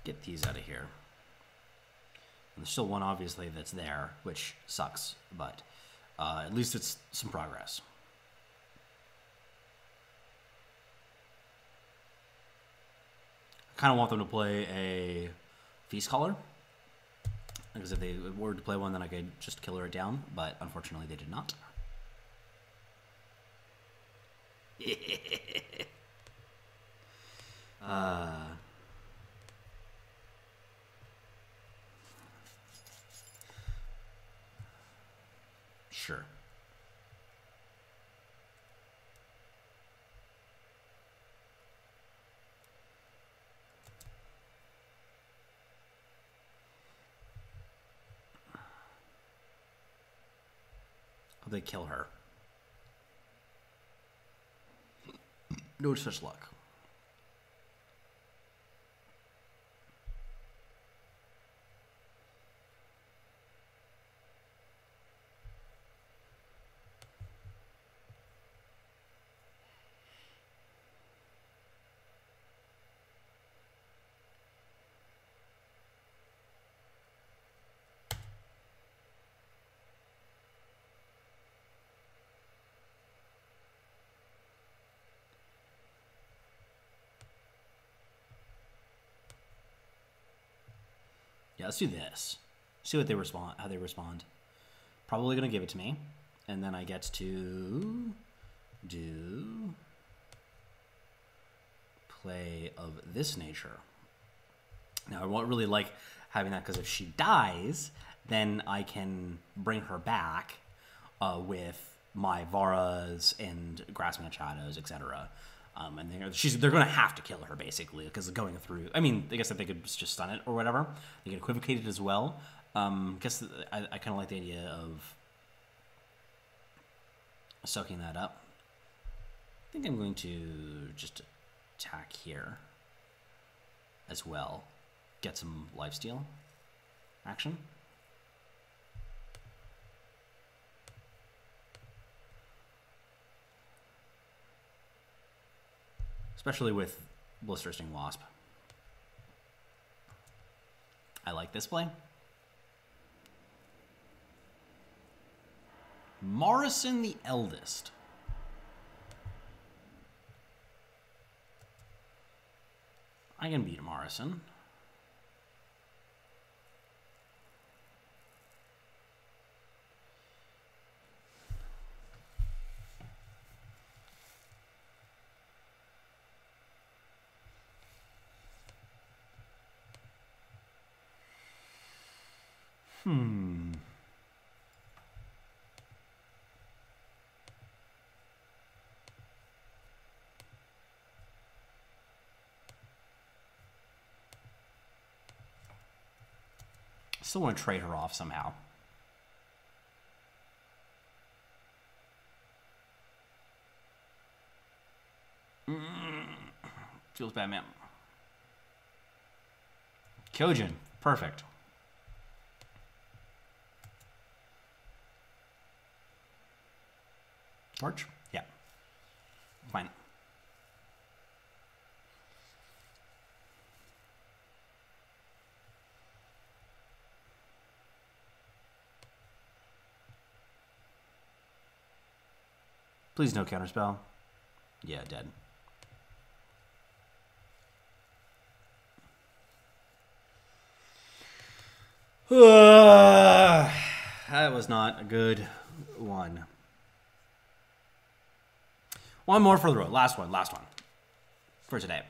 S1: Get these out of here. And there's still one, obviously, that's there, which sucks, but at least it's some progress. I kind of want them to play a Feast Caller, because if they were to play one, then I could just killer it down, but unfortunately they did not. Sure. They kill her. No such luck. Yeah, let's do this. See what they respond, how they respond. Probably gonna give it to me, and then I get to do play of this nature. Now I won't really like having that because if she dies, then I can bring her back with my Varas and Grasping at Shadows, etc. And they're going to have to kill her, basically, because going through... I mean, I guess that they could just stun it or whatever. They could equivocate it as well. I guess I kind of like the idea of soaking that up. I think I'm going to just attack here as well. Get some lifesteal action. Especially with Blister Sting Wasp. I like this play. Morrison the Eldest. I can beat Morrison. Still want to trade her off somehow. Feels bad, man. Kyojin, perfect. Torch? Yeah. Fine. Please no counterspell. Yeah, dead. That was not a good one. One more for the road. Last one for today.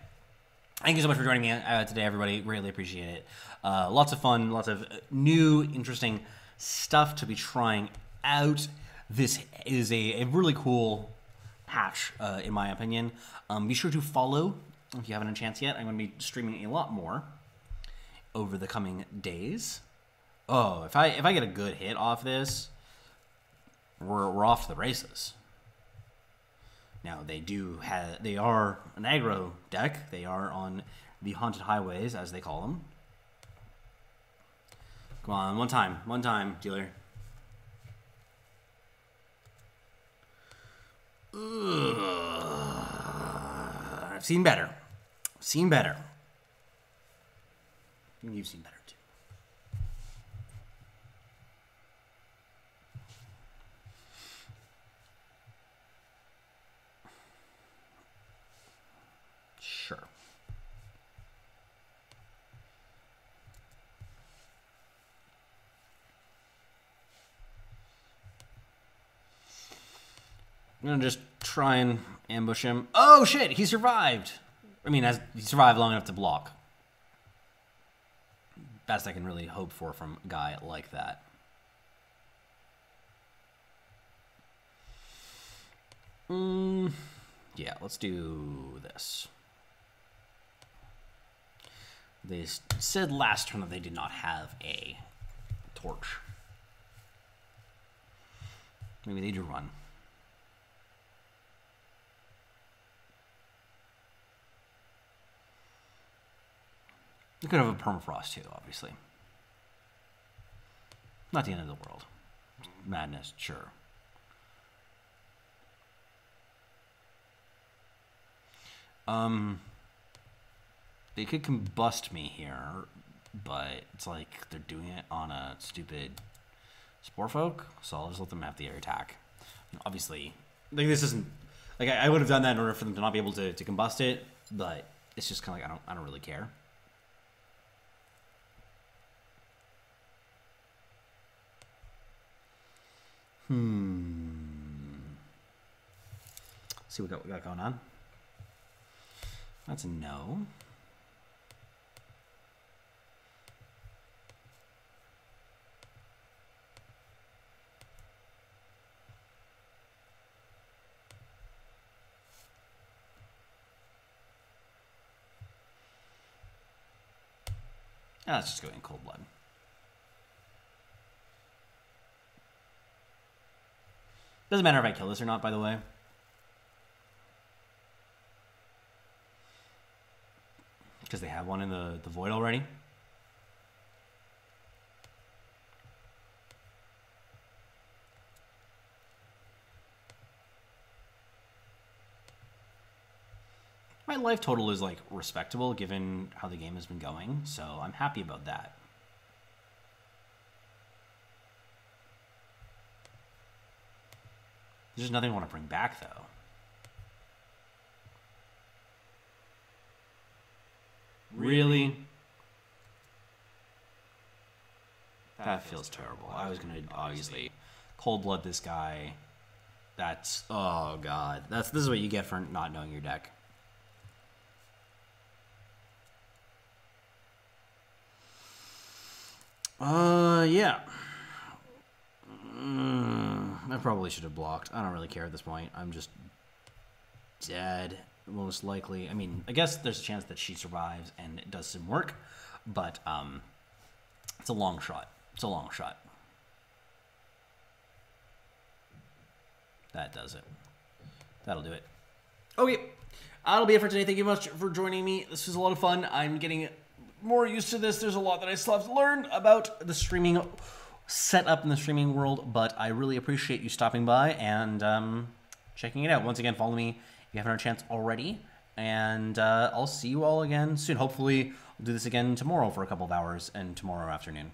S1: Thank you so much for joining me today, everybody. Greatly appreciate it. Lots of fun, lots of new, interesting stuff to be trying out. This is a really cool patch, in my opinion. Be sure to follow if you haven't had a chance yet. I'm going to be streaming a lot more over the coming days. Oh, if I get a good hit off this, we're off to the races. Now they are an aggro deck. They are on the haunted highways, as they call them. Come on, one time, dealer. I've seen better. You've seen better too. Sure. I'm gonna just try and ambush him. Oh shit, he survived. I mean, he survived long enough to block. Best I can really hope for from a guy like that. Yeah, let's do this. They said last turn that they did not have a torch. Maybe they do run. You could have a permafrost too, obviously. Not the end of the world. Madness, sure. They could combust me here, but it's like they're doing it on a stupid Spore Folk, so I'll just let them have the air attack. And obviously, like this isn't like I would have done that in order for them to not be able to combust it, but it's just kind of like I don't really care. See what we got going on. That's a no. Let's just go in cold blood. Doesn't matter if I kill this or not, by the way. Because they have one in the void already. My life total is like respectable given how the game has been going, so I'm happy about that. There's just nothing I want to bring back though. Really? That feels terrible. I was gonna obviously cold blood this guy. That's oh god. This is what you get for not knowing your deck. Yeah. I probably should have blocked. I don't really care at this point. I'm just dead, most likely. I mean, I guess there's a chance that she survives and it does some work, but it's a long shot. It's a long shot. That does it. That'll do it. Okay, that'll be it for today. Thank you much for joining me. This was a lot of fun. I'm getting more used to this. There's a lot that I still have to learn about the streaming setup in the streaming world, but I really appreciate you stopping by and checking it out. Once again, follow me if you haven't had a chance already, and I'll see you all again soon. Hopefully, I'll do this again tomorrow for a couple of hours and tomorrow afternoon.